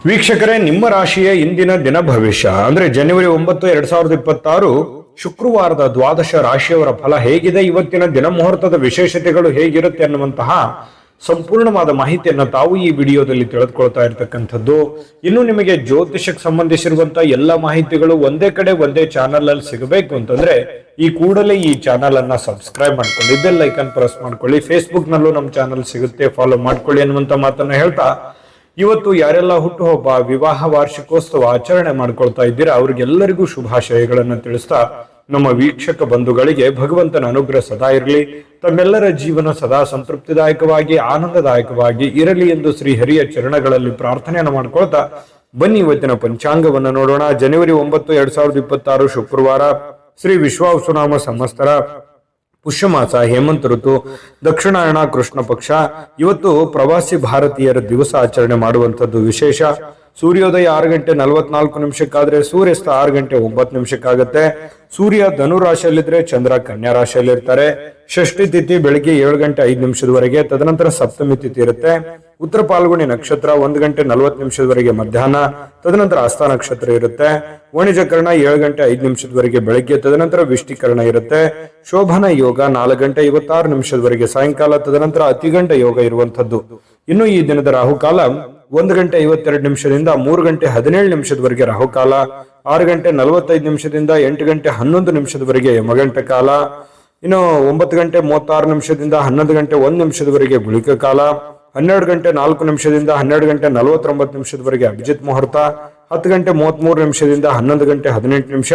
ವೀಕ್ಷಕರೇ, ನಿಮ್ಮ ರಾಶಿಯ ಇಂದಿನ ದಿನ ಭವಿಷ್ಯ ಅಂದ್ರೆ ಜನವರಿ 9, 2026 ಶುಕ್ರವಾರದ ದ್ವಾದಶ ರಾಶಿಯವರ ಫಲ ಹೇಗಿದೆ, ಇವತ್ತಿನ ದಿನ ಮುಹೂರ್ತದ ವಿಶೇಷತೆಗಳು ಹೇಗಿರುತ್ತೆ ಅನ್ನುವಂತಹ ಸಂಪೂರ್ಣವಾದ ಮಾಹಿತಿಯನ್ನು ತಾವು ಈ ವಿಡಿಯೋದಲ್ಲಿ ತಿಳಿದುಕೊಳ್ತಾ ಇರತಕ್ಕಂಥದ್ದು. ಇನ್ನು ನಿಮಗೆ ಜ್ಯೋತಿಷಕ್ಕೆ ಸಂಬಂಧಿಸಿರುವಂತಹ ಎಲ್ಲ ಮಾಹಿತಿಗಳು ಒಂದೇ ಕಡೆ ಒಂದೇ ಚಾನಲ್ ಅಲ್ಲಿ ಸಿಗಬೇಕು ಅಂತಂದ್ರೆ ಈ ಕೂಡಲೇ ಈ ಚಾನಲ್ ಅನ್ನ ಸಬ್ಸ್ಕ್ರೈಬ್ ಮಾಡ್ಕೊಳ್ಳಿ, ಬೆಲ್ ಐಕನ್ ಪ್ರೆಸ್ ಮಾಡ್ಕೊಳ್ಳಿ. ಫೇಸ್ಬುಕ್ ನಲ್ಲೂ ನಮ್ಮ ಚಾನಲ್ ಸಿಗುತ್ತೆ, ಫಾಲೋ ಮಾಡ್ಕೊಳ್ಳಿ ಅನ್ನುವಂತ ಮಾತನ್ನ ಹೇಳ್ತಾ, ಇವತ್ತು ಯಾರೆಲ್ಲ ಹುಟ್ಟುಹಬ್ಬ, ವಿವಾಹ ವಾರ್ಷಿಕೋತ್ಸವ ಆಚರಣೆ ಮಾಡ್ಕೊಳ್ತಾ ಇದ್ದೀರಾ ಅವ್ರಿಗೆಲ್ಲರಿಗೂ ಶುಭಾಶಯಗಳನ್ನು ತಿಳಿಸ್ತಾ, ನಮ್ಮ ವೀಕ್ಷಕ ಬಂಧುಗಳಿಗೆ ಭಗವಂತನ ಅನುಗ್ರಹ ಸದಾ ಇರಲಿ, ತಮ್ಮೆಲ್ಲರ ಜೀವನ ಸದಾ ಸಂತೃಪ್ತಿದಾಯಕವಾಗಿ ಆನಂದದಾಯಕವಾಗಿ ಇರಲಿ ಎಂದು ಶ್ರೀಹರಿಯ ಚರಣಗಳಲ್ಲಿ ಪ್ರಾರ್ಥನೆಯನ್ನು ಮಾಡ್ಕೊಳ್ತಾ ಬನ್ನಿ ಇವತ್ತಿನ ಪಂಚಾಂಗವನ್ನು ನೋಡೋಣ. ಜನವರಿ 9, 2026 ಶುಕ್ರವಾರ, ಶ್ರೀ ವಿಶ್ವಾವಸುನಾಮ ಸಂವತ್ಸರ, ಪುಷ್ಯಮಾಸ, ಹೇಮಂತ ಋತು, ದಕ್ಷಿಣಾಯಣ, ಕೃಷ್ಣ ಪಕ್ಷ. ಇವತ್ತು ಪ್ರವಾಸಿ ಭಾರತೀಯರ ದಿವಸ ಆಚರಣೆ ಮಾಡುವಂತದ್ದು ವಿಶೇಷ. ಸೂರ್ಯೋದಯ 6 ಗಂಟೆ 44 ನಿಮಿಷಕ್ಕಾದ್ರೆ ಸೂರ್ಯಾಸ್ತ 6 ಗಂಟೆ 9 ನಿಮಿಷಕ್ಕಾಗತ್ತೆ. ಸೂರ್ಯ ಧನು ರಾಶಿಯಲ್ಲಿದ್ರೆ ಚಂದ್ರ ಕನ್ಯಾ ರಾಶಿಯಲ್ಲಿರ್ತಾರೆ. ಷಷ್ಠಿ ತಿಥಿ ಬೆಳಿಗ್ಗೆ 7 ಗಂಟೆ 5 ನಿಮಿಷದವರೆಗೆ, ತದನಂತರ ಸಪ್ತಮಿ ತಿಥಿ ಇರುತ್ತೆ. ಉತ್ತರ ಪಾಲ್ಗುಣಿ ನಕ್ಷತ್ರ 1 ಗಂಟೆ 40 ನಿಮಿಷದವರೆಗೆ ಮಧ್ಯಾಹ್ನ, ತದನಂತರ ಹಸ್ತ ನಕ್ಷತ್ರ ಇರುತ್ತೆ. ವಾಣಿಜ್ಯಕರಣ 7 ಗಂಟೆ 5 ನಿಮಿಷದವರೆಗೆ ಬೆಳಗ್ಗೆ, ತದನಂತರ ವಿಷ್ಟಿಕರಣ ಇರುತ್ತೆ. ಶೋಭನ ಯೋಗ 4 ಗಂಟೆ 56 ನಿಮಿಷದವರೆಗೆ ಸಾಯಂಕಾಲ, ತದನಂತರ ಅತಿಗಂಡ ಯೋಗ ಇರುವಂತದ್ದು. ಇನ್ನು ಈ ದಿನದ ರಾಹುಕಾಲ 1 ಗಂಟೆ 52 ನಿಮಿಷದಿಂದ 3 ಗಂಟೆ 17 ನಿಮಿಷದವರೆಗೆ ರಾಹುಕಾಲ, 6 ಗಂಟೆ 45 ನಿಮಿಷದಿಂದ 8 ಗಂಟೆ 11 ನಿಮಿಷದವರೆಗೆ ಯಮಗಂಟ ಕಾಲ, ಇನ್ನು 9 ಗಂಟೆ 36 ನಿಮಿಷದಿಂದ 11 ಗಂಟೆ 1 ನಿಮಿಷದವರೆಗೆ ಗುಳಿಕ ಕಾಲ, 12 ಗಂಟೆ 4 ನಿಮಿಷದಿಂದ 12 ಗಂಟೆ 49 ನಿಮಿಷದವರೆಗೆ ಅಭಿಜಿತ್ ಮುಹೂರ್ತ, 10 ಗಂಟೆ 33 ನಿಮಿಷದಿಂದ 11 ಗಂಟೆ 18 ನಿಮಿಷ,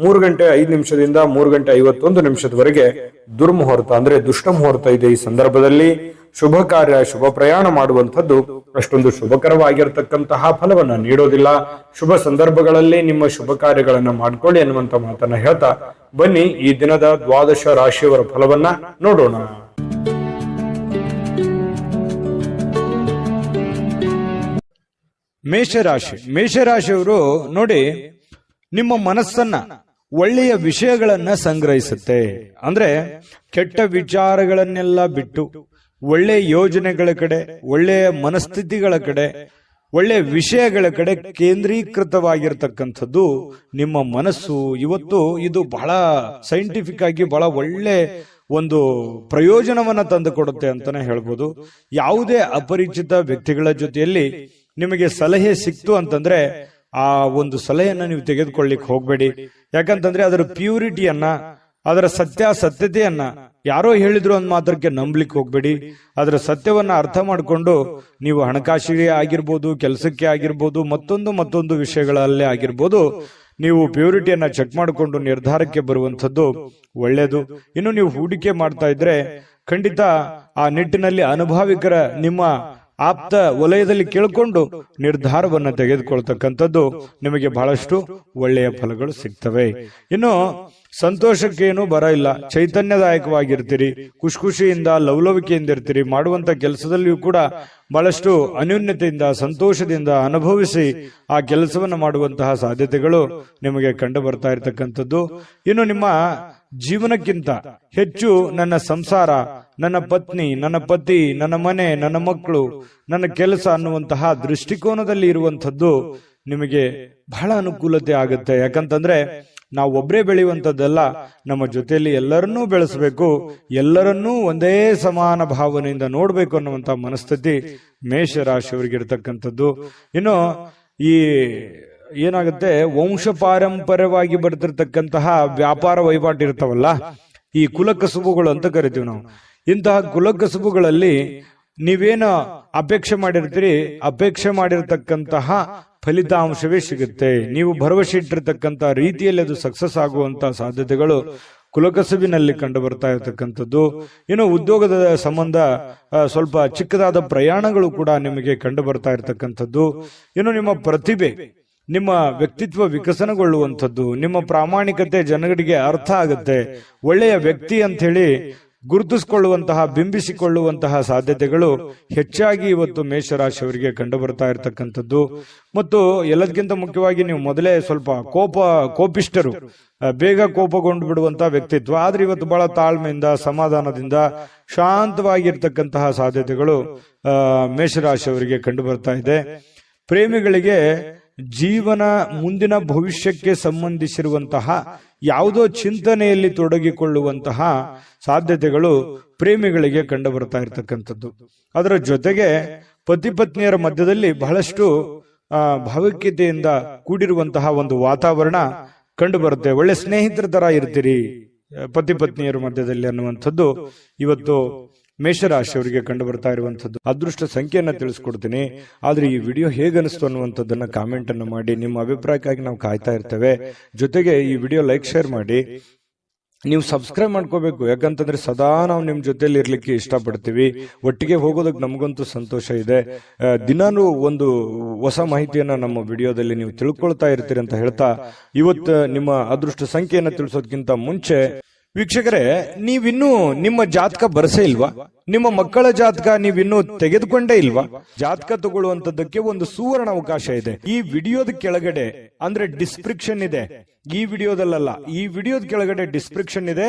3 ಗಂಟೆ 5 ನಿಮಿಷದಿಂದ 3 ಗಂಟೆ 51 ನಿಮಿಷದವರೆಗೆ ದುರ್ಮುಹೂರ್ತ ಅಂದ್ರೆ ದುಷ್ಟ ಮುಹೂರ್ತ ಇದೆ. ಈ ಸಂದರ್ಭದಲ್ಲಿ ಶುಭ ಕಾರ್ಯ, ಶುಭ ಪ್ರಯಾಣ ಮಾಡುವಂಥದ್ದು ಅಷ್ಟೊಂದು ಶುಭಕರವಾಗಿರತಕ್ಕಂತಹ ಫಲವನ್ನ ನೀಡೋದಿಲ್ಲ. ಶುಭ ಸಂದರ್ಭಗಳಲ್ಲಿ ನಿಮ್ಮ ಶುಭ ಕಾರ್ಯಗಳನ್ನ ಮಾಡ್ಕೊಳ್ಳಿ ಅನ್ನುವಂತ ಮಾತನ್ನ ಹೇಳ್ತಾ ಬನ್ನಿ ಈ ದಿನದ ದ್ವಾದಶ ರಾಶಿಯವರ ಫಲವನ್ನ ನೋಡೋಣ. ಮೇಷರಾಶಿ. ಮೇಷರಾಶಿಯವರು ನೋಡಿ, ನಿಮ್ಮ ಮನಸ್ಸನ್ನ ಒಳ್ಳೆಯ ವಿಷಯಗಳನ್ನ ಸಂಗ್ರಹಿಸುತ್ತೆ. ಅಂದ್ರೆ ಕೆಟ್ಟ ವಿಚಾರಗಳನ್ನೆಲ್ಲ ಬಿಟ್ಟು ಒಳ್ಳೆಯ ಯೋಜನೆಗಳ ಕಡೆ, ಒಳ್ಳೆಯ ಮನಸ್ಥಿತಿಗಳ ಕಡೆ, ಒಳ್ಳೆಯ ವಿಷಯಗಳ ಕಡೆ ಕೇಂದ್ರೀಕೃತವಾಗಿರ್ತಕ್ಕಂಥದ್ದು ನಿಮ್ಮ ಮನಸ್ಸು. ಇವತ್ತು ಇದು ಬಹಳ ಸೈಂಟಿಫಿಕ್ ಆಗಿ ಬಹಳ ಒಳ್ಳೆ ಒಂದು ಪ್ರಯೋಜನವನ್ನ ತಂದುಕೊಡುತ್ತೆ ಅಂತಾನೆ ಹೇಳ್ಬೋದು. ಯಾವುದೇ ಅಪರಿಚಿತ ವ್ಯಕ್ತಿಗಳ ಜೊತೆಯಲ್ಲಿ ನಿಮಗೆ ಸಲಹೆ ಸಿಕ್ತು ಅಂತಂದ್ರೆ ಆ ಒಂದು ಸಲಹೆಯನ್ನ ನೀವು ತೆಗೆದುಕೊಳ್ಳಿಕ್ ಹೋಗ್ಬೇಡಿ. ಯಾಕಂತಂದ್ರೆ ಅದರ ಪ್ಯೂರಿಟಿಯನ್ನ, ಅದರ ಸತ್ಯತೆಯನ್ನ ಯಾರೋ ಹೇಳಿದ್ರು ಅಂದ್ ಮಾತ್ರಕ್ಕೆ ನಂಬಲಿಕ್ಕೆ ಹೋಗ್ಬೇಡಿ. ಅದರ ಸತ್ಯವನ್ನ ಅರ್ಥ ಮಾಡಿಕೊಂಡು ನೀವು ಹಣಕಾಸಿಗೆ ಆಗಿರ್ಬೋದು, ಕೆಲಸಕ್ಕೆ ಆಗಿರ್ಬೋದು, ಮತ್ತೊಂದು ವಿಷಯಗಳಲ್ಲೇ ಆಗಿರ್ಬೋದು, ನೀವು ಪ್ಯೂರಿಟಿಯನ್ನ ಚೆಕ್ ಮಾಡಿಕೊಂಡು ನಿರ್ಧಾರಕ್ಕೆ ಬರುವಂತದ್ದು ಒಳ್ಳೇದು. ಇನ್ನು ನೀವು ಹೂಡಿಕೆ ಮಾಡ್ತಾ ಇದ್ರೆ ಖಂಡಿತ ಆ ನಿಟ್ಟಿನಲ್ಲಿ ಅನುಭವಿಕರ ನಿಮ್ಮ ಆಪ್ತ ವಲಯದಲ್ಲಿ ಕೇಳಿಕೊಂಡು ನಿರ್ಧಾರವನ್ನ ತೆಗೆದುಕೊಳ್ತಕ್ಕಂಥದ್ದು ನಿಮಗೆ ಬಹಳಷ್ಟು ಒಳ್ಳೆಯ ಫಲಗಳು ಸಿಗ್ತವೆ. ಇನ್ನು ಸಂತೋಷಕ್ಕೇನು ಬರ ಇಲ್ಲ, ಚೈತನ್ಯದಾಯಕವಾಗಿರ್ತೀರಿ, ಖುಷಿಯಿಂದ ಲವಲವಿಕೆಯಿಂದ ಇರ್ತೀರಿ. ಮಾಡುವಂತ ಕೆಲಸದಲ್ಲಿಯೂ ಕೂಡ ಬಹಳಷ್ಟು ಅನ್ಯೋನ್ಯತೆಯಿಂದ ಸಂತೋಷದಿಂದ ಅನುಭವಿಸಿ ಆ ಕೆಲಸವನ್ನು ಮಾಡುವಂತಹ ಸಾಧ್ಯತೆಗಳು ನಿಮಗೆ ಕಂಡು ಬರ್ತಾ ಇರತಕ್ಕಂಥದ್ದು. ಇನ್ನು ನಿಮ್ಮ ಜೀವನಕ್ಕಿಂತ ಹೆಚ್ಚು ನನ್ನ ಸಂಸಾರ, ನನ್ನ ಪತ್ನಿ, ನನ್ನ ಪತಿ, ನನ್ನ ಮನೆ, ನನ್ನ ಮಕ್ಕಳು, ನನ್ನ ಕೆಲಸ ಅನ್ನುವಂತಹ ದೃಷ್ಟಿಕೋನದಲ್ಲಿ ಇರುವಂತದ್ದು ನಿಮಗೆ ಬಹಳ ಅನುಕೂಲತೆ ಆಗುತ್ತೆ. ಯಾಕಂತಂದ್ರೆ ನಾವು ಒಬ್ಬರೇ ಬೆಳೆಯುವಂಥದ್ದಲ್ಲ, ನಮ್ಮ ಜೊತೆಯಲ್ಲಿ ಎಲ್ಲರನ್ನೂ ಬೆಳೆಸಬೇಕು, ಎಲ್ಲರನ್ನೂ ಒಂದೇ ಸಮಾನ ಭಾವನೆಯಿಂದ ನೋಡ್ಬೇಕು ಅನ್ನುವಂತ ಮನಸ್ಥಿತಿ ಮೇಷರಾಶಿಯವರಿಗೆ ಇರತಕ್ಕಂಥದ್ದು. ಇನ್ನು ಈ ಏನಾಗುತ್ತೆ, ವಂಶ ಪಾರಂಪರ್ಯವಾಗಿ ಬರ್ತಿರ್ತಕ್ಕಂತಹ ವ್ಯಾಪಾರ ವಹಿವಾಟು ಇರ್ತಾವಲ್ಲ, ಈ ಕುಲಕಸುಬುಗಳು ಅಂತ ಕರಿತೀವಿ ನಾವು. ಇಂತಹ ಕುಲಕಸುಬುಗಳಲ್ಲಿ ನೀವೇನು ಅಪೇಕ್ಷೆ ಮಾಡಿರ್ತೀರಿ, ಅಪೇಕ್ಷೆ ಮಾಡಿರ್ತಕ್ಕಂತಹ ಫಲಿತಾಂಶವೇ ಸಿಗುತ್ತೆ. ನೀವು ಭರವಸೆ ಇಟ್ಟಿರ್ತಕ್ಕಂತಹ ರೀತಿಯಲ್ಲಿ ಅದು ಸಕ್ಸಸ್ ಆಗುವಂತಹ ಸಾಧ್ಯತೆಗಳು ಕುಲಕಸುಬಿನಲ್ಲಿ ಕಂಡು ಬರ್ತಾ ಇರತಕ್ಕಂಥದ್ದು. ಇನ್ನು ಉದ್ಯೋಗದ ಸಂಬಂಧ ಸ್ವಲ್ಪ ಚಿಕ್ಕದಾದ ಪ್ರಯಾಣಗಳು ಕೂಡ ನಿಮಗೆ ಕಂಡು ಬರ್ತಾ ಇರತಕ್ಕಂಥದ್ದು. ಇನ್ನು ನಿಮ್ಮ ಪ್ರತಿಭೆ, ನಿಮ್ಮ ವ್ಯಕ್ತಿತ್ವ ವಿಕಸನಗೊಳ್ಳುವಂಥದ್ದು, ನಿಮ್ಮ ಪ್ರಾಮಾಣಿಕತೆ ಜನಗಳಿಗೆ ಅರ್ಥ ಆಗುತ್ತೆ. ಒಳ್ಳೆಯ ವ್ಯಕ್ತಿ ಅಂತ ಹೇಳಿ ಗುರುತಿಸಿಕೊಳ್ಳುವಂತಹ, ಬಿಂಬಿಸಿಕೊಳ್ಳುವಂತಹ ಸಾಧ್ಯತೆಗಳು ಹೆಚ್ಚಾಗಿ ಇವತ್ತು ಮೇಷರಾಶಿಯವರಿಗೆ ಕಂಡು ಬರ್ತಾ ಇರತಕ್ಕಂಥದ್ದು. ಮತ್ತು ಎಲ್ಲದಕ್ಕಿಂತ ಮುಖ್ಯವಾಗಿ ನೀವು ಮೊದಲೇ ಸ್ವಲ್ಪ ಕೋಪಿಷ್ಟರು, ಬೇಗ ಕೋಪಗೊಂಡು ಬಿಡುವಂತಹ ವ್ಯಕ್ತಿತ್ವ. ಆದ್ರೆ ಇವತ್ತು ಬಹಳ ತಾಳ್ಮೆಯಿಂದ, ಸಮಾಧಾನದಿಂದ, ಶಾಂತವಾಗಿರ್ತಕ್ಕಂತಹ ಸಾಧ್ಯತೆಗಳು ಮೇಷರಾಶಿಯವರಿಗೆ ಕಂಡು ಬರ್ತಾ ಇದೆ. ಪ್ರೇಮಿಗಳಿಗೆ ಜೀವನ ಮುಂದಿನ ಭವಿಷ್ಯಕ್ಕೆ ಸಂಬಂಧಿಸಿರುವಂತಹ ಯಾವುದೋ ಚಿಂತನೆಯಲ್ಲಿ ತೊಡಗಿಕೊಳ್ಳುವಂತಹ ಸಾಧ್ಯತೆಗಳು ಪ್ರೇಮಿಗಳಿಗೆ ಕಂಡು ಬರ್ತಾ ಇರತಕ್ಕಂಥದ್ದು. ಅದರ ಜೊತೆಗೆ ಪತಿ ಪತ್ನಿಯರ ಮಧ್ಯದಲ್ಲಿ ಬಹಳಷ್ಟು ಭಾವೈಕ್ಯತೆಯಿಂದ ಕೂಡಿರುವಂತಹ ಒಂದು ವಾತಾವರಣ ಕಂಡು ಬರುತ್ತೆ. ಒಳ್ಳೆ ಸ್ನೇಹಿತರ ತರ ಇರ್ತೀರಿ ಪತಿ ಪತ್ನಿಯರ ಮಧ್ಯದಲ್ಲಿ ಅನ್ನುವಂಥದ್ದು ಇವತ್ತು ಮೇಷರಾಶಿಯವರಿಗೆ ಕಂಡು ಬರ್ತಾ ಇರುವಂತದ್ದು. ಅದೃಷ್ಟ ಸಂಖ್ಯೆಯನ್ನ ತಿಳಿಸ್ಕೊಡ್ತೀನಿ. ಆದ್ರೆ ಈ ವಿಡಿಯೋ ಹೇಗನಿಸ್ತು ಅನ್ನುವಂಥದ್ದನ್ನ ಕಾಮೆಂಟ್ ಅನ್ನು ಮಾಡಿ. ನಿಮ್ಮ ಅಭಿಪ್ರಾಯಕ್ಕಾಗಿ ನಾವು ಕಾಯ್ತಾ ಇರ್ತೇವೆ. ಜೊತೆಗೆ ಈ ವಿಡಿಯೋ ಲೈಕ್ ಶೇರ್ ಮಾಡಿ. ನೀವು ಸಬ್ಸ್ಕ್ರೈಬ್ ಮಾಡ್ಕೋಬೇಕು, ಯಾಕಂತಂದ್ರೆ ಸದಾ ನಾವು ನಿಮ್ ಜೊತೆಲಿ ಇರ್ಲಿಕ್ಕೆ ಇಷ್ಟಪಡ್ತೀವಿ. ಒಟ್ಟಿಗೆ ಹೋಗೋದಕ್ಕೆ ನಮಗಂತೂ ಸಂತೋಷ ಇದೆ. ದಿನಾನು ಒಂದು ಹೊಸ ಮಾಹಿತಿಯನ್ನ ನಮ್ಮ ವಿಡಿಯೋದಲ್ಲಿ ನೀವು ತಿಳ್ಕೊಳ್ತಾ ಇರ್ತೀರಿ ಅಂತ ಹೇಳ್ತಾ, ಇವತ್ತು ನಿಮ್ಮ ಅದೃಷ್ಟ ಸಂಖ್ಯೆಯನ್ನ ತಿಳಿಸೋದಕ್ಕಿಂತ ಮುಂಚೆ ವೀಕ್ಷಕರೇ, ನೀವಿನ್ನೂ ನಿಮ್ಮ ಜಾತಕ ಬರಸೇ ಇಲ್ವಾ? ನಿಮ್ಮ ಮಕ್ಕಳ ಜಾತಕ ನೀವಿನ್ನೂ ತೆಗೆದುಕೊಂಡೇ ಇಲ್ವಾ? ಜಾತಕ ತಗೊಳ್ಳುವಂತದ್ದಕ್ಕೆ ಒಂದು ಸುವರ್ಣ ಅವಕಾಶ ಇದೆ. ಈ ವಿಡಿಯೋದ ಕೆಳಗಡೆ ಅಂದ್ರೆ ಡಿಸ್ಕ್ರಿಪ್ಷನ್ ಇದೆ. ಈ ವಿಡಿಯೋದಲ್ಲ, ಈ ವಿಡಿಯೋದ ಕೆಳಗಡೆ ಡಿಸ್ಕ್ರಿಪ್ಷನ್ ಇದೆ.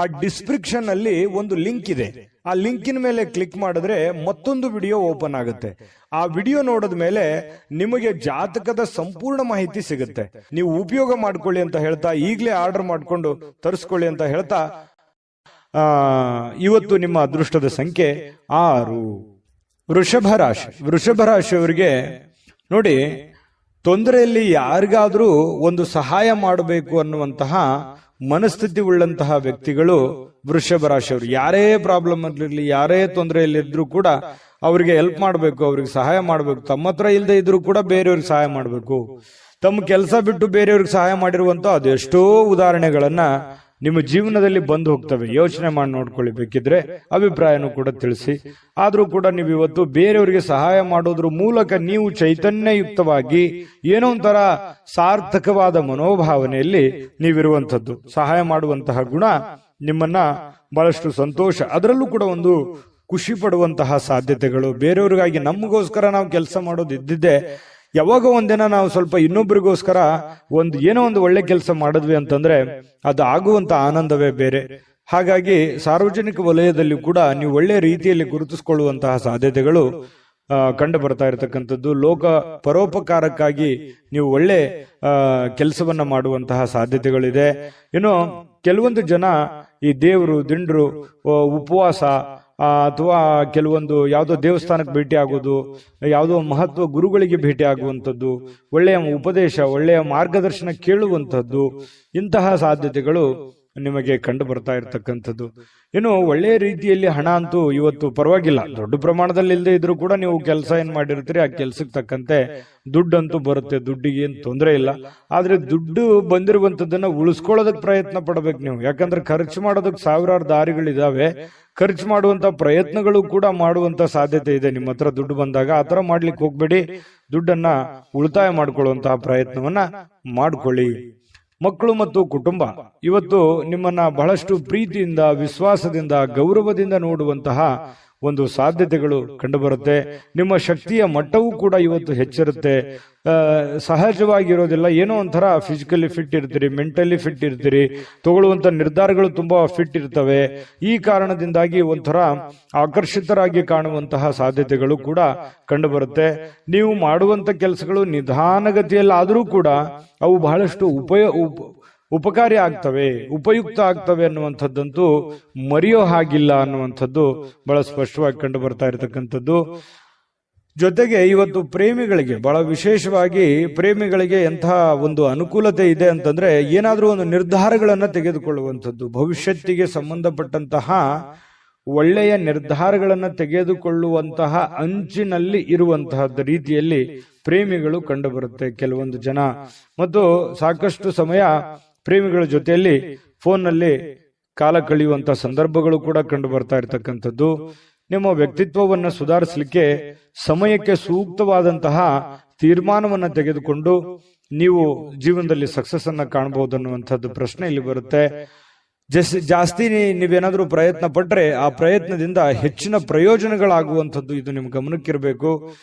ಆ ಡಿಸ್ಕ್ರಿಪ್ಷನ್ ಅಲ್ಲಿ ಒಂದು ಲಿಂಕ್ ಇದೆ. ಆ ಲಿಂಕಿನ ಮೇಲೆ ಕ್ಲಿಕ್ ಮಾಡಿದ್ರೆ ಮತ್ತೊಂದು ವಿಡಿಯೋ ಓಪನ್ ಆಗುತ್ತೆ. ಆ ವಿಡಿಯೋ ನೋಡಿದ ಮೇಲೆ ನಿಮಗೆ ಜಾತಕದ ಸಂಪೂರ್ಣ ಮಾಹಿತಿ ಸಿಗುತ್ತೆ. ನೀವು ಉಪಯೋಗ ಮಾಡ್ಕೊಳ್ಳಿ ಅಂತ ಹೇಳ್ತಾ, ಈಗಲೇ ಆರ್ಡರ್ ಮಾಡ್ಕೊಂಡು ತರಿಸ್ಕೊಳ್ಳಿ ಅಂತ ಹೇಳ್ತಾ, ಇವತ್ತು ನಿಮ್ಮ ಅದೃಷ್ಟದ ಸಂಖ್ಯೆ 6. ವೃಷಭ ರಾಶಿ. ವೃಷಭ ರಾಶಿಯವರಿಗೆ ನೋಡಿ, ತೊಂದರೆಯಲ್ಲಿ ಯಾರಿಗಾದ್ರೂ ಒಂದು ಸಹಾಯ ಮಾಡಬೇಕು ಅನ್ನುವಂತಹ ಮನಸ್ಥಿತಿ ಉಳ್ಳಂತಹ ವ್ಯಕ್ತಿಗಳು ವೃಷಭ ರಾಶಿಯವರು. ಯಾರೇ ಪ್ರಾಬ್ಲಮ್ ಇರಲಿ, ಯಾರೇ ತೊಂದರೆಯಲ್ಲಿದ್ರು ಕೂಡ ಅವರಿಗೆ ಹೆಲ್ಪ್ ಮಾಡಬೇಕು, ಅವ್ರಿಗೆ ಸಹಾಯ ಮಾಡಬೇಕು. ತಮ್ಮ ಹತ್ರ ಇಲ್ಲದೆ ಇದ್ರು ಕೂಡ ಬೇರೆಯವ್ರಿಗೆ ಸಹಾಯ ಮಾಡಬೇಕು. ತಮ್ಮ ಕೆಲಸ ಬಿಟ್ಟು ಬೇರೆಯವ್ರಿಗೆ ಸಹಾಯ ಮಾಡಿರುವಂತ ಅದೆಷ್ಟೋ ಉದಾಹರಣೆಗಳನ್ನ ನಿಮ್ಮ ಜೀವನದಲ್ಲಿ ಬಂದು ಹೋಗ್ತವೆ. ಯೋಚನೆ ಮಾಡಿ ನೋಡ್ಕೊಳ್ಳಿ, ಬೇಕಿದ್ರೆ ಅಭಿಪ್ರಾಯನೂ ಕೂಡ ತಿಳಿಸಿ. ಆದ್ರೂ ಕೂಡ ನೀವು ಇವತ್ತು ಬೇರೆಯವರಿಗೆ ಸಹಾಯ ಮಾಡೋದ್ರ ಮೂಲಕ ನೀವು ಚೈತನ್ಯಯುಕ್ತವಾಗಿ ಏನೋ ಒಂಥರ ಸಾರ್ಥಕವಾದ ಮನೋಭಾವನೆಯಲ್ಲಿ ನೀವಿರುವಂಥದ್ದು. ಸಹಾಯ ಮಾಡುವಂತಹ ಗುಣ ನಿಮ್ಮನ್ನ ಬಹಳಷ್ಟು ಸಂತೋಷ, ಅದರಲ್ಲೂ ಕೂಡ ಒಂದು ಖುಷಿ ಪಡುವಂತಹ ಸಾಧ್ಯತೆಗಳು. ಬೇರೆಯವ್ರಿಗಾಗಿ ನಮಗೋಸ್ಕರ ನಾವು ಕೆಲಸ ಮಾಡೋದು ಇದ್ದಿದ್ದೆ, ಯಾವಾಗ ಒಂದಿನ ನಾವು ಸ್ವಲ್ಪ ಇನ್ನೊಬ್ಬರಿಗೋಸ್ಕರ ಏನೋ ಒಂದು ಒಳ್ಳೆ ಕೆಲಸ ಮಾಡಿದ್ವಿ ಅಂತಂದ್ರೆ ಅದು ಆಗುವಂತ ಆನಂದವೇ ಬೇರೆ. ಹಾಗಾಗಿ ಸಾರ್ವಜನಿಕ ವಲಯದಲ್ಲಿ ಕೂಡ ನೀವು ಒಳ್ಳೆ ರೀತಿಯಲ್ಲಿ ಗುರುತಿಸಿಕೊಳ್ಳುವಂತಹ ಸಾಧ್ಯತೆಗಳು ಕಂಡು ಬರ್ತಾ ಇರತಕ್ಕಂಥದ್ದು. ಲೋಕ ಪರೋಪಕಾರಕ್ಕಾಗಿ ನೀವು ಒಳ್ಳೆ ಕೆಲಸವನ್ನ ಮಾಡುವಂತಹ ಸಾಧ್ಯತೆಗಳಿದೆ. ಇನ್ನು ಕೆಲವೊಂದು ಜನ ಈ ದೇವರು ದಿಂಡ್ರು ಉಪವಾಸ ಅಥವಾ ಕೆಲವೊಂದು ಯಾವುದೋ ದೇವಸ್ಥಾನಕ್ಕೆ ಭೇಟಿ ಆಗೋದು, ಯಾವುದೋ ಮಹತ್ವ ಗುರುಗಳಿಗೆ ಭೇಟಿ ಆಗುವಂಥದ್ದು, ಒಳ್ಳೆಯ ಉಪದೇಶ, ಒಳ್ಳೆಯ ಮಾರ್ಗದರ್ಶನ ಕೇಳುವಂಥದ್ದು, ಇಂತಹ ಸಾಧ್ಯತೆಗಳು ನಿಮಗೆ ಕಂಡು ಬರ್ತಾ ಇರತಕ್ಕಂಥದ್ದು. ಇನ್ನು ಒಳ್ಳೆಯ ರೀತಿಯಲ್ಲಿ ಹಣ ಅಂತೂ ಇವತ್ತು ಪರವಾಗಿಲ್ಲ, ದೊಡ್ಡ ಪ್ರಮಾಣದಲ್ಲಿ ಇಲ್ಲದೆ ಇದ್ರೂ ಕೂಡ ನೀವು ಕೆಲಸ ಏನ್ ಮಾಡಿರ್ತೀರಿ ಆ ಕೆಲ್ಸಕ್ಕೆ ತಕ್ಕಂತೆ ದುಡ್ಡಂತೂ ಬರುತ್ತೆ. ದುಡ್ಡಿಗೆ ಏನ್ ತೊಂದರೆ ಇಲ್ಲ. ಆದ್ರೆ ದುಡ್ಡು ಬಂದಿರುವಂತದ್ದನ್ನ ಉಳಿಸ್ಕೊಳ್ಳೋದಕ್ಕೆ ಪ್ರಯತ್ನ ಪಡ್ಬೇಕು ನೀವು. ಯಾಕಂದ್ರೆ ಖರ್ಚು ಮಾಡೋದಕ್ಕೆ ಸಾವಿರಾರು ದಾರಿಗಳಿದಾವೆ. ಖರ್ಚು ಮಾಡುವಂತ ಪ್ರಯತ್ನಗಳು ಕೂಡ ಮಾಡುವಂತ ಸಾಧ್ಯತೆ ಇದೆ. ನಿಮ್ಮ ಹತ್ರ ದುಡ್ಡು ಬಂದಾಗ ಆತರ ಮಾಡ್ಲಿಕ್ಕೆ ಹೋಗ್ಬೇಡಿ. ದುಡ್ಡನ್ನ ಉಳಿತಾಯ ಮಾಡ್ಕೊಳ್ಳುವಂತಹ ಪ್ರಯತ್ನವನ್ನ ಮಾಡ್ಕೊಳ್ಳಿ. ಮಕ್ಕಳು ಮತ್ತು ಕುಟುಂಬ ಇವತ್ತು ನಿಮ್ಮನ್ನ ಬಹಳಷ್ಟು ಪ್ರೀತಿಯಿಂದ, ವಿಶ್ವಾಸದಿಂದ, ಗೌರವದಿಂದ ನೋಡುವಂತಹ ಒಂದು ಸಾಧ್ಯತೆಗಳು ಕಂಡುಬರುತ್ತೆ. ನಿಮ್ಮ ಶಕ್ತಿಯ ಮಟ್ಟವೂ ಕೂಡ ಇವತ್ತು ಹೆಚ್ಚಿರುತ್ತೆ. ಸಹಜವಾಗಿರೋದಿಲ್ಲ, ಏನೋ ಒಂಥರ ಫಿಸಿಕಲಿ ಫಿಟ್ ಇರ್ತೀರಿ, ಮೆಂಟಲಿ ಫಿಟ್ ಇರ್ತೀರಿ, ತಗೊಳ್ಳುವಂತ ನಿರ್ಧಾರಗಳು ತುಂಬಾ ಫಿಟ್ ಇರ್ತವೆ. ಈ ಕಾರಣದಿಂದಾಗಿ ಒಂಥರ ಆಕರ್ಷಿತರಾಗಿ ಕಾಣುವಂತಹ ಸಾಧ್ಯತೆಗಳು ಕೂಡ ಕಂಡುಬರುತ್ತೆ. ನೀವು ಮಾಡುವಂತ ಕೆಲಸಗಳು ನಿಧಾನಗತಿಯಲ್ಲಿ ಆದರೂ ಕೂಡ ಅವು ಬಹಳಷ್ಟು ಉಪಕಾರಿ ಆಗ್ತವೆ, ಉಪಯುಕ್ತ ಆಗ್ತವೆ ಅನ್ನುವಂಥದ್ದಂತೂ ಮರೆಯೋ ಹಾಗಿಲ್ಲ ಅನ್ನುವಂಥದ್ದು ಬಹಳ ಸ್ಪಷ್ಟವಾಗಿ ಕಂಡು ಬರ್ತಾ ಇರತಕ್ಕಂಥದ್ದು. ಜೊತೆಗೆ ಇವತ್ತು ಪ್ರೇಮಿಗಳಿಗೆ ಬಹಳ ವಿಶೇಷವಾಗಿ ಪ್ರೇಮಿಗಳಿಗೆ ಎಂತಹ ಒಂದು ಅನುಕೂಲತೆ ಇದೆ ಅಂತಂದ್ರೆ, ಏನಾದ್ರೂ ಒಂದು ನಿರ್ಧಾರಗಳನ್ನ ತೆಗೆದುಕೊಳ್ಳುವಂಥದ್ದು, ಭವಿಷ್ಯತ್ತಿಗೆ ಸಂಬಂಧಪಟ್ಟಂತಹ ಒಳ್ಳೆಯ ನಿರ್ಧಾರಗಳನ್ನ ತೆಗೆದುಕೊಳ್ಳುವಂತಹ ಅಂಚಿನಲ್ಲಿ ಇರುವಂತಹ ರೀತಿಯಲ್ಲಿ ಪ್ರೇಮಿಗಳು ಕಂಡು ಬರುತ್ತೆ ಕೆಲವೊಂದು ಜನ. ಮತ್ತು ಸಾಕಷ್ಟು ಸಮಯ ಪ್ರೇಮಿಗಳ ಜೊತೆಯಲ್ಲಿ ಫೋನ್ನಲ್ಲಿ ಕಾಲ ಕಳೆಯುವಂತ ಸಂದರ್ಭಗಳು ಕೂಡ ಕಂಡು ಬರ್ತಾ ಇರತಕ್ಕಂಥದ್ದು. ನಿಮ್ಮ ವ್ಯಕ್ತಿತ್ವವನ್ನು ಸುಧಾರಿಸಲಿಕ್ಕೆ ಸಮಯಕ್ಕೆ ಸೂಕ್ತವಾದಂತಹ ತೀರ್ಮಾನವನ್ನ ತೆಗೆದುಕೊಂಡು ನೀವು ಜೀವನದಲ್ಲಿ ಸಕ್ಸಸ್ ಅನ್ನ ಕಾಣಬಹುದು ಅನ್ನುವಂಥದ್ದು ಪ್ರಶ್ನೆ ಇಲ್ಲಿ ಬರುತ್ತೆ. ಜಾಸ್ತಿ ನೀವೇನಾದ್ರೂ ಪ್ರಯತ್ನ ಪಟ್ರೆ ಆ ಪ್ರಯತ್ನದಿಂದ ಹೆಚ್ಚಿನ ಪ್ರಯೋಜನಗಳಾಗುವಂಥದ್ದು ಇದು ನಿಮ್ ಗಮನಕ್ಕಿರಬೇಕು.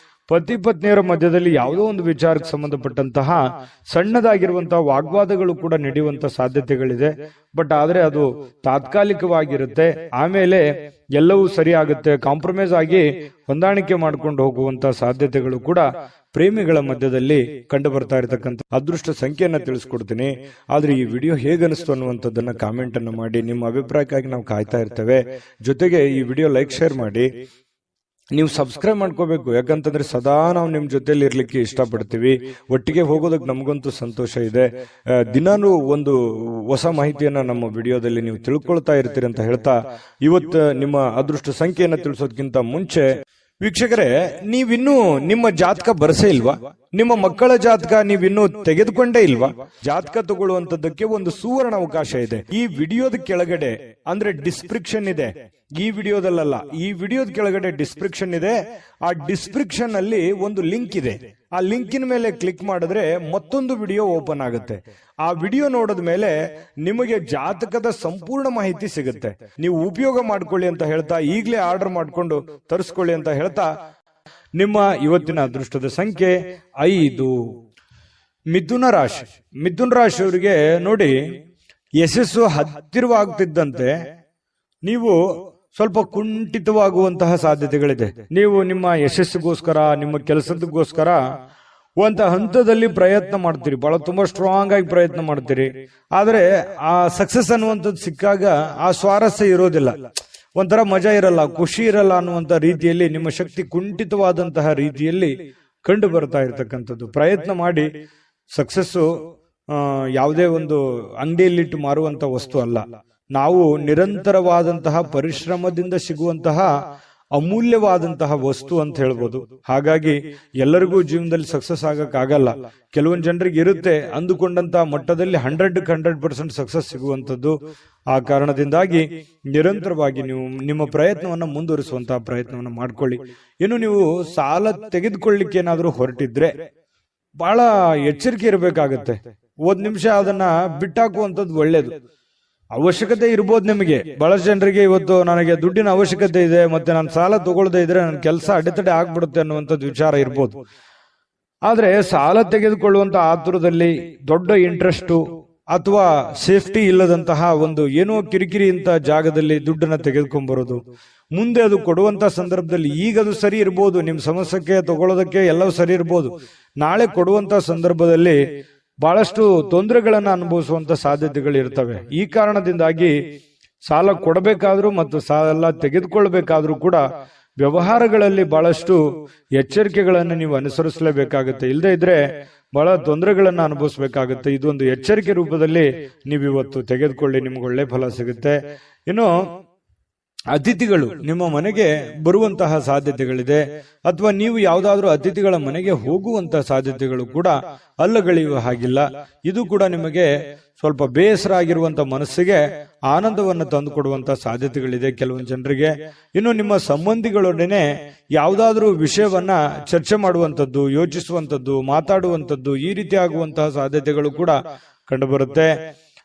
ಪತಿ ಪತ್ನಿಯರ ಮಧ್ಯದಲ್ಲಿ ಯಾವುದೋ ಒಂದು ವಿಚಾರಕ್ಕೆ ಸಂಬಂಧಪಟ್ಟಂತಹ ಸಣ್ಣದಾಗಿರುವಂತಹ ವಾಗ್ವಾದಗಳು ಕೂಡ ನಡೆಯುವಂತ ಸಾಧ್ಯತೆಗಳಿದೆ. ಬಟ್ ಆದ್ರೆ ಅದು ತಾತ್ಕಾಲಿಕವಾಗಿರುತ್ತೆ. ಆಮೇಲೆ ಎಲ್ಲವೂ ಸರಿ ಆಗುತ್ತೆ. ಕಾಂಪ್ರಮೈಸ್ ಆಗಿ ಹೊಂದಾಣಿಕೆ ಮಾಡ್ಕೊಂಡು ಹೋಗುವಂತ ಸಾಧ್ಯತೆಗಳು ಕೂಡ ಪ್ರೇಮಿಗಳ ಮಧ್ಯದಲ್ಲಿ ಕಂಡು ಬರ್ತಾ ಇರತಕ್ಕಂಥ ಅದೃಷ್ಟ ಸಂಖ್ಯೆಯನ್ನ ತಿಳಿಸ್ಕೊಡ್ತೀನಿ. ಆದ್ರೆ ಈ ವಿಡಿಯೋ ಹೇಗನಿಸ್ತು ಅನ್ನುವಂಥದ್ದನ್ನ ಕಾಮೆಂಟ್ ಅನ್ನು ಮಾಡಿ. ನಿಮ್ಮ ಅಭಿಪ್ರಾಯಕ್ಕಾಗಿ ನಾವು ಕಾಯ್ತಾ ಇರ್ತೇವೆ. ಜೊತೆಗೆ ಈ ವಿಡಿಯೋ ಲೈಕ್ ಶೇರ್ ಮಾಡಿ. ನೀವು ಸಬ್ಸ್ಕ್ರೈಬ್ ಮಾಡ್ಕೋಬೇಕು, ಯಾಕಂತಂದ್ರೆ ಸದಾ ನಾವು ನಿಮ್ ಜೊತೆಲಿ ಇರ್ಲಿಕ್ಕೆ ಇಷ್ಟಪಡ್ತೀವಿ. ಒಟ್ಟಿಗೆ ಹೋಗೋದಕ್ಕೆ ನಮಗಂತೂ ಸಂತೋಷ ಇದೆ. ದಿನಾನು ಒಂದು ಹೊಸ ಮಾಹಿತಿಯನ್ನ ನಮ್ಮ ವಿಡಿಯೋದಲ್ಲಿ ನೀವು ತಿಳ್ಕೊಳ್ತಾ ಇರ್ತೀರಿ ಅಂತ ಹೇಳ್ತಾ, ಇವತ್ತು ನಿಮ್ಮ ಅದೃಷ್ಟ ಸಂಖ್ಯೆಯನ್ನ ತಿಳಿಸೋದಕ್ಕಿಂತ ಮುಂಚೆ ವೀಕ್ಷಕರೇ, ನೀವಿನ್ನೂ ನಿಮ್ಮ ಜಾತಕ ಬರಸೇ ಇಲ್ವಾ? ನಿಮ್ಮ ಮಕ್ಕಳ ಜಾತಕ ನೀವಿನ್ನೂ ತೆಗೆದುಕೊಂಡೇ ಇಲ್ವಾ? ಜಾತಕ ತಗೊಳ್ಳುವಂತದ್ದಕ್ಕೆ ಒಂದು ಸುವರ್ಣ ಅವಕಾಶ ಇದೆ. ಈ ವಿಡಿಯೋದ ಕೆಳಗಡೆ ಅಂದ್ರೆ ಡಿಸ್ಕ್ರಿಪ್ಷನ್ ಇದೆ. ಈ ವಿಡಿಯೋದಲ್ಲ, ಈ ವಿಡಿಯೋದ ಕೆಳಗಡೆ ಡಿಸ್ಕ್ರಿಪ್ಷನ್ ಇದೆ. ಆ ಡಿಸ್ಕ್ರಿಪ್ಷನ್ ಅಲ್ಲಿ ಒಂದು ಲಿಂಕ್ ಇದೆ. ಆ ಲಿಂಕಿನ ಮೇಲೆ ಕ್ಲಿಕ್ ಮಾಡಿದ್ರೆ ಮತ್ತೊಂದು ವಿಡಿಯೋ ಓಪನ್ ಆಗುತ್ತೆ. ಆ ವಿಡಿಯೋ ನೋಡಿದ ಮೇಲೆ ನಿಮಗೆ ಜಾತಕದ ಸಂಪೂರ್ಣ ಮಾಹಿತಿ ಸಿಗುತ್ತೆ. ನೀವು ಉಪಯೋಗ ಮಾಡ್ಕೊಳ್ಳಿ ಅಂತ ಹೇಳ್ತಾ, ಈಗಲೇ ಆರ್ಡರ್ ಮಾಡ್ಕೊಂಡು ತರಿಸ್ಕೊಳ್ಳಿ ಅಂತ ಹೇಳ್ತಾ, ನಿಮ್ಮ ಇವತ್ತಿನ ಅದೃಷ್ಟದ ಸಂಖ್ಯೆ 5. ಮಿಥುನ ರಾಶಿ. ಮಿಥುನ ರಾಶಿಯವರಿಗೆ ನೋಡಿ, ಯಶಸ್ಸು ಹತ್ತಿರವಾಗ್ತಿದ್ದಂತೆ ನೀವು ಸ್ವಲ್ಪ ಕುಂಠಿತವಾಗುವಂತಹ ಸಾಧ್ಯತೆಗಳಿದೆ. ನೀವು ನಿಮ್ಮ ಯಶಸ್ಸಿಗೋಸ್ಕರ, ನಿಮ್ಮ ಕೆಲಸದಗೋಸ್ಕರ ಒಂದು ಹಂತದಲ್ಲಿ ಪ್ರಯತ್ನ ಮಾಡ್ತೀರಿ, ಬಹಳ ತುಂಬಾ ಸ್ಟ್ರಾಂಗ್ ಆಗಿ ಪ್ರಯತ್ನ ಮಾಡ್ತೀರಿ. ಆದ್ರೆ ಆ ಸಕ್ಸಸ್ ಅನ್ನುವಂಥದ್ದು ಸಿಕ್ಕಾಗ ಆ ಸ್ವಾರಸ್ಯ ಇರೋದಿಲ್ಲ, ಒಂಥರ ಮಜಾ ಇರಲ್ಲ, ಖುಷಿ ಇರಲ್ಲ ಅನ್ನುವಂತ ರೀತಿಯಲ್ಲಿ ನಿಮ್ಮ ಶಕ್ತಿ ಕುಂಠಿತವಾದಂತಹ ರೀತಿಯಲ್ಲಿ ಕಂಡು ಬರ್ತಾ ಇರತಕ್ಕಂಥದ್ದು. ಪ್ರಯತ್ನ ಮಾಡಿ. ಸಕ್ಸಸ್ಸು ಯಾವುದೇ ಒಂದು ಅಂಗಡಿಯಲ್ಲಿಟ್ಟು ಮಾರುವಂತ ವಸ್ತು ಅಲ್ಲ. ನಾವು ನಿರಂತರವಾದಂತಹ ಪರಿಶ್ರಮದಿಂದ ಸಿಗುವಂತಹ ಅಮೂಲ್ಯವಾದಂತಹ ವಸ್ತು ಅಂತ ಹೇಳ್ಬೋದು. ಹಾಗಾಗಿ ಎಲ್ಲರಿಗೂ ಜೀವನದಲ್ಲಿ ಸಕ್ಸಸ್ ಆಗಕ್ಕಾಗಲ್ಲ. ಕೆಲವೊಂದು ಜನರಿಗೆ ಇರುತ್ತೆ ಅಂದುಕೊಂಡಂತಹ ಮಟ್ಟದಲ್ಲಿ 100% ಸಕ್ಸಸ್ ಸಿಗುವಂತದ್ದು. ಆ ಕಾರಣದಿಂದಾಗಿ ನಿರಂತರವಾಗಿ ನೀವು ನಿಮ್ಮ ಪ್ರಯತ್ನವನ್ನ ಮುಂದುವರಿಸುವಂತಹ ಪ್ರಯತ್ನವನ್ನ ಮಾಡ್ಕೊಳ್ಳಿ. ಇನ್ನು ನೀವು ಸಾಲ ತೆಗೆದುಕೊಳ್ಳಿಕ್ಕೆ ಏನಾದ್ರೂ ಹೊರಟಿದ್ರೆ ಬಹಳ ಎಚ್ಚರಿಕೆ ಇರಬೇಕಾಗತ್ತೆ. 1 ನಿಮಿಷ ಅದನ್ನ ಬಿಟ್ಟಾಕುವಂಥದ್ದು ಒಳ್ಳೇದು. ಅವಶ್ಯಕತೆ ಇರ್ಬೋದು ನಿಮಗೆ. ಬಹಳಷ್ಟು ಜನರಿಗೆ ಇವತ್ತು ನನಗೆ ದುಡ್ಡಿನ ಅವಶ್ಯಕತೆ ಇದೆ, ಮತ್ತೆ ನಾನು ಸಾಲ ತಗೊಳ್ಳದೇ ಇದ್ರೆ ನನ್ನ ಕೆಲಸ ಅಡೆತಡೆ ಆಗ್ಬಿಡುತ್ತೆ ಅನ್ನುವಂಥದ್ದು ವಿಚಾರ ಇರ್ಬೋದು. ಆದ್ರೆ ಸಾಲ ತೆಗೆದುಕೊಳ್ಳುವಂತ ಆತುರದಲ್ಲಿ ದೊಡ್ಡ ಇಂಟ್ರೆಸ್ಟ್ ಅಥವಾ ಸೇಫ್ಟಿ ಇಲ್ಲದಂತಹ ಒಂದು ಏನೋ ಕಿರಿಕಿರಿ ಇಂತ ಜಾಗದಲ್ಲಿ ದುಡ್ಡನ್ನ ತೆಗೆದುಕೊಂಡ್ಬರೋದು, ಮುಂದೆ ಅದು ಕೊಡುವಂತ ಸಂದರ್ಭದಲ್ಲಿ ಈಗ ಅದು ಸರಿ ಇರ್ಬೋದು, ನಿಮ್ ಸಮಸ್ಯೆಗೆ ತಗೊಳ್ಳೋದಕ್ಕೆ ಎಲ್ಲವೂ ಸರಿ ಇರ್ಬೋದು. ನಾಳೆ ಕೊಡುವಂತ ಸಂದರ್ಭದಲ್ಲಿ ಬಹಳಷ್ಟು ತೊಂದರೆಗಳನ್ನ ಅನುಭವಿಸುವಂತ ಸಾಧ್ಯತೆಗಳು ಇರ್ತವೆ. ಈ ಕಾರಣದಿಂದಾಗಿ ಸಾಲ ಕೊಡಬೇಕಾದ್ರೂ ಮತ್ತು ಸಾಲ ತೆಗೆದುಕೊಳ್ಬೇಕಾದ್ರೂ ಕೂಡ ವ್ಯವಹಾರಗಳಲ್ಲಿ ಬಹಳಷ್ಟು ಎಚ್ಚರಿಕೆಗಳನ್ನು ನೀವು ಅನುಸರಿಸಲೇಬೇಕಾಗುತ್ತೆ. ಇಲ್ಲದೆ ಇದ್ರೆ ಬಹಳ ತೊಂದರೆಗಳನ್ನ ಅನುಭವಿಸಬೇಕಾಗುತ್ತೆ. ಇದೊಂದು ಎಚ್ಚರಿಕೆ ರೂಪದಲ್ಲಿ ನೀವು ಇವತ್ತು ತೆಗೆದುಕೊಳ್ಳಿ, ನಿಮ್ಗೆ ಒಳ್ಳೆ ಫಲ ಸಿಗುತ್ತೆ. ಇನ್ನು ಅತಿಥಿಗಳು ನಿಮ್ಮ ಮನೆಗೆ ಬರುವಂತಹ ಸಾಧ್ಯತೆಗಳಿದೆ, ಅಥವಾ ನೀವು ಯಾವುದಾದ್ರೂ ಅತಿಥಿಗಳ ಮನೆಗೆ ಹೋಗುವಂತಹ ಸಾಧ್ಯತೆಗಳು ಕೂಡ ಅಲ್ಲಗಳೆಯುವ ಹಾಗಿಲ್ಲ. ಇದು ಕೂಡ ನಿಮಗೆ ಸ್ವಲ್ಪ ಬೇಸರ ಆಗಿರುವಂತ ಮನಸ್ಸಿಗೆ ಆನಂದವನ್ನು ತಂದುಕೊಡುವಂತ ಸಾಧ್ಯತೆಗಳಿದೆ ಕೆಲವೊಂದು ಜನರಿಗೆ. ಇನ್ನು ನಿಮ್ಮ ಸಂಬಂಧಿಗಳೊಡನೆ ಯಾವುದಾದ್ರೂ ವಿಷಯವನ್ನ ಚರ್ಚೆ ಮಾಡುವಂಥದ್ದು, ಯೋಚಿಸುವಂಥದ್ದು, ಮಾತಾಡುವಂಥದ್ದು, ಈ ರೀತಿ ಆಗುವಂತಹ ಸಾಧ್ಯತೆಗಳು ಕೂಡ ಕಂಡುಬರುತ್ತೆ.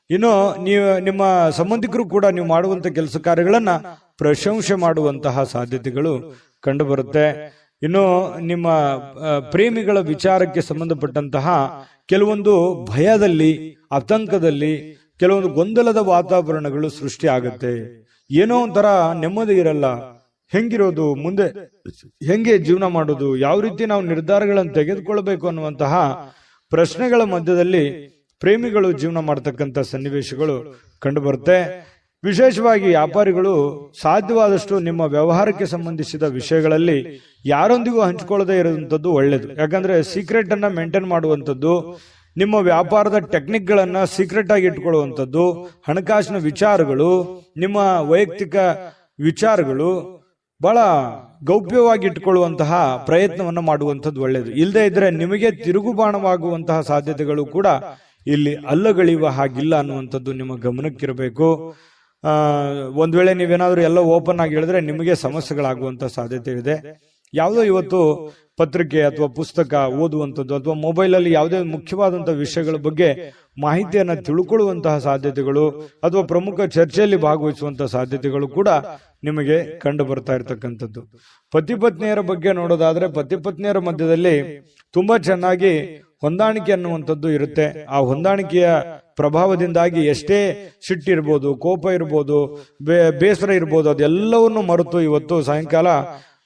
ಇನ್ನು ನೀವು ನಿಮ್ಮ ಸಂಬಂಧಿಕರು ಕೂಡ ನೀವು ಮಾಡುವಂತ ಕೆಲಸ ಕಾರ್ಯಗಳನ್ನ ಪ್ರಶಂಸೆ ಮಾಡುವಂತಹ ಸಾಧ್ಯತೆಗಳು ಕಂಡುಬರುತ್ತೆ. ಇನ್ನು ನಿಮ್ಮ ಪ್ರೇಮಿಗಳ ವಿಚಾರಕ್ಕೆ ಸಂಬಂಧಪಟ್ಟಂತಹ ಕೆಲವೊಂದು ಭಯದಲ್ಲಿ, ಆತಂಕದಲ್ಲಿ, ಕೆಲವೊಂದು ಗೊಂದಲದ ವಾತಾವರಣಗಳು ಸೃಷ್ಟಿ ಆಗುತ್ತೆ. ಏನೋ ಒಂಥರ ನೆಮ್ಮದಿ ಇರಲ್ಲ. ಹೆಂಗಿರೋದು, ಮುಂದೆ ಹೆಂಗೆ ಜೀವನ ಮಾಡೋದು, ಯಾವ ರೀತಿ ನಾವು ನಿರ್ಧಾರಗಳನ್ನು ತೆಗೆದುಕೊಳ್ಬೇಕು ಅನ್ನುವಂತಹ ಪ್ರಶ್ನೆಗಳ ಮಧ್ಯದಲ್ಲಿ ಪ್ರೇಮಿಗಳು ಜೀವನ ಮಾಡತಕ್ಕಂಥ ಸನ್ನಿವೇಶಗಳು ಕಂಡುಬರುತ್ತೆ. ವಿಶೇಷವಾಗಿ ವ್ಯಾಪಾರಿಗಳು ಸಾಧ್ಯವಾದಷ್ಟು ನಿಮ್ಮ ವ್ಯವಹಾರಕ್ಕೆ ಸಂಬಂಧಿಸಿದ ವಿಷಯಗಳಲ್ಲಿ ಯಾರೊಂದಿಗೂ ಹಂಚಿಕೊಳ್ಳದೆ ಇರುವಂತದ್ದು ಒಳ್ಳೆಯದು. ಯಾಕಂದ್ರೆ ಸೀಕ್ರೆಟ್ ಅನ್ನ ಮೇಂಟೈನ್ ಮಾಡುವಂಥದ್ದು, ನಿಮ್ಮ ವ್ಯಾಪಾರದ ಟೆಕ್ನಿಕ್ ಗಳನ್ನ ಸೀಕ್ರೆಟ್ ಆಗಿ ಇಟ್ಕೊಳ್ಳುವಂಥದ್ದು, ಹಣಕಾಸಿನ ವಿಚಾರಗಳು, ನಿಮ್ಮ ವೈಯಕ್ತಿಕ ವಿಚಾರಗಳು ಬಹಳ ಗೌಪ್ಯವಾಗಿ ಇಟ್ಟುಕೊಳ್ಳುವಂತಹ ಪ್ರಯತ್ನವನ್ನ ಮಾಡುವಂಥದ್ದು ಒಳ್ಳೆಯದು. ಇಲ್ಲದೆ ಇದ್ರೆ ನಿಮಗೆ ತಿರುಗುಬಾಣವಾಗುವಂತಹ ಸಾಧ್ಯತೆಗಳು ಕೂಡ ಇಲ್ಲಿ ಅಲ್ಲಗಳೆಯುವ ಹಾಗಿಲ್ಲ ಅನ್ನುವಂಥದ್ದು ನಿಮ್ಮ ಗಮನಕ್ಕಿರಬೇಕು. ಒಂದ್ ವೇಳೆ ನೀವೇನಾದ್ರೂ ಎಲ್ಲ ಓಪನ್ ಆಗಿ ಹೇಳಿದ್ರೆ ನಿಮಗೆ ಸಮಸ್ಯೆಗಳಾಗುವಂತ ಸಾಧ್ಯತೆ ಇದೆ. ಯಾವುದೋ ಇವತ್ತು ಪತ್ರಿಕೆ ಅಥವಾ ಪುಸ್ತಕ ಓದುವಂಥದ್ದು ಅಥವಾ ಮೊಬೈಲ್ ಅಲ್ಲಿ ಯಾವುದೇ ಮುಖ್ಯವಾದಂತಹ ವಿಷಯಗಳ ಬಗ್ಗೆ ಮಾಹಿತಿಯನ್ನ ತಿಳ್ಕೊಳ್ಳುವಂತಹ ಸಾಧ್ಯತೆಗಳು ಅಥವಾ ಪ್ರಮುಖ ಚರ್ಚೆಯಲ್ಲಿ ಭಾಗವಹಿಸುವಂತಹ ಸಾಧ್ಯತೆಗಳು ಕೂಡ ನಿಮಗೆ ಕಂಡು ಬರ್ತಾ ಇರತಕ್ಕಂಥದ್ದು. ಪತಿ ಪತ್ನಿಯರ ಬಗ್ಗೆ ನೋಡೋದಾದ್ರೆ ಪತಿ ಪತ್ನಿಯರ ಮಧ್ಯದಲ್ಲಿ ತುಂಬಾ ಚೆನ್ನಾಗಿ ಹೊಂದಾಣಿಕೆ ಅನ್ನುವಂಥದ್ದು ಇರುತ್ತೆ. ಆ ಹೊಂದಾಣಿಕೆಯ ಪ್ರಭಾವದಿಂದಾಗಿ ಎಷ್ಟೇ ಸಿಟ್ಟಿರ್ಬೋದು, ಕೋಪ ಇರ್ಬೋದು, ಬೇಸರ ಇರ್ಬೋದು, ಅದೆಲ್ಲವನ್ನು ಮರೆತು ಇವತ್ತು ಸಾಯಂಕಾಲ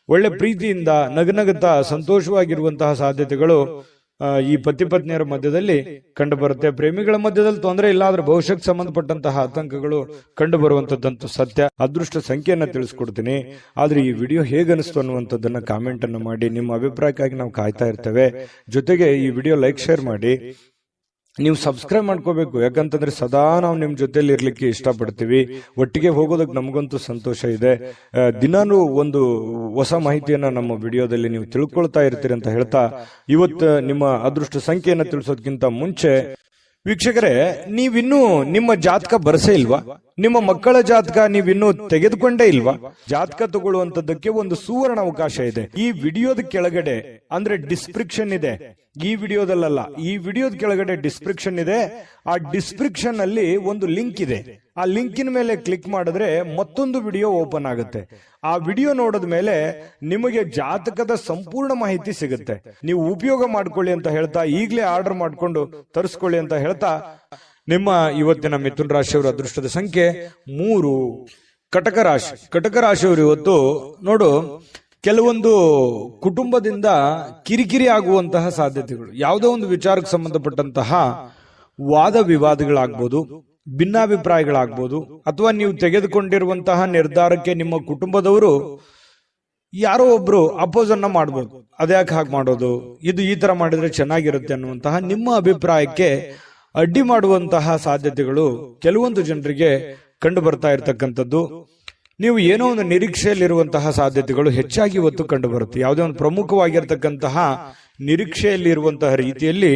ಒಳ್ಳೆ ಪ್ರೀತಿಯಿಂದ ನಗನಗುತ್ತಾ ಸಂತೋಷವಾಗಿರುವಂತಹ ಸಾಧ್ಯತೆಗಳು ಈ ಪತಿ ಪತ್ನಿಯರ ಮಧ್ಯದಲ್ಲಿ ಕಂಡು ಬರುತ್ತೆ. ಪ್ರೇಮಿಗಳ ಮಧ್ಯದಲ್ಲಿ ತೊಂದರೆ ಇಲ್ಲ, ಆದ್ರೆ ಭವಿಷ್ಯಕ್ಕೆ ಸಂಬಂಧಪಟ್ಟಂತಹ ಆತಂಕಗಳು ಕಂಡು ಬರುವಂತದ್ದಂತೂ ಸತ್ಯ. ಅದೃಷ್ಟ ಸಂಖ್ಯೆಯನ್ನ ತಿಳಿಸ್ಕೊಡ್ತೀನಿ, ಆದ್ರೆ ಈ ವಿಡಿಯೋ ಹೇಗನಿಸ್ತು ಅನ್ನುವಂಥದ್ದನ್ನ ಕಾಮೆಂಟ್ ಅನ್ನು ಮಾಡಿ. ನಿಮ್ಮ ಅಭಿಪ್ರಾಯಕ್ಕಾಗಿ ನಾವು ಕಾಯ್ತಾ ಇರ್ತೇವೆ. ಜೊತೆಗೆ ಈ ವಿಡಿಯೋ ಲೈಕ್ ಶೇರ್ ಮಾಡಿ. ನೀವು ಸಬ್ಸ್ಕ್ರೈಬ್ ಮಾಡ್ಕೋಬೇಕು, ಯಾಕಂತಂದ್ರೆ ಸದಾ ನಾವು ನಿಮ್ ಜೊತೆಲಿ ಇರ್ಲಿಕ್ಕೆ ಇಷ್ಟಪಡ್ತೀವಿ. ಒಟ್ಟಿಗೆ ಹೋಗೋದಕ್ಕೆ ನಮಗಂತೂ ಸಂತೋಷ ಇದೆ. ದಿನಾನು ಒಂದು ಹೊಸ ಮಾಹಿತಿಯನ್ನ ನಮ್ಮ ವಿಡಿಯೋದಲ್ಲಿ ನೀವು ತಿಳ್ಕೊಳ್ತಾ ಇರ್ತೀರಿ ಅಂತ ಹೇಳ್ತಾ, ಇವತ್ತು ನಿಮ್ಮ ಅದೃಷ್ಟ ಸಂಖ್ಯೆಯನ್ನ ತಿಳಿಸೋದಕ್ಕಿಂತ ಮುಂಚೆ ವೀಕ್ಷಕರೇ, ನೀವಿನ್ನೂ ನಿಮ್ಮ ಜಾತಕ ಬರಸೇ ಇಲ್ವಾ? ನಿಮ್ಮ ಮಕ್ಕಳ ಜಾತಕ ನೀವಿನ್ನೂ ತೆಗೆದುಕೊಂಡೇ ಇಲ್ವಾ? ಜಾತಕ ತಗೊಳ್ಳುವಂತದ್ದಕ್ಕೆ ಒಂದು ಸುವರ್ಣ ಅವಕಾಶ ಇದೆ. ಈ ವಿಡಿಯೋದ ಕೆಳಗಡೆ ಅಂದ್ರೆ ಡಿಸ್ಕ್ರಿಪ್ಷನ್ ಇದೆ, ಈ ವಿಡಿಯೋದಲ್ಲ, ಈ ವಿಡಿಯೋದ ಕೆಳಗಡೆ ಡಿಸ್ಕ್ರಿಪ್ಷನ್ ಇದೆ. ಆ ಡಿಸ್ಕ್ರಿಪ್ಷನ್ ಅಲ್ಲಿ ಒಂದು ಲಿಂಕ್ ಇದೆ. ಆ ಲಿಂಕಿನ ಮೇಲೆ ಕ್ಲಿಕ್ ಮಾಡಿದ್ರೆ ಮತ್ತೊಂದು ವಿಡಿಯೋ ಓಪನ್ ಆಗುತ್ತೆ. ಆ ವಿಡಿಯೋ ನೋಡಿದ ಮೇಲೆ ನಿಮಗೆ ಜಾತಕದ ಸಂಪೂರ್ಣ ಮಾಹಿತಿ ಸಿಗುತ್ತೆ. ನೀವು ಉಪಯೋಗ ಮಾಡ್ಕೊಳ್ಳಿ ಅಂತ ಹೇಳ್ತಾ, ಈಗಲೇ ಆರ್ಡರ್ ಮಾಡ್ಕೊಂಡು ತರಿಸ್ಕೊಳ್ಳಿ ಅಂತ ಹೇಳ್ತಾ, ನಿಮ್ಮ ಇವತ್ತಿನ ಮಿಥುನ ರಾಶಿಯವರ ಅದೃಷ್ಟದ ಸಂಖ್ಯೆ 3. ಕಟಕ ರಾಶಿ. ಕಟಕ ರಾಶಿಯವರು ಇವತ್ತು ನೋಡು, ಕೆಲವೊಂದು ಕುಟುಂಬದಿಂದ ಕಿರಿಕಿರಿ ಆಗುವಂತಹ ಸಾಧ್ಯತೆಗಳು, ಯಾವುದೋ ಒಂದು ವಿಚಾರಕ್ಕೆ ಸಂಬಂಧಪಟ್ಟಂತಹ ವಾದ ವಿವಾದಗಳಾಗ್ಬೋದು, ಭಿನ್ನಾಭಿಪ್ರಾಯಗಳಾಗ್ಬೋದು, ಅಥವಾ ನೀವು ತೆಗೆದುಕೊಂಡಿರುವಂತಹ ನಿರ್ಧಾರಕ್ಕೆ ನಿಮ್ಮ ಕುಟುಂಬದವರು ಯಾರೋ ಒಬ್ರು ಅಪೋಸ್ ಅನ್ನ ಮಾಡ್ಬೋದು. ಅದ್ಯಾಕೆ ಹಾಗೆ ಮಾಡೋದು, ಇದು ಈ ತರ ಮಾಡಿದ್ರೆ ಚೆನ್ನಾಗಿರುತ್ತೆ ಅನ್ನುವಂತಹ ನಿಮ್ಮ ಅಭಿಪ್ರಾಯಕ್ಕೆ ಅಡ್ಡಿ ಮಾಡುವಂತಹ ಸಾಧ್ಯತೆಗಳು ಕೆಲವೊಂದು ಜನರಿಗೆ ಕಂಡು ಬರ್ತಾ ಇರತಕ್ಕಂಥದ್ದು. ನೀವು ಏನೋ ಒಂದು ನಿರೀಕ್ಷೆಯಲ್ಲಿರುವಂತಹ ಸಾಧ್ಯತೆಗಳು ಹೆಚ್ಚಾಗಿ ಇವತ್ತು ಕಂಡು ಬರುತ್ತೆ. ಯಾವುದೇ ಒಂದು ಪ್ರಮುಖವಾಗಿರ್ತಕ್ಕಂತಹ ನಿರೀಕ್ಷೆಯಲ್ಲಿ ಇರುವಂತಹ ರೀತಿಯಲ್ಲಿ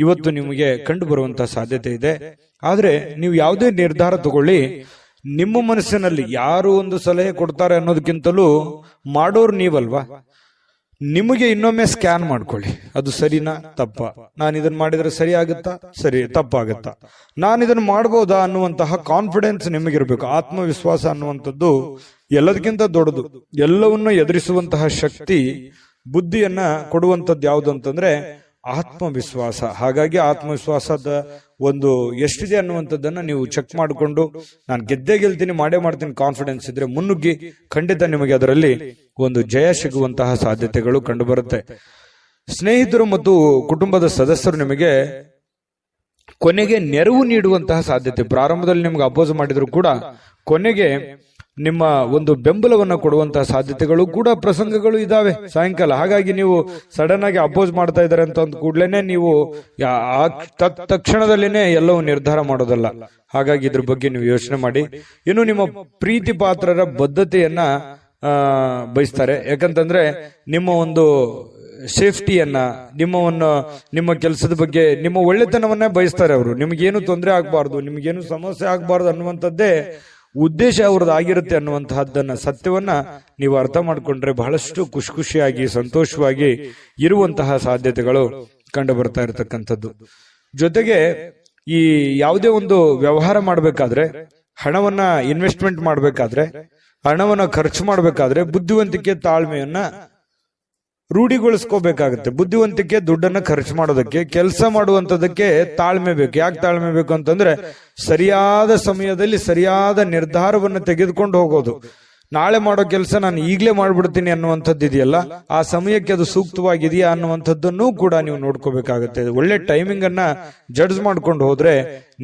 ಇವತ್ತು ನಿಮಗೆ ಕಂಡು ಬರುವಂತಹ ಸಾಧ್ಯತೆ ಇದೆ. ಆದ್ರೆ ನೀವು ಯಾವುದೇ ನಿರ್ಧಾರ ತಗೊಳ್ಳಿ, ನಿಮ್ಮ ಮನಸ್ಸಿನಲ್ಲಿ ಯಾರು ಒಂದು ಸಲಹೆ ಕೊಡ್ತಾರೆ ಅನ್ನೋದಕ್ಕಿಂತಲೂ ಮಾಡೋರು ನೀವಲ್ವಾ. ನಿಮಗೆ ಇನ್ನೊಮ್ಮೆ ಸ್ಕ್ಯಾನ್ ಮಾಡ್ಕೊಳ್ಳಿ, ಅದು ಸರಿನಾ ತಪ್ಪ, ನಾನು ಇದನ್ನ ಮಾಡಿದ್ರೆ ಸರಿ ಆಗುತ್ತಾ, ಸರಿ ತಪ್ಪಾಗತ್ತಾ, ನಾನು ಇದನ್ನ ಮಾಡಬಹುದಾ ಅನ್ನುವಂತಹ ಕಾನ್ಫಿಡೆನ್ಸ್ ನಿಮಗಿರ್ಬೇಕು. ಆತ್ಮವಿಶ್ವಾಸ ಅನ್ನುವಂಥದ್ದು ಎಲ್ಲದಕ್ಕಿಂತ ದೊಡ್ಡದು. ಎಲ್ಲವನ್ನ ಎದುರಿಸುವಂತಹ ಶಕ್ತಿ, ಬುದ್ಧಿಯನ್ನ ಕೊಡುವಂಥದ್ದು ಯಾವುದು ಅಂತಂದ್ರೆ ಆತ್ಮವಿಶ್ವಾಸ. ಹಾಗಾಗಿ ಆತ್ಮವಿಶ್ವಾಸದ ಒಂದು ಎಷ್ಟಿದೆ ಅನ್ನುವಂಥದ್ದನ್ನ ನೀವು ಚೆಕ್ ಮಾಡಿಕೊಂಡು, ನಾನು ಗೆದ್ದೇ ಗೆಲ್ತೀನಿ, ಮಾಡೇ ಮಾಡ್ತೀನಿ ಕಾನ್ಫಿಡೆನ್ಸ್ ಇದ್ರೆ ಮುನ್ನುಗ್ಗಿ, ಖಂಡಿತ ನಿಮಗೆ ಅದರಲ್ಲಿ ಒಂದು ಜಯ ಸಿಗುವಂತಹ ಸಾಧ್ಯತೆಗಳು ಕಂಡು ಬರುತ್ತೆ. ಸ್ನೇಹಿತರು ಮತ್ತು ಕುಟುಂಬದ ಸದಸ್ಯರು ನಿಮಗೆ ಕೊನೆಗೆ ನೆರವು ನೀಡುವಂತಹ ಸಾಧ್ಯತೆ. ಪ್ರಾರಂಭದಲ್ಲಿ ನಿಮ್ಗೆ ಅಪೋಸ್ ಮಾಡಿದ್ರು ಕೂಡ ಕೊನೆಗೆ ನಿಮ್ಮ ಒಂದು ಬೆಂಬಲವನ್ನ ಕೊಡುವಂತಹ ಸಾಧ್ಯತೆಗಳು ಕೂಡ ಪ್ರಸಂಗಗಳು ಇದಾವೆ ಸಾಯಂಕಾಲ. ಹಾಗಾಗಿ ನೀವು ಸಡನ್ ಆಗಿ ಅಪೋಸ್ ಮಾಡ್ತಾ ಇದ್ದಾರೆ ಅಂತ ಅಂದ ಕೂಡ್ಲೇನೆ ನೀವು ತಕ್ಷಣದಲ್ಲಿನೇ ಎಲ್ಲವೂ ನಿರ್ಧಾರ ಮಾಡೋದಲ್ಲ. ಹಾಗಾಗಿ ಇದ್ರ ಬಗ್ಗೆ ನೀವು ಯೋಚನೆ ಮಾಡಿ. ಇನ್ನು ನಿಮ್ಮ ಪ್ರೀತಿ ಪಾತ್ರರ ಬದ್ಧತೆಯನ್ನ ಬಯಸ್ತಾರೆ. ಯಾಕಂತಂದ್ರೆ ನಿಮ್ಮ ಒಂದು ಸೇಫ್ಟಿಯನ್ನ, ನಿಮ್ಮ ಕೆಲಸದ ಬಗ್ಗೆ, ನಿಮ್ಮ ಒಳ್ಳೆತನವನ್ನ ಬಯಸ್ತಾರೆ ಅವರು. ನಿಮ್ಗೇನು ತೊಂದರೆ ಆಗ್ಬಾರ್ದು, ನಿಮ್ಗೇನು ಸಮಸ್ಯೆ ಆಗ್ಬಾರ್ದು ಅನ್ನುವಂಥದ್ದೇ ಉದ್ದೇಶ ಅವ್ರದ್ದು ಆಗಿರುತ್ತೆ ಅನ್ನುವಂತಹದ್ದನ್ನ, ಸತ್ಯವನ್ನ ನೀವು ಅರ್ಥ ಮಾಡ್ಕೊಂಡ್ರೆ ಬಹಳಷ್ಟು ಖುಷಿಯಾಗಿ ಸಂತೋಷವಾಗಿ ಇರುವಂತಹ ಸಾಧ್ಯತೆಗಳು ಕಂಡು ಬರ್ತಾ ಇರತಕ್ಕಂಥದ್ದು. ಜೊತೆಗೆ ಈ ಯಾವುದೇ ಒಂದು ವ್ಯವಹಾರ ಮಾಡಬೇಕಾದ್ರೆ, ಹಣವನ್ನ ಇನ್ವೆಸ್ಟ್ಮೆಂಟ್ ಮಾಡಬೇಕಾದ್ರೆ, ಹಣವನ್ನ ಖರ್ಚು ಮಾಡಬೇಕಾದ್ರೆ ಬುದ್ಧಿವಂತಿಕೆ, ತಾಳ್ಮೆಯನ್ನ ರೂಢಿಗೊಳಿಸ್ಕೋಬೇಕಾಗುತ್ತೆ. ಬುದ್ಧಿವಂತಿಕೆ ದುಡ್ಡನ್ನ ಖರ್ಚು ಮಾಡೋದಕ್ಕೆ, ಕೆಲಸ ಮಾಡುವಂತದಕ್ಕೆ ತಾಳ್ಮೆ ಬೇಕು. ಯಾಕೆ ತಾಳ್ಮೆ ಬೇಕು ಅಂತಂದ್ರೆ ಸರಿಯಾದ ಸಮಯದಲ್ಲಿ ಸರಿಯಾದ ನಿರ್ಧಾರವನ್ನು ತೆಗೆದುಕೊಂಡು ಹೋಗೋದು. ನಾಳೆ ಮಾಡೋ ಕೆಲಸ ನಾನು ಈಗಲೇ ಮಾಡ್ಬಿಡ್ತೀನಿ ಅನ್ನುವಂಥದ್ದು ಇದೆಯಲ್ಲ, ಆ ಸಮಯಕ್ಕೆ ಅದು ಸೂಕ್ತವಾಗಿದೆಯಾ ಅನ್ನುವಂಥದ್ದನ್ನು ಕೂಡ ನೀವು ನೋಡ್ಕೋಬೇಕಾಗುತ್ತೆ. ಒಳ್ಳೆ ಟೈಮಿಂಗ್ ಅನ್ನ ಜಡ್ಜ್ ಮಾಡ್ಕೊಂಡು ಹೋದ್ರೆ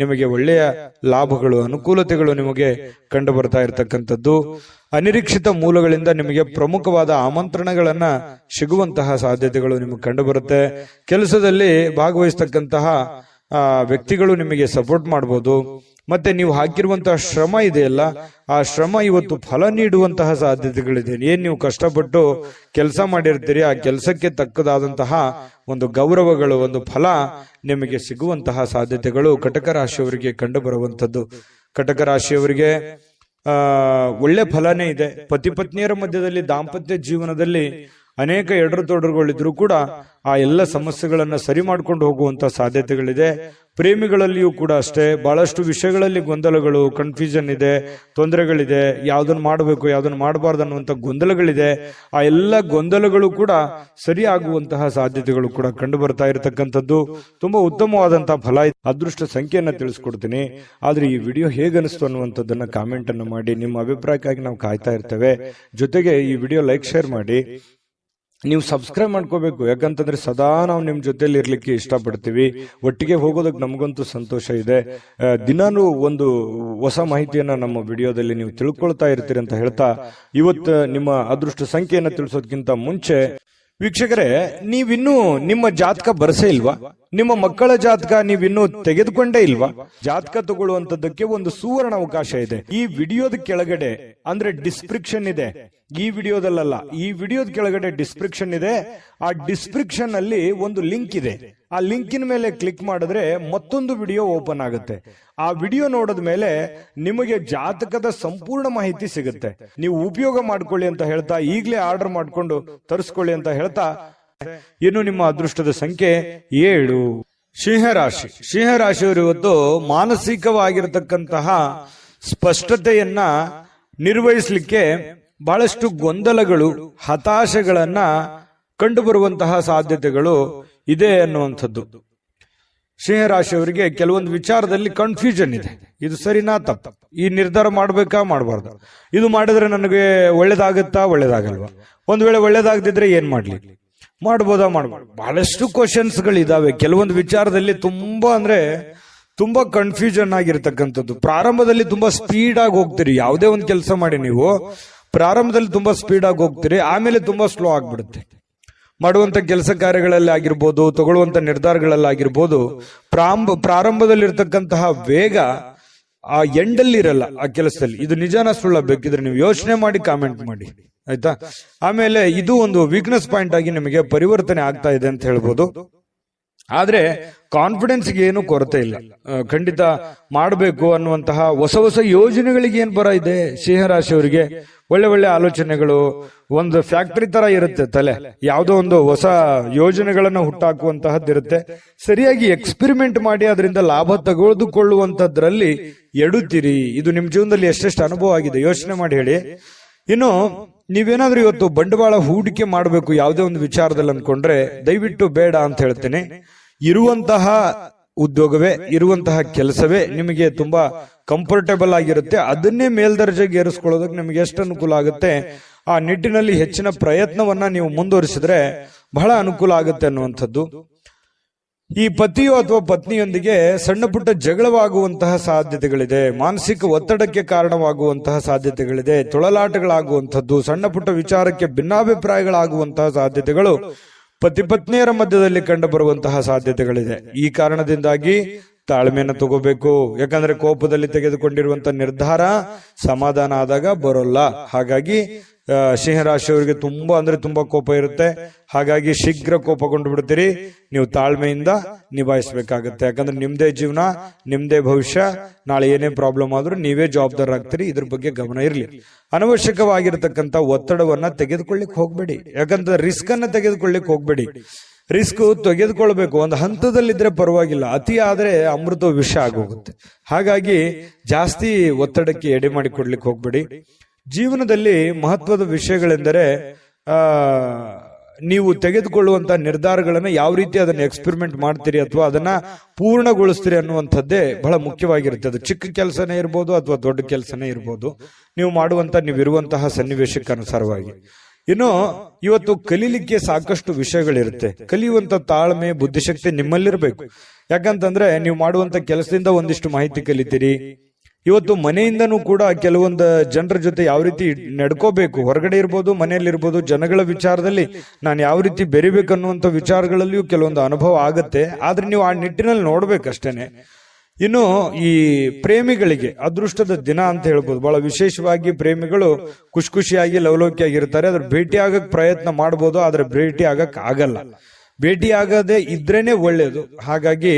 ನಿಮಗೆ ಒಳ್ಳೆಯ ಲಾಭಗಳು, ಅನುಕೂಲತೆಗಳು ನಿಮಗೆ ಕಂಡು ಬರ್ತಾ ಇರತಕ್ಕಂಥದ್ದು. ಅನಿರೀಕ್ಷಿತ ಮೂಲಗಳಿಂದ ನಿಮಗೆ ಪ್ರಮುಖವಾದ ಆಮಂತ್ರಣಗಳನ್ನ ಸಿಗುವಂತಹ ಸಾಧ್ಯತೆಗಳು ನಿಮಗೆ ಕಂಡು ಬರುತ್ತೆ. ಕೆಲಸದಲ್ಲಿ ಭಾಗವಹಿಸ್ತಕ್ಕಂತಹ ವ್ಯಕ್ತಿಗಳು ನಿಮಗೆ ಸಪೋರ್ಟ್ ಮಾಡಬಹುದು. ಮತ್ತೆ ನೀವು ಹಾಕಿರುವಂತಹ ಶ್ರಮ ಇದೆಯಲ್ಲ, ಆ ಶ್ರಮ ಇವತ್ತು ಫಲ ನೀಡುವಂತಹ ಸಾಧ್ಯತೆಗಳಿದೆ. ಏನ್ ನೀವು ಕಷ್ಟಪಟ್ಟು ಕೆಲಸ ಮಾಡಿರ್ತೀರಿ, ಆ ಕೆಲಸಕ್ಕೆ ತಕ್ಕದಾದಂತಹ ಒಂದು ಗೌರವಗಳು, ಒಂದು ಫಲ ನಿಮಗೆ ಸಿಗುವಂತಹ ಸಾಧ್ಯತೆಗಳು ಕಟಕ ರಾಶಿಯವರಿಗೆ ಕಂಡು ಬರುವಂತದ್ದು. ಕಟಕ ರಾಶಿಯವರಿಗೆ ಒಳ್ಳೆ ಫಲನೇ ಇದೆ. ಪತಿ ಪತ್ನಿಯರ ಮಧ್ಯದಲ್ಲಿ ದಾಂಪತ್ಯ ಜೀವನದಲ್ಲಿ ಅನೇಕ ಎಡರುತೊಡರುಗಳಿದ್ರೂ ಕೂಡ ಆ ಎಲ್ಲ ಸಮಸ್ಯೆಗಳನ್ನ ಸರಿ ಮಾಡ್ಕೊಂಡು ಹೋಗುವಂತ ಸಾಧ್ಯತೆಗಳಿದೆ. ಪ್ರೇಮಿಗಳಲ್ಲಿಯೂ ಕೂಡ ಅಷ್ಟೇ ಬಹಳಷ್ಟು ವಿಷಯಗಳಲ್ಲಿ ಗೊಂದಲಗಳು, ಕನ್ಫ್ಯೂಷನ್ ಇದೆ, ತೊಂದರೆಗಳಿದೆ, ಯಾವ್ದನ್ನ ಮಾಡಬೇಕು ಯಾವ್ದನ್ನ ಮಾಡಬಾರ್ದು ಅನ್ನುವಂತ ಗೊಂದಲಗಳಿದೆ. ಆ ಎಲ್ಲ ಗೊಂದಲಗಳು ಕೂಡ ಸರಿಯಾಗುವಂತಹ ಸಾಧ್ಯತೆಗಳು ಕೂಡ ಕಂಡು ಬರ್ತಾ ಇರತಕ್ಕಂಥದ್ದು. ತುಂಬಾ ಉತ್ತಮವಾದಂತಹ ಫಲ. ಅದೃಷ್ಟ ಸಂಖ್ಯೆಯನ್ನ ತಿಳಿಸ್ಕೊಡ್ತೀನಿ. ಆದ್ರೆ ಈ ವಿಡಿಯೋ ಹೇಗನಿಸ್ತು ಅನ್ನುವಂಥದ್ದನ್ನ ಕಾಮೆಂಟ್ ಅನ್ನು ಮಾಡಿ. ನಿಮ್ಮ ಅಭಿಪ್ರಾಯಕ್ಕಾಗಿ ನಾವು ಕಾಯ್ತಾ ಇರ್ತೇವೆ. ಜೊತೆಗೆ ಈ ವಿಡಿಯೋ ಲೈಕ್, ಶೇರ್ ಮಾಡಿ. ನೀವು ಸಬ್ಸ್ಕ್ರೈಬ್ ಮಾಡ್ಕೋಬೇಕು, ಯಾಕಂತಂದ್ರೆ ಸದಾ ನಾವು ನಿಮ್ ಜೊತೆಲಿ ಇರ್ಲಿಕ್ಕೆ ಇಷ್ಟಪಡ್ತೀವಿ. ಒಟ್ಟಿಗೆ ಹೋಗೋದಕ್ಕೆ ನಮಗಂತೂ ಸಂತೋಷ ಇದೆ. ದಿನಾನು ಒಂದು ಹೊಸ ಮಾಹಿತಿಯನ್ನ ನಮ್ಮ ವಿಡಿಯೋದಲ್ಲಿ ನೀವು ತಿಳ್ಕೊಳ್ತಾ ಇರ್ತೀರಿ ಅಂತ ಹೇಳ್ತಾ, ಇವತ್ತು ನಿಮ್ಮ ಅದೃಷ್ಟ ಸಂಖ್ಯೆಯನ್ನ ತಿಳಿಸೋದಕ್ಕಿಂತ ಮುಂಚೆ ವೀಕ್ಷಕರೇ, ನೀವಿನ್ನೂ ನಿಮ್ಮ ಜಾತಕ ಬರಸೇ ಇಲ್ವಾ? ನಿಮ್ಮ ಮಕ್ಕಳ ಜಾತಕ ನೀವಿನ್ನೂ ತೆಗೆದುಕೊಂಡೇ ಇಲ್ವಾ? ಜಾತಕ ತಗೊಳ್ಳುವಂತದ್ದಕ್ಕೆ ಒಂದು ಸುವರ್ಣ ಅವಕಾಶ ಇದೆ. ಈ ವಿಡಿಯೋದ ಕೆಳಗಡೆ ಅಂದ್ರೆ ಡಿಸ್ಕ್ರಿಪ್ಷನ್ ಇದೆ. ಈ ವಿಡಿಯೋದಲ್ಲ, ಈ ವಿಡಿಯೋದ ಕೆಳಗಡೆ ಡಿಸ್ಕ್ರಿಪ್ಷನ್ ಇದೆ. ಆ ಡಿಸ್ಕ್ರಿಪ್ಷನ್ ಅಲ್ಲಿ ಒಂದು ಲಿಂಕ್ ಇದೆ. ಆ ಲಿಂಕಿನ ಮೇಲೆ ಕ್ಲಿಕ್ ಮಾಡಿದ್ರೆ ಮತ್ತೊಂದು ವಿಡಿಯೋ ಓಪನ್ ಆಗುತ್ತೆ. ಆ ವಿಡಿಯೋ ನೋಡಿದ ಮೇಲೆ ನಿಮಗೆ ಜಾತಕದ ಸಂಪೂರ್ಣ ಮಾಹಿತಿ ಸಿಗುತ್ತೆ. ನೀವು ಉಪಯೋಗ ಮಾಡ್ಕೊಳ್ಳಿ ಅಂತ ಹೇಳ್ತಾ, ಈಗಲೇ ಆರ್ಡರ್ ಮಾಡ್ಕೊಂಡು ತರಿಸ್ಕೊಳ್ಳಿ ಅಂತ ಹೇಳ್ತಾ, ಇನ್ನು ನಿಮ್ಮ ಅದೃಷ್ಟದ ಸಂಖ್ಯೆ 7. ಸಿಂಹರಾಶಿ. ಸಿಂಹರಾಶಿಯವರು ಇವತ್ತು ಮಾನಸಿಕವಾಗಿರತಕ್ಕಂತಹ ಸ್ಪಷ್ಟತೆಯನ್ನ ನಿರ್ವಹಿಸಲಿಕ್ಕೆ ಬಹಳಷ್ಟು ಗೊಂದಲಗಳು, ಹತಾಶೆಗಳನ್ನ ಕಂಡು ಬರುವಂತಹ ಸಾಧ್ಯತೆಗಳು ಇದೆ ಅನ್ನುವಂಥದ್ದು. ಸಿಂಹರಾಶಿಯವರಿಗೆ ಕೆಲವೊಂದು ವಿಚಾರದಲ್ಲಿ ಕನ್ಫ್ಯೂಷನ್ ಇದೆ. ಇದು ಸರಿನಾ ತಪ್ಪ? ಈ ನಿರ್ಧಾರ ಮಾಡ್ಬೇಕಾ ಮಾಡಬಾರ್ದು? ಇದು ಮಾಡಿದ್ರೆ ನನಗೆ ಒಳ್ಳೇದಾಗತ್ತಾ ಒಳ್ಳೇದಾಗಲ್ವಾ? ಒಂದ್ ವೇಳೆ ಒಳ್ಳೇದಾಗದಿದ್ರೆ ಏನ್ ಮಾಡ್ಲಿ? ಮಾಡ್ಬೋದಾ ಮಾಡಬಾರ್ದು? ಬಹಳಷ್ಟು ಕ್ವಶನ್ಸ್ ಗಳಿದಾವೆ. ಕೆಲವೊಂದು ವಿಚಾರದಲ್ಲಿ ತುಂಬಾ ಕನ್ಫ್ಯೂಷನ್ ಆಗಿರ್ತಕ್ಕಂಥದ್ದು. ಪ್ರಾರಂಭದಲ್ಲಿ ತುಂಬಾ ಸ್ಪೀಡ್ ಆಗಿ ಹೋಗ್ತೀರಿ. ಯಾವುದೇ ಒಂದು ಕೆಲಸ ಮಾಡಿ ನೀವು ಪ್ರಾರಂಭದಲ್ಲಿ ತುಂಬಾ ಸ್ಪೀಡ್ ಆಗಿ ಹೋಗ್ತೀರಿ, ಆಮೇಲೆ ತುಂಬಾ ಸ್ಲೋ ಆಗ್ಬಿಡುತ್ತೆ. ಮಾಡುವಂತ ಕೆಲಸ ಕಾರ್ಯಗಳಲ್ಲಿ ಆಗಿರ್ಬೋದು, ತಗೊಳ್ಳುವಂತ ನಿರ್ಧಾರಗಳಲ್ಲಿ ಆಗಿರ್ಬೋದು, ಪ್ರಾರಂಭದಲ್ಲಿರ್ತಕ್ಕಂತಹ ವೇಗ ಆ ಎಂಡಲ್ಲಿ ಇರಲ್ಲ ಆ ಕೆಲಸದಲ್ಲಿ. ಇದು ನಿಜಾನ ಸುಳ್ಳ? ಬೇಕಿದ್ರೆ ನೀವು ಯೋಚನೆ ಮಾಡಿ ಕಾಮೆಂಟ್ ಮಾಡಿ, ಆಯ್ತಾ? ಆಮೇಲೆ ಇದು ಒಂದು ವೀಕ್ನೆಸ್ ಪಾಯಿಂಟ್ ಆಗಿ ನಿಮಗೆ ಪರಿವರ್ತನೆ ಆಗ್ತಾ ಇದೆ ಅಂತ ಹೇಳ್ಬೋದು. ಆದ್ರೆ ಕಾನ್ಫಿಡೆನ್ಸ್ಗೆ ಏನು ಕೊರತೆ ಇಲ್ಲ. ಖಂಡಿತ ಮಾಡಬೇಕು ಅನ್ನುವಂತಹ ಹೊಸ ಹೊಸ ಯೋಜನೆಗಳಿಗೆ ಏನ್ ಬರ ಇದೆ ಸಿಂಹರಾಶಿಯವರಿಗೆ. ಒಳ್ಳೆ ಒಳ್ಳೆ ಆಲೋಚನೆಗಳು, ಒಂದು ಫ್ಯಾಕ್ಟರಿ ತರ ಇರುತ್ತೆ ತಲೆ. ಯಾವುದೋ ಒಂದು ಹೊಸ ಯೋಜನೆಗಳನ್ನ ಹುಟ್ಟಾಕುವಂತಹದ್ದಿರುತ್ತೆ. ಸರಿಯಾಗಿ ಎಕ್ಸ್ಪೆರಿಮೆಂಟ್ ಮಾಡಿ ಅದರಿಂದ ಲಾಭ ತೆಗೆದುಕೊಳ್ಳುವಂತದ್ರಲ್ಲಿ ಎಡುತ್ತೀರಿ. ಇದು ನಿಮ್ ಜೀವನದಲ್ಲಿ ಎಷ್ಟೆಷ್ಟು ಅನುಭವ ಆಗಿದೆ ಯೋಚನೆ ಮಾಡಿ ಹೇಳಿ. ಇನ್ನು ನೀವೇನಾದ್ರೂ ಇವತ್ತು ಬಂಡವಾಳ ಹೂಡಿಕೆ ಮಾಡಬೇಕು ಯಾವುದೇ ಒಂದು ವಿಚಾರದಲ್ಲಿ ಅಂದ್ಕೊಂಡ್ರೆ ದಯವಿಟ್ಟು ಬೇಡ ಅಂತ ಹೇಳ್ತೇನೆ. ಇರುವಂತಹ ಉದ್ಯೋಗವೇ, ಇರುವಂತಹ ಕೆಲಸವೇ ನಿಮಗೆ ತುಂಬಾ ಕಂಫರ್ಟೇಬಲ್ ಆಗಿರುತ್ತೆ. ಅದನ್ನೇ ಮೇಲ್ದರ್ಜೆಗೆ ಏರಿಸ್ಕೊಳ್ಳೋದಕ್ಕೆ ನಿಮಗೆ ಎಷ್ಟು ಅನುಕೂಲ ಆಗುತ್ತೆ ಆ ನಿಟ್ಟಿನಲ್ಲಿ ಹೆಚ್ಚಿನ ಪ್ರಯತ್ನವನ್ನ ನೀವು ಮುಂದುವರಿಸಿದ್ರೆ ಬಹಳ ಅನುಕೂಲ ಆಗುತ್ತೆ ಅನ್ನುವಂಥದ್ದು. ಈ ಪತಿಯೋ ಅಥವಾ ಪತ್ನಿಯೊಂದಿಗೆ ಸಣ್ಣ ಪುಟ್ಟ ಜಗಳವಾಗುವಂತಹ ಸಾಧ್ಯತೆಗಳಿದೆ. ಮಾನಸಿಕ ಒತ್ತಡಕ್ಕೆ ಕಾರಣವಾಗುವಂತಹ ಸಾಧ್ಯತೆಗಳಿದೆ. ತೊಳಲಾಟಗಳಾಗುವಂಥದ್ದು, ಸಣ್ಣ ಪುಟ್ಟ ವಿಚಾರಕ್ಕೆ ಭಿನ್ನಾಭಿಪ್ರಾಯಗಳಾಗುವಂತಹ ಸಾಧ್ಯತೆಗಳು ಪತಿ ಪತ್ನಿಯರ ಮಧ್ಯದಲ್ಲಿ ಕಂಡು ಬರುವಂತಹ ಸಾಧ್ಯತೆಗಳಿದೆ. ಈ ಕಾರಣದಿಂದಾಗಿ ತಾಳ್ಮೆಯನ್ನು ತಗೋಬೇಕು. ಯಾಕಂದ್ರೆ ಕೋಪದಲ್ಲಿ ತೆಗೆದುಕೊಂಡಿರುವಂತಹ ನಿರ್ಧಾರ ಸಮಾಧಾನ ಆದಾಗ ಬರೋಲ್ಲ. ಹಾಗಾಗಿ ಸಿಂಹರಾಶಿಯವರಿಗೆ ತುಂಬಾ ಕೋಪ ಇರುತ್ತೆ. ಹಾಗಾಗಿ ಶೀಘ್ರ ಕೋಪಗೊಂಡು ಬಿಡ್ತೀರಿ. ನೀವು ತಾಳ್ಮೆಯಿಂದ ನಿಭಾಯಿಸಬೇಕಾಗತ್ತೆ. ಯಾಕಂದ್ರೆ ನಿಮ್ದೇ ಜೀವನ, ನಿಮ್ದೇ ಭವಿಷ್ಯ. ನಾಳೆ ಏನೇ ಪ್ರಾಬ್ಲಮ್ ಆದ್ರೂ ನೀವೇ ಜವಾಬ್ದಾರರಾಗ್ತೀರಿ. ಇದ್ರ ಬಗ್ಗೆ ಗಮನ ಇರಲಿ. ಅನವಶ್ಯಕವಾಗಿರತಕ್ಕಂತ ಒತ್ತಡವನ್ನ ತೆಗೆದುಕೊಳ್ಳಿಕ್ ಹೋಗ್ಬೇಡಿ. ಯಾಕಂದ್ರೆ ರಿಸ್ಕ್ ಅನ್ನ ತೆಗೆದುಕೊಳ್ಳಿಕ್ ಹೋಗ್ಬೇಡಿ. ರಿಸ್ಕ್ ತೆಗೆದುಕೊಳ್ಬೇಕು. ಒಂದು ಹಂತದಲ್ಲಿದ್ರೆ ಪರವಾಗಿಲ್ಲ, ಅತಿ ಆದ್ರೆ ಅಮೃತ ವಿಷ ಆಗೋಗುತ್ತೆ. ಹಾಗಾಗಿ ಜಾಸ್ತಿ ಒತ್ತಡಕ್ಕೆ ಎಡೆ ಮಾಡಿಕೊಡ್ಲಿಕ್ಕೆ ಹೋಗ್ಬೇಡಿ. ಜೀವನದಲ್ಲಿ ಮಹತ್ವದ ವಿಷಯಗಳೆಂದರೆ ನೀವು ತೆಗೆದುಕೊಳ್ಳುವಂತ ನಿರ್ಧಾರಗಳನ್ನ ಯಾವ ರೀತಿ ಅದನ್ನ ಎಕ್ಸ್ಪೆರಿಮೆಂಟ್ ಮಾಡ್ತೀರಿ ಅಥವಾ ಅದನ್ನ ಪೂರ್ಣಗೊಳಿಸ್ತೀರಿ ಅನ್ನುವಂಥದ್ದೇ ಬಹಳ ಮುಖ್ಯವಾಗಿರುತ್ತೆ. ಅದು ಚಿಕ್ಕ ಕೆಲಸನೇ ಇರ್ಬೋದು ಅಥವಾ ದೊಡ್ಡ ಕೆಲಸನೇ ಇರ್ಬೋದು, ನೀವಿರುವಂತಹ ಸನ್ನಿವೇಶಕ್ಕೆ ಅನುಸಾರವಾಗಿ. ಇನ್ನು ಇವತ್ತು ಕಲೀಲಿಕ್ಕೆ ಸಾಕಷ್ಟು ವಿಷಯಗಳಿರುತ್ತೆ. ಕಲಿಯುವಂತ ತಾಳ್ಮೆ, ಬುದ್ಧಿಶಕ್ತಿ ನಿಮ್ಮಲ್ಲಿರ್ಬೇಕು. ಯಾಕಂತಂದ್ರೆ ನೀವು ಮಾಡುವಂತ ಕೆಲಸದಿಂದ ಒಂದಿಷ್ಟು ಮಾಹಿತಿ ಕಲಿತೀರಿ. ಇವತ್ತು ಮನೆಯಿಂದನೂ ಕೂಡ ಕೆಲವೊಂದು ಜನರ ಜೊತೆ ಯಾವ ರೀತಿ ನಡ್ಕೋಬೇಕು, ಹೊರಗಡೆ ಇರ್ಬೋದು, ಮನೆಯಲ್ಲಿರ್ಬೋದು, ಜನಗಳ ವಿಚಾರದಲ್ಲಿ ನಾನು ಯಾವ ರೀತಿ ಬೆರಿಬೇಕನ್ನುವಂತ ವಿಚಾರಗಳಲ್ಲಿಯೂ ಕೆಲವೊಂದು ಅನುಭವ ಆಗತ್ತೆ. ಆದ್ರೆ ನೀವು ಆ ನಿಟ್ಟಿನಲ್ಲಿ ನೋಡ್ಬೇಕಷ್ಟೇನೆ. ಇನ್ನು ಈ ಪ್ರೇಮಿಗಳಿಗೆ ಅದೃಷ್ಟದ ದಿನ ಅಂತ ಹೇಳ್ಬೋದು. ಬಹಳ ವಿಶೇಷವಾಗಿ ಪ್ರೇಮಿಗಳು ಖುಷಿಯಾಗಿ ಲವಲೋಕಿಯಾಗಿರ್ತಾರೆ. ಅದ್ರ ಭೇಟಿ ಆಗಕ್ ಪ್ರಯತ್ನ ಮಾಡ್ಬೋದು, ಆದ್ರೆ ಭೇಟಿ ಆಗಕ್ ಆಗಲ್ಲ. ಭೇಟಿಯಾಗದೆ ಇದ್ರೇನೆ ಒಳ್ಳೆಯದು. ಹಾಗಾಗಿ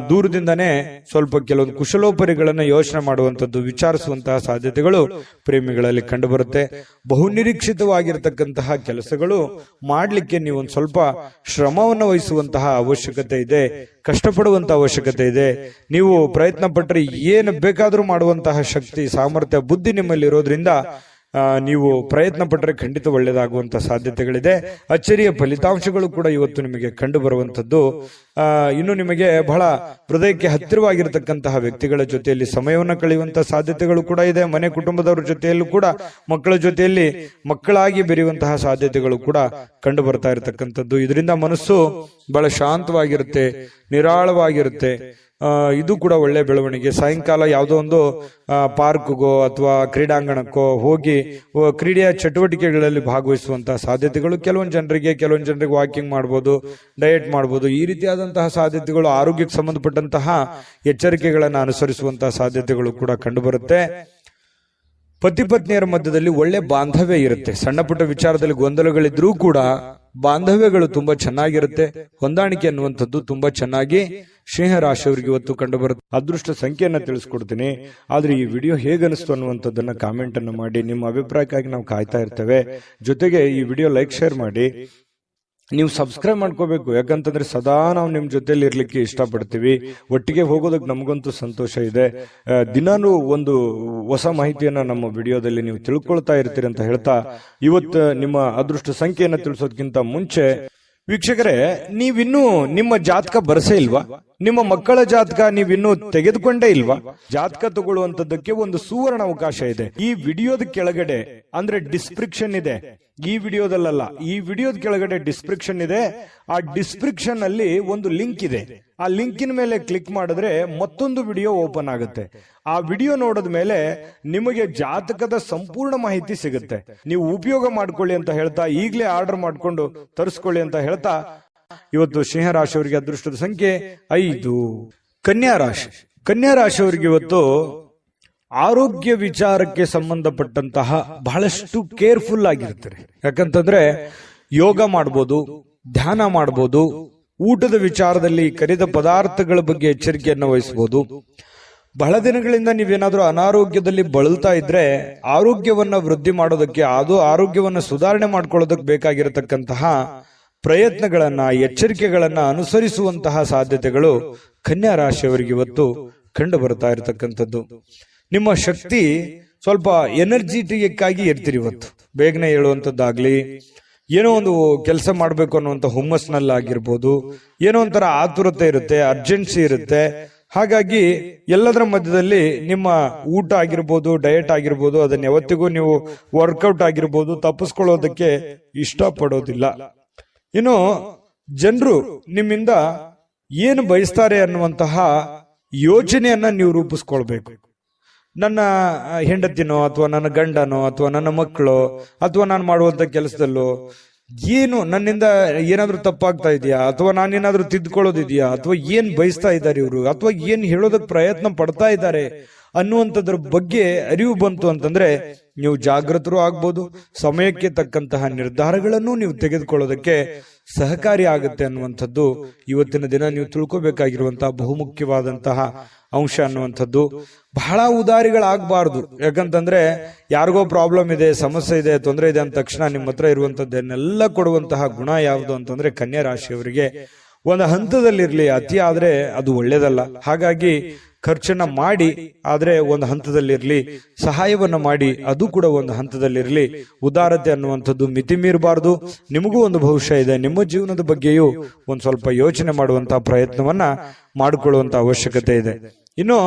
ದೂರದಿಂದನೇ ಸ್ವಲ್ಪ ಕೆಲವೊಂದು ಕುಶಲೋಪರಿಗಳನ್ನ ಯೋಚನೆ ಮಾಡುವಂಥದ್ದು, ವಿಚಾರಿಸುವಂತಹ ಸಾಧ್ಯತೆಗಳು ಪ್ರೇಮಿಗಳಲ್ಲಿ ಕಂಡುಬರುತ್ತೆ. ಬಹುನಿರೀಕ್ಷಿತವಾಗಿರತಕ್ಕಂತಹ ಕೆಲಸಗಳು ಮಾಡಲಿಕ್ಕೆ ನೀವು ಒಂದು ಸ್ವಲ್ಪ ಶ್ರಮವನ್ನು ವಹಿಸುವಂತಹ ಅವಶ್ಯಕತೆ ಇದೆ, ಕಷ್ಟಪಡುವಂತಹ ಅವಶ್ಯಕತೆ ಇದೆ. ನೀವು ಪ್ರಯತ್ನ ಪಟ್ಟರೆ ಏನು ಬೇಕಾದರೂ ಮಾಡುವಂತಹ ಶಕ್ತಿ, ಸಾಮರ್ಥ್ಯ, ಬುದ್ಧಿ ನಿಮ್ಮಲ್ಲಿ ಇರೋದ್ರಿಂದ ನೀವು ಪ್ರಯತ್ನ ಪಟ್ಟರೆ ಖಂಡಿತ ಒಳ್ಳೆಯದಾಗುವಂತ ಸಾಧ್ಯತೆಗಳಿದೆ. ಅಚ್ಚರಿಯ ಫಲಿತಾಂಶಗಳು ಕೂಡ ಇವತ್ತು ನಿಮಗೆ ಕಂಡು ಬರುವಂತದ್ದು. ಇನ್ನು ನಿಮಗೆ ಬಹಳ ಹೃದಯಕ್ಕೆ ಹತ್ತಿರವಾಗಿರತಕ್ಕಂತಹ ವ್ಯಕ್ತಿಗಳ ಜೊತೆಯಲ್ಲಿ ಸಮಯವನ್ನು ಕಳೆಯುವಂತಹ ಸಾಧ್ಯತೆಗಳು ಕೂಡ ಇದೆ. ಮನೆ ಕುಟುಂಬದವರ ಜೊತೆಯಲ್ಲೂ ಕೂಡ ಮಕ್ಕಳ ಜೊತೆಯಲ್ಲಿ ಮಕ್ಕಳಾಗಿ ಬೆರೆಯುವಂತಹ ಸಾಧ್ಯತೆಗಳು ಕೂಡ ಕಂಡು ಬರ್ತಾ ಇರತಕ್ಕಂಥದ್ದು. ಇದರಿಂದ ಮನಸ್ಸು ಬಹಳ ಶಾಂತವಾಗಿರುತ್ತೆ, ನಿರಾಳವಾಗಿರುತ್ತೆ. ಇದು ಕೂಡ ಒಳ್ಳೆ ಬೆಳವಣಿಗೆ. ಸಾಯಂಕಾಲ ಯಾವುದೋ ಒಂದು ಪಾರ್ಕ್ಗೋ ಅಥವಾ ಕ್ರೀಡಾಂಗಣಕ್ಕೋ ಹೋಗಿ ಕ್ರೀಡೆಯ ಚಟುವಟಿಕೆಗಳಲ್ಲಿ ಭಾಗವಹಿಸುವಂತಹ ಸಾಧ್ಯತೆಗಳು ಕೆಲವೊಂದು ಜನರಿಗೆ ವಾಕಿಂಗ್ ಮಾಡ್ಬೋದು, ಡಯಟ್ ಮಾಡ್ಬೋದು. ಈ ರೀತಿಯಾದಂತಹ ಸಾಧ್ಯತೆಗಳು, ಆರೋಗ್ಯಕ್ಕೆ ಸಂಬಂಧಪಟ್ಟಂತಹ ಎಚ್ಚರಿಕೆಗಳನ್ನು ಅನುಸರಿಸುವಂತಹ ಸಾಧ್ಯತೆಗಳು ಕೂಡ ಕಂಡುಬರುತ್ತೆ. ಪತಿ ಪತ್ನಿಯರ ಮಧ್ಯದಲ್ಲಿ ಒಳ್ಳೆ ಬಾಂಧವ್ಯ ಇರುತ್ತೆ. ಸಣ್ಣ ಪುಟ್ಟ ವಿಚಾರದಲ್ಲಿ ಗೊಂದಲಗಳಿದ್ರೂ ಕೂಡ ಬಾಂಧವ್ಯಗಳು ತುಂಬಾ ಚೆನ್ನಾಗಿರುತ್ತೆ. ಹೊಂದಾಣಿಕೆ ಅನ್ನುವಂಥದ್ದು ತುಂಬಾ ಚೆನ್ನಾಗಿ ಸಿಂಹ ರಾಶಿಯವರಿಗೆ ಇವತ್ತು ಕಂಡುಬರುತ್ತೆ. ಅದೃಷ್ಟ ಸಂಖ್ಯೆಯನ್ನ ತಿಳಿಸ್ಕೊಡ್ತೀನಿ. ಆದ್ರೆ ಈ ವಿಡಿಯೋ ಹೇಗನಿಸ್ತು ಅನ್ನುವಂಥದ್ದನ್ನ ಕಾಮೆಂಟ್ ಅನ್ನು ಮಾಡಿ. ನಿಮ್ಮ ಅಭಿಪ್ರಾಯಕ್ಕಾಗಿ ನಾವು ಕಾಯ್ತಾ ಇರ್ತೇವೆ. ಜೊತೆಗೆ ಈ ವಿಡಿಯೋ ಲೈಕ್, ಶೇರ್ ಮಾಡಿ. ನೀವು ಸಬ್ಸ್ಕ್ರೈಬ್ ಮಾಡ್ಕೋಬೇಕು. ಯಾಕಂತಂದ್ರೆ ಸದಾ ನಾವು ನಿಮ್ ಜೊತೆಲಿ ಇರ್ಲಿಕ್ಕೆ ಇಷ್ಟಪಡ್ತೀವಿ. ಒಟ್ಟಿಗೆ ಹೋಗೋದಕ್ಕೆ ನಮಗಂತೂ ಸಂತೋಷ ಇದೆ. ದಿನಾನು ಒಂದು ಹೊಸ ಮಾಹಿತಿಯನ್ನ ನಮ್ಮ ವಿಡಿಯೋದಲ್ಲಿ ನೀವು ತಿಳ್ಕೊಳ್ತಾ ಇರ್ತೀರಿ ಅಂತ ಹೇಳ್ತಾ, ಇವತ್ತು ನಿಮ್ಮ ಅದೃಷ್ಟ ಸಂಖ್ಯೆಯನ್ನ ತಿಳಿಸೋದಕ್ಕಿಂತ ಮುಂಚೆ ವೀಕ್ಷಕರೇ, ನೀವಿನ್ನೂ ನಿಮ್ಮ ಜಾತಕ ಬರಸೇ ಇಲ್ವಾ? ನಿಮ್ಮ ಮಕ್ಕಳ ಜಾತಕ ನೀವಿನ್ನೂ ತೆಗೆದುಕೊಂಡೇ ಇಲ್ವಾ? ಜಾತಕ ತಗೊಳ್ಳುವಂತದ್ದಕ್ಕೆ ಒಂದು ಸುವರ್ಣ ಅವಕಾಶ ಇದೆ. ಈ ವಿಡಿಯೋದ ಕೆಳಗಡೆ ಅಂದ್ರೆ ಡಿಸ್ಕ್ರಿಪ್ಷನ್ ಇದೆ. ಈ ವಿಡಿಯೋದಲ್ಲ, ಈ ವಿಡಿಯೋದ ಕೆಳಗಡೆ ಡಿಸ್ಕ್ರಿಪ್ಷನ್ ಇದೆ. ಆ ಡಿಸ್ಕ್ರಿಪ್ಷನ್ ಅಲ್ಲಿ ಒಂದು ಲಿಂಕ್ ಇದೆ. ಆ ಲಿಂಕಿನ ಮೇಲೆ ಕ್ಲಿಕ್ ಮಾಡಿದ್ರೆ ಮತ್ತೊಂದು ವಿಡಿಯೋ ಓಪನ್ ಆಗುತ್ತೆ. ಆ ವಿಡಿಯೋ ನೋಡಿದ ಮೇಲೆ ನಿಮಗೆ ಜಾತಕದ ಸಂಪೂರ್ಣ ಮಾಹಿತಿ ಸಿಗುತ್ತೆ. ನೀವು ಉಪಯೋಗ ಮಾಡ್ಕೊಳ್ಳಿ ಅಂತ ಹೇಳ್ತಾ, ಈಗಲೇ ಆರ್ಡರ್ ಮಾಡ್ಕೊಂಡು ತರಿಸ್ಕೊಳ್ಳಿ ಅಂತ ಹೇಳ್ತಾ, ಇವತ್ತು ಸಿಂಹ ರಾಶಿಯವರಿಗೆ ಅದೃಷ್ಟದ ಸಂಖ್ಯೆ 5. ಕನ್ಯಾ ರಾಶಿ. ಕನ್ಯಾ ರಾಶಿಯವರಿಗೆ ಇವತ್ತು ಆರೋಗ್ಯ ವಿಚಾರಕ್ಕೆ ಸಂಬಂಧಪಟ್ಟಂತಹ ಬಹಳಷ್ಟು ಕೇರ್ಫುಲ್ ಆಗಿರ್ತಾರೆ. ಯಾಕಂತಂದ್ರೆ ಯೋಗ ಮಾಡ್ಬೋದು, ಧ್ಯಾನ ಮಾಡ್ಬೋದು, ಊಟದ ವಿಚಾರದಲ್ಲಿ ಕರಿದ ಪದಾರ್ಥಗಳ ಬಗ್ಗೆ ಎಚ್ಚರಿಕೆಯನ್ನು ವಹಿಸಬಹುದು. ಬಹಳ ದಿನಗಳಿಂದ ನೀವೇನಾದ್ರೂ ಅನಾರೋಗ್ಯದಲ್ಲಿ ಬಳಲ್ತಾ ಇದ್ರೆ ಆರೋಗ್ಯವನ್ನ ವೃದ್ಧಿ ಮಾಡೋದಕ್ಕೆ, ಅದು ಆರೋಗ್ಯವನ್ನ ಸುಧಾರಣೆ ಮಾಡ್ಕೊಳ್ಳೋದಕ್ಕೆ ಬೇಕಾಗಿರತಕ್ಕಂತಹ ಪ್ರಯತ್ನಗಳನ್ನ, ಎಚ್ಚರಿಕೆಗಳನ್ನ ಅನುಸರಿಸುವಂತಹ ಸಾಧ್ಯತೆಗಳು ಕನ್ಯಾ ರಾಶಿಯವರಿಗೆ ಇವತ್ತು ಕಂಡು ಬರ್ತಾ ಇರತಕ್ಕಂಥದ್ದು. ನಿಮ್ಮ ಶಕ್ತಿ ಸ್ವಲ್ಪ ಎನರ್ಜಿಟಿಕ್ ಆಗಿ ಇರ್ತೀರಿ ಇವತ್ತು. ಬೇಗನೆ ಹೇಳುವಂಥದ್ದಾಗ್ಲಿ, ಏನೋ ಒಂದು ಕೆಲಸ ಮಾಡಬೇಕು ಅನ್ನುವಂಥ ಹುಮ್ಮಸ್ನಲ್ಲಾಗಿರ್ಬೋದು, ಏನೋ ಒಂಥರ ಆತುರತೆ ಇರುತ್ತೆ, ಅರ್ಜೆನ್ಸಿ ಇರುತ್ತೆ. ಹಾಗಾಗಿ ಎಲ್ಲದರ ಮಧ್ಯದಲ್ಲಿ ನಿಮ್ಮ ಊಟ ಆಗಿರ್ಬೋದು, ಡಯಟ್ ಆಗಿರ್ಬೋದು, ಅದನ್ನ ಯಾವತ್ತಿಗೂ ನೀವು ವರ್ಕೌಟ್ ಆಗಿರ್ಬೋದು ತಪ್ಪಿಸ್ಕೊಳ್ಳೋದಕ್ಕೆ ಇಷ್ಟಪಡೋದಿಲ್ಲ. ಇನ್ನು ಜನರು ನಿಮ್ಮಿಂದ ಏನು ಬಯಸ್ತಾರೆ ಅನ್ನುವಂತಹ ಯೋಚನೆಯನ್ನ ನೀವು ರೂಪಿಸ್ಕೊಳ್ಬೇಕು. ನನ್ನ ಹೆಂಡತಿನೋ ಅಥವಾ ನನ್ನ ಗಂಡನೋ ಅಥವಾ ನನ್ನ ಮಕ್ಕಳು ಅಥವಾ ನಾನು ಮಾಡುವಂತ ಕೆಲಸದಲ್ಲೋ ಏನು ನನ್ನಿಂದ ಏನಾದ್ರೂ ತಪ್ಪಾಗ್ತಾ ಇದೆಯಾ, ಅಥವಾ ನಾನೇನಾದ್ರೂ ತಿದ್ಕೊಳ್ಳೋದಿದೆಯಾ, ಅಥವಾ ಏನ್ ಬಯಸ್ತಾ ಇದ್ದಾರೆ ಇವರು, ಅಥವಾ ಏನ್ ಹೇಳೋದಕ್ಕೆ ಪ್ರಯತ್ನ ಪಡ್ತಾ ಇದ್ದಾರೆ ಅನ್ನುವಂಥದ್ರ ಬಗ್ಗೆ ಅರಿವು ಬಂತು ಅಂತಂದ್ರೆ ನೀವು ಜಾಗೃತರು ಆಗ್ಬೋದು. ಸಮಯಕ್ಕೆ ತಕ್ಕಂತಹ ನಿರ್ಧಾರಗಳನ್ನು ನೀವು ತೆಗೆದುಕೊಳ್ಳೋದಕ್ಕೆ ಸಹಕಾರಿ ಆಗುತ್ತೆ ಅನ್ನುವಂಥದ್ದು ಇವತ್ತಿನ ದಿನ ನೀವು ತಿಳ್ಕೊಬೇಕಾಗಿರುವಂತಹ ಬಹುಮುಖ್ಯವಾದಂತಹ ಅಂಶ ಅನ್ನುವಂಥದ್ದು. ಬಹಳ ಉದಾರಿಗಳಾಗಬಾರ್ದು. ಯಾಕಂತಂದ್ರೆ ಯಾರಿಗೋ ಪ್ರಾಬ್ಲಮ್ ಇದೆ, ಸಮಸ್ಯೆ ಇದೆ, ತೊಂದರೆ ಇದೆ ಅಂದ ತಕ್ಷಣ ನಿಮ್ಮ ಹತ್ರ ಇರುವಂತದ್ದನ್ನೆಲ್ಲ ಕೊಡುವಂತಹ ಗುಣ ಯಾವುದು ಅಂತಂದ್ರೆ ಕನ್ಯಾ ರಾಶಿಯವರಿಗೆ ಒಂದು ಹಂತದಲ್ಲಿರ್ಲಿ. ಅತಿ ಆದ್ರೆ ಅದು ಒಳ್ಳೇದಲ್ಲ. ಹಾಗಾಗಿ ಖರ್ಚನ್ನ ಮಾಡಿ, ಆದ್ರೆ ಒಂದು ಹಂತದಲ್ಲಿರ್ಲಿ. ಸಹಾಯವನ್ನ ಮಾಡಿ, ಅದು ಕೂಡ ಒಂದು ಹಂತದಲ್ಲಿರ್ಲಿ. ಉದಾರತೆ ಅನ್ನುವಂಥದ್ದು ಮಿತಿ ಮೀರಬಾರದು. ನಿಮಗೂ ಒಂದು ಭವಿಷ್ಯ ಇದೆ. ನಿಮ್ಮ ಜೀವನದ ಬಗ್ಗೆಯೂ ಒಂದು ಸ್ವಲ್ಪ ಯೋಚನೆ ಮಾಡುವಂತಹ ಪ್ರಯತ್ನವನ್ನ ಮಾಡಿಕೊಳ್ಳುವಂತ ಅವಶ್ಯಕತೆ ಇದೆ. ಇನ್ನು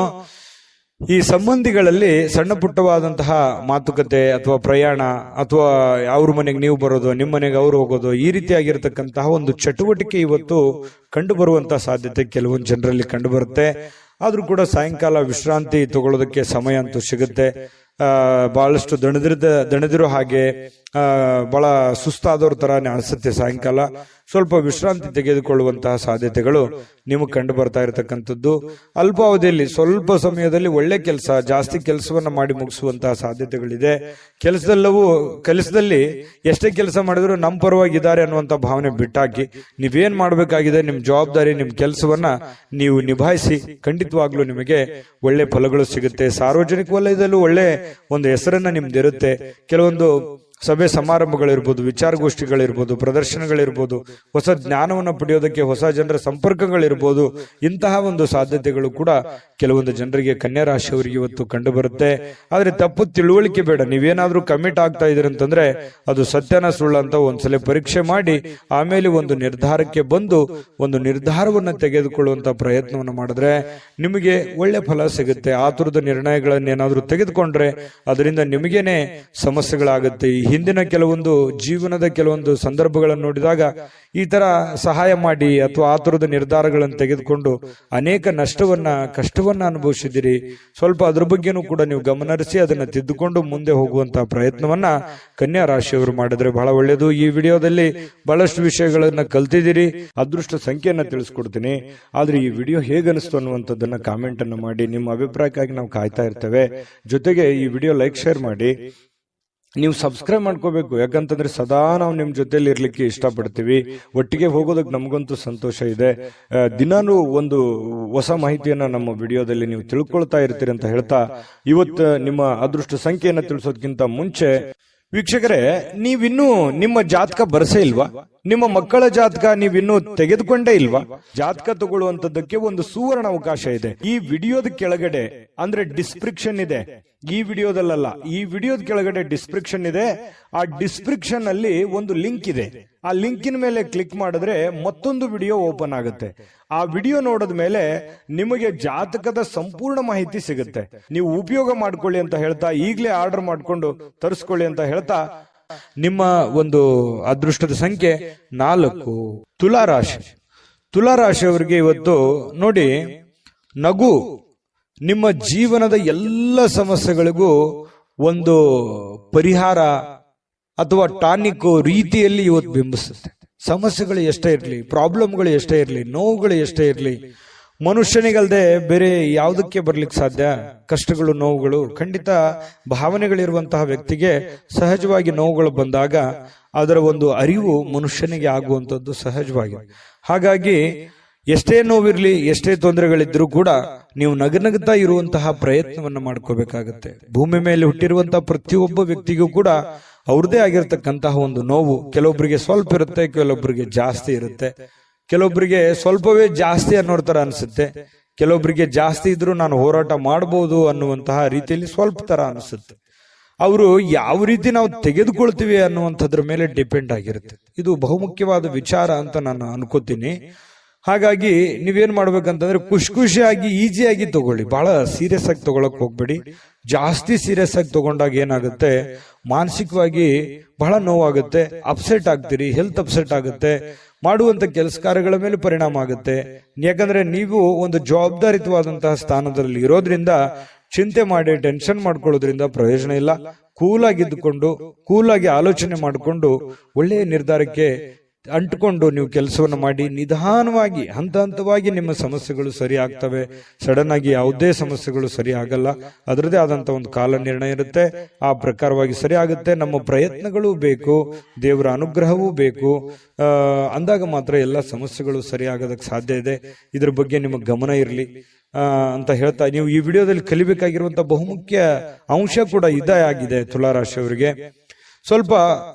ಈ ಸಂಬಂಧಿಗಳಲ್ಲಿ ಸಣ್ಣ ಪುಟ್ಟವಾದಂತಹ ಮಾತುಕತೆ ಅಥವಾ ಪ್ರಯಾಣ, ಅಥವಾ ಅವ್ರ ಮನೆಗೆ ನೀವು ಬರೋದು, ನಿಮ್ಮ ಮನೆಗೆ ಅವ್ರು ಹೋಗೋದು, ಈ ರೀತಿಯಾಗಿರ್ತಕ್ಕಂತಹ ಒಂದು ಚಟುವಟಿಕೆ ಇವತ್ತು ಕಂಡು ಬರುವಂತಹ ಸಾಧ್ಯತೆ ಕೆಲವೊಂದು ಜನರಲ್ಲಿ ಕಂಡು ಬರುತ್ತೆ. ಆದ್ರೂ ಕೂಡ ಸಾಯಂಕಾಲ ವಿಶ್ರಾಂತಿ ತಗೊಳ್ಳೋದಕ್ಕೆ ಸಮಯ ಅಂತೂ ಸಿಗುತ್ತೆ. ಬಹಳಷ್ಟು ದಣಿದಿರೋ ಹಾಗೆ ಬಹಳ ಸುಸ್ತಾದವ್ರ ತರ ಅನಿಸುತ್ತೆ. ಸಾಯಂಕಾಲ ಸ್ವಲ್ಪ ವಿಶ್ರಾಂತಿ ತೆಗೆದುಕೊಳ್ಳುವಂತಹ ಸಾಧ್ಯತೆಗಳು ನಿಮಗೆ ಕಂಡು ಬರ್ತಾ ಇರತಕ್ಕಂಥದ್ದು. ಅಲ್ಪಾವಧಿಯಲ್ಲಿ ಸ್ವಲ್ಪ ಸಮಯದಲ್ಲಿ ಒಳ್ಳೆ ಕೆಲಸ, ಜಾಸ್ತಿ ಕೆಲಸವನ್ನ ಮಾಡಿ ಮುಗಿಸುವಂತಹ ಸಾಧ್ಯತೆಗಳಿದೆ. ಕೆಲಸದಲ್ಲಿ ಎಷ್ಟೇ ಕೆಲಸ ಮಾಡಿದ್ರು ನಮ್ಮ ಪರವಾಗಿದ್ದಾರೆ ಅನ್ನುವಂತ ಭಾವನೆ ಬಿಟ್ಟಾಕಿ ನೀವೇನ್ ಮಾಡ್ಬೇಕಾಗಿದೆ, ನಿಮ್ ಜವಾಬ್ದಾರಿ, ನಿಮ್ ಕೆಲಸವನ್ನ ನೀವು ನಿಭಾಯಿಸಿ. ಖಂಡಿತವಾಗ್ಲೂ ನಿಮಗೆ ಒಳ್ಳೆ ಫಲಗಳು ಸಿಗುತ್ತೆ. ಸಾರ್ವಜನಿಕ ವಲಯದಲ್ಲೂ ಒಳ್ಳೆ ಒಂದು ಹೆಸರನ್ನ ನಿಮ್ದಿರುತ್ತೆ. ಕೆಲವೊಂದು ಸಭೆ ಸಮಾರಂಭಗಳಿರ್ಬೋದು, ವಿಚಾರಗೋಷ್ಠಿಗಳಿರ್ಬೋದು, ಪ್ರದರ್ಶನಗಳಿರ್ಬೋದು, ಹೊಸ ಜ್ಞಾನವನ್ನು ಪಡೆಯೋದಕ್ಕೆ ಹೊಸ ಜನರ ಸಂಪರ್ಕಗಳಿರ್ಬೋದು. ಇಂತಹ ಒಂದು ಸಾಧ್ಯತೆಗಳು ಕೂಡ ಕೆಲವೊಂದು ಜನರಿಗೆ, ಕನ್ಯಾ ರಾಶಿಯವರಿಗೆ ಇವತ್ತು ಕಂಡು ಬರುತ್ತೆ. ಆದ್ರೆ ತಪ್ಪು ತಿಳುವಳಿಕೆ ಬೇಡ. ನೀವೇನಾದ್ರೂ ಕಮಿಟ್ ಆಗ್ತಾ ಇದ್ರಿ ಅಂತಂದ್ರೆ ಅದು ಸತ್ಯನ ಸುಳ್ಳು ಅಂತ ಒಂದ್ಸಲ ಪರೀಕ್ಷೆ ಮಾಡಿ ಆಮೇಲೆ ಒಂದು ನಿರ್ಧಾರಕ್ಕೆ ಬಂದು ಒಂದು ನಿರ್ಧಾರವನ್ನು ತೆಗೆದುಕೊಳ್ಳುವಂತ ಪ್ರಯತ್ನವನ್ನು ಮಾಡಿದ್ರೆ ನಿಮಗೆ ಒಳ್ಳೆ ಫಲ ಸಿಗುತ್ತೆ. ಆತುರದ ನಿರ್ಣಯಗಳನ್ನೇನಾದ್ರೂ ತೆಗೆದುಕೊಂಡ್ರೆ ಅದರಿಂದ ನಿಮಗೇನೆ ಸಮಸ್ಯೆಗಳಾಗುತ್ತೆ. ಹಿಂದಿನ ಕೆಲವೊಂದು ಜೀವನದ ಕೆಲವೊಂದು ಸಂದರ್ಭಗಳನ್ನು ನೋಡಿದಾಗ ಈ ತರ ಸಹಾಯ ಮಾಡಿ ಅಥವಾ ಆತುರದ ನಿರ್ಧಾರಗಳನ್ನು ತೆಗೆದುಕೊಂಡು ಅನೇಕ ಕಷ್ಟವನ್ನ ಅನುಭವಿಸಿದಿರಿ. ಸ್ವಲ್ಪ ಅದ್ರ ಬಗ್ಗೆನೂ ಕೂಡ ನೀವು ಗಮನಹರಿಸಿ ಅದನ್ನ ತಿದ್ದುಕೊಂಡು ಮುಂದೆ ಹೋಗುವಂತಹ ಪ್ರಯತ್ನವನ್ನ ಕನ್ಯಾ ರಾಶಿಯವರು ಮಾಡಿದ್ರೆ ಬಹಳ ಒಳ್ಳೆಯದು. ಈ ವಿಡಿಯೋದಲ್ಲಿ ಬಹಳಷ್ಟು ವಿಷಯಗಳನ್ನ ಕಲ್ತಿದ್ದೀರಿ. ಅದೃಷ್ಟ ಸಂಖ್ಯೆಯನ್ನ ತಿಳಿಸ್ಕೊಡ್ತೀನಿ. ಆದ್ರೆ ಈ ವಿಡಿಯೋ ಹೇಗನಿಸ್ತು ಅನ್ನುವಂಥದ್ದನ್ನ ಕಾಮೆಂಟ್ ಅನ್ನು ಮಾಡಿ. ನಿಮ್ಮ ಅಭಿಪ್ರಾಯಕ್ಕಾಗಿ ನಾವು ಕಾಯ್ತಾ ಇರ್ತೇವೆ. ಜೊತೆಗೆ ಈ ವಿಡಿಯೋ ಲೈಕ್, ಶೇರ್ ಮಾಡಿ. ನೀವು ಸಬ್ಸ್ಕ್ರೈಬ್ ಮಾಡ್ಕೋಬೇಕು. ಯಾಕಂತಂದ್ರೆ ಸದಾ ನಾವು ನಿಮ್ ಜೊತೆಲಿ ಇರ್ಲಿಕ್ಕೆ ಇಷ್ಟಪಡ್ತೀವಿ. ಒಟ್ಟಿಗೆ ಹೋಗೋದಕ್ಕೆ ನಮಗಂತೂ ಸಂತೋಷ ಇದೆ. ದಿನಾನು ಒಂದು ಹೊಸ ಮಾಹಿತಿಯನ್ನ ನಮ್ಮ ವಿಡಿಯೋದಲ್ಲಿ ನೀವು ತಿಳ್ಕೊಳ್ತಾ ಇರ್ತೀರಿ ಅಂತ ಹೇಳ್ತಾ, ಇವತ್ತು ನಿಮ್ಮ ಅದೃಷ್ಟ ಸಂಖ್ಯೆಯನ್ನ ತಿಳಿಸೋದಕ್ಕಿಂತ ಮುಂಚೆ ವೀಕ್ಷಕರೇ, ನೀವಿನ್ನೂ ನಿಮ್ಮ ಜಾತಕ ಬರಸೇ ಇಲ್ವಾ? ನಿಮ್ಮ ಮಕ್ಕಳ ಜಾತಕ ನೀವಿನ್ನೂ ತೆಗೆದುಕೊಂಡೇ ಇಲ್ವಾ? ಜಾತಕ ತಗೊಳ್ಳುವಂತದ್ದಕ್ಕೆ ಒಂದು ಸುವರ್ಣ ಅವಕಾಶ ಇದೆ. ಈ ವಿಡಿಯೋದ ಕೆಳಗಡೆ ಅಂದ್ರೆ ಡಿಸ್ಕ್ರಿಪ್ಷನ್ ಇದೆ. ಈ ವಿಡಿಯೋದಲ್ಲ, ಈ ವಿಡಿಯೋದ ಕೆಳಗಡೆ ಡಿಸ್ಕ್ರಿಪ್ಷನ್ ಇದೆ. ಆ ಡಿಸ್ಕ್ರಿಪ್ಷನ್ ಅಲ್ಲಿ ಒಂದು ಲಿಂಕ್ ಇದೆ. ಆ ಲಿಂಕಿನ ಮೇಲೆ ಕ್ಲಿಕ್ ಮಾಡಿದ್ರೆ ಮತ್ತೊಂದು ವಿಡಿಯೋ ಓಪನ್ ಆಗುತ್ತೆ. ಆ ವಿಡಿಯೋ ನೋಡಿದ ಮೇಲೆ ನಿಮಗೆ ಜಾತಕದ ಸಂಪೂರ್ಣ ಮಾಹಿತಿ ಸಿಗುತ್ತೆ. ನೀವು ಉಪಯೋಗ ಮಾಡ್ಕೊಳ್ಳಿ ಅಂತ ಹೇಳ್ತಾ, ಈಗಲೇ ಆರ್ಡರ್ ಮಾಡ್ಕೊಂಡು ತರಿಸ್ಕೊಳ್ಳಿ ಅಂತ ಹೇಳ್ತಾ, ನಿಮ್ಮ ಒಂದು ಅದೃಷ್ಟದ ಸಂಖ್ಯೆ 4. ತುಲಾರಾಶಿಯವರಿಗೆ ಇವತ್ತು ನೋಡಿ, ನಗು ನಿಮ್ಮ ಜೀವನದ ಎಲ್ಲ ಸಮಸ್ಯೆಗಳಿಗೂ ಒಂದು ಪರಿಹಾರ ಅಥವಾ ಟಾನಿಕ್ ರೀತಿಯಲ್ಲಿ ಇವತ್ತು ಬಿಂಬಿಸುತ್ತೆ. ಸಮಸ್ಯೆಗಳು ಎಷ್ಟೇ ಇರಲಿ, ಪ್ರಾಬ್ಲಮ್ಗಳು ಎಷ್ಟೇ ಇರಲಿ, ನೋವುಗಳು ಎಷ್ಟೇ ಇರಲಿ, ಮನುಷ್ಯನಿಗಲ್ದೆ ಬೇರೆ ಯಾವುದಕ್ಕೆ ಬರ್ಲಿಕ್ಕೆ ಸಾಧ್ಯ? ಕಷ್ಟಗಳು, ನೋವುಗಳು. ಖಂಡಿತ ಭಾವನೆಗಳಿರುವಂತಹ ವ್ಯಕ್ತಿಗೆ ಸಹಜವಾಗಿ ನೋವುಗಳು ಬಂದಾಗ ಅದರ ಒಂದು ಅರಿವು ಮನುಷ್ಯನಿಗೆ ಆಗುವಂಥದ್ದು ಸಹಜವಾಗಿ. ಹಾಗಾಗಿ ಎಷ್ಟೇ ನೋವಿರ್ಲಿ, ಎಷ್ಟೇ ತೊಂದರೆಗಳಿದ್ರೂ ಕೂಡ ನೀವು ನಗನಗುತ್ತಾ ಇರುವಂತಹ ಪ್ರಯತ್ನವನ್ನ ಮಾಡ್ಕೋಬೇಕಾಗತ್ತೆ. ಭೂಮಿ ಮೇಲೆ ಹುಟ್ಟಿರುವಂತಹ ಪ್ರತಿಯೊಬ್ಬ ವ್ಯಕ್ತಿಗೂ ಕೂಡ ಅವ್ರದೇ ಆಗಿರ್ತಕ್ಕಂತಹ ಒಂದು ನೋವು. ಕೆಲವೊಬ್ಬರಿಗೆ ಸ್ವಲ್ಪ ಇರುತ್ತೆ, ಕೆಲವೊಬ್ಬರಿಗೆ ಜಾಸ್ತಿ ಇರುತ್ತೆ. ಕೆಲವೊಬ್ಬರಿಗೆ ಸ್ವಲ್ಪವೇ ಜಾಸ್ತಿ ಅನ್ನೋ ತರ ಅನ್ಸುತ್ತೆ. ಕೆಲವೊಬ್ಬರಿಗೆ ಜಾಸ್ತಿ ಇದ್ರೂ ನಾನು ಹೋರಾಟ ಮಾಡಬಹುದು ಅನ್ನುವಂತಹ ರೀತಿಯಲ್ಲಿ ಸ್ವಲ್ಪ ತರ ಅನಿಸುತ್ತೆ. ಅವರು ಯಾವ ರೀತಿ ನಾವು ತೆಗೆದುಕೊಳ್ತೀವಿ ಅನ್ನುವಂಥದ್ರ ಮೇಲೆ ಡಿಪೆಂಡ್ ಆಗಿರುತ್ತೆ. ಇದು ಬಹುಮುಖ್ಯವಾದ ವಿಚಾರ ಅಂತ ನಾನು ಅನ್ಕೋತೀನಿ. ಹಾಗಾಗಿ ನೀವೇನ್ ಮಾಡ್ಬೇಕಂತಂದ್ರೆ ಖುಷಿಯಾಗಿ ಈಸಿಯಾಗಿ ತಗೊಳ್ಳಿ. ಬಹಳ ಸೀರಿಯಸ್ ಆಗಿ ತಗೊಳಕ್ ಹೋಗ್ಬೇಡಿ. ಜಾಸ್ತಿ ಸೀರಿಯಸ್ ಆಗಿ ತಗೊಂಡಾಗ ಏನಾಗುತ್ತೆ, ಮಾನಸಿಕವಾಗಿ ಬಹಳ ನೋವಾಗುತ್ತೆ, ಅಪ್ಸೆಟ್ ಆಗ್ತೀರಿ, ಹೆಲ್ತ್ ಅಪ್ಸೆಟ್ ಆಗುತ್ತೆ, ಮಾಡುವಂತ ಕೆಲಸ ಕಾರ್ಯಗಳ ಮೇಲೆ ಪರಿಣಾಮ ಆಗುತ್ತೆ. ಯಾಕಂದ್ರೆ ನೀವು ಒಂದು ಜವಾಬ್ದಾರಿತವಾದಂತಹ ಸ್ಥಾನದಲ್ಲಿ ಇರೋದ್ರಿಂದ ಚಿಂತೆ ಮಾಡಿ ಟೆನ್ಷನ್ ಮಾಡ್ಕೊಳ್ಳೋದ್ರಿಂದ ಪ್ರಯೋಜನ ಇಲ್ಲ. ಕೂಲಾಗಿದ್ದುಕೊಂಡು, ಕೂಲಾಗಿ ಆಲೋಚನೆ ಮಾಡಿಕೊಂಡು ಒಳ್ಳೆಯ ನಿರ್ಧಾರಕ್ಕೆ ಅಂಟುಕೊಂಡು ನೀವು ಕೆಲಸವನ್ನು ಮಾಡಿ ನಿಧಾನವಾಗಿ ಹಂತ ಹಂತವಾಗಿ ನಿಮ್ಮ ಸಮಸ್ಯೆಗಳು ಸರಿ ಆಗ್ತವೆ. ಸಡನ್ ಆಗಿ ಯಾವುದೇ ಸಮಸ್ಯೆಗಳು ಸರಿ ಆಗಲ್ಲ. ಅದರದೇ ಆದಂತ ಒಂದು ಕಾಲ ನಿರ್ಣಯ ಇರುತ್ತೆ. ಆ ಪ್ರಕಾರವಾಗಿ ಸರಿ ಆಗುತ್ತೆ. ನಮ್ಮ ಪ್ರಯತ್ನಗಳು ಬೇಕು, ದೇವರ ಅನುಗ್ರಹವೂ ಬೇಕು. ಅಂದಾಗ ಮಾತ್ರ ಎಲ್ಲ ಸಮಸ್ಯೆಗಳು ಸರಿ ಆಗೋದಕ್ಕೆ ಸಾಧ್ಯ ಇದೆ. ಇದ್ರ ಬಗ್ಗೆ ನಿಮಗೆ ಗಮನ ಇರಲಿ ಅಂತ ಹೇಳ್ತಾ, ನೀವು ಈ ವಿಡಿಯೋದಲ್ಲಿ ಕಲಿಬೇಕಾಗಿರುವಂತಹ ಬಹುಮುಖ್ಯ ಅಂಶ ಕೂಡ ಇದೇ ಆಗಿದೆ. ತುಲಾರಾಶಿಯವರಿಗೆ ಸ್ವಲ್ಪ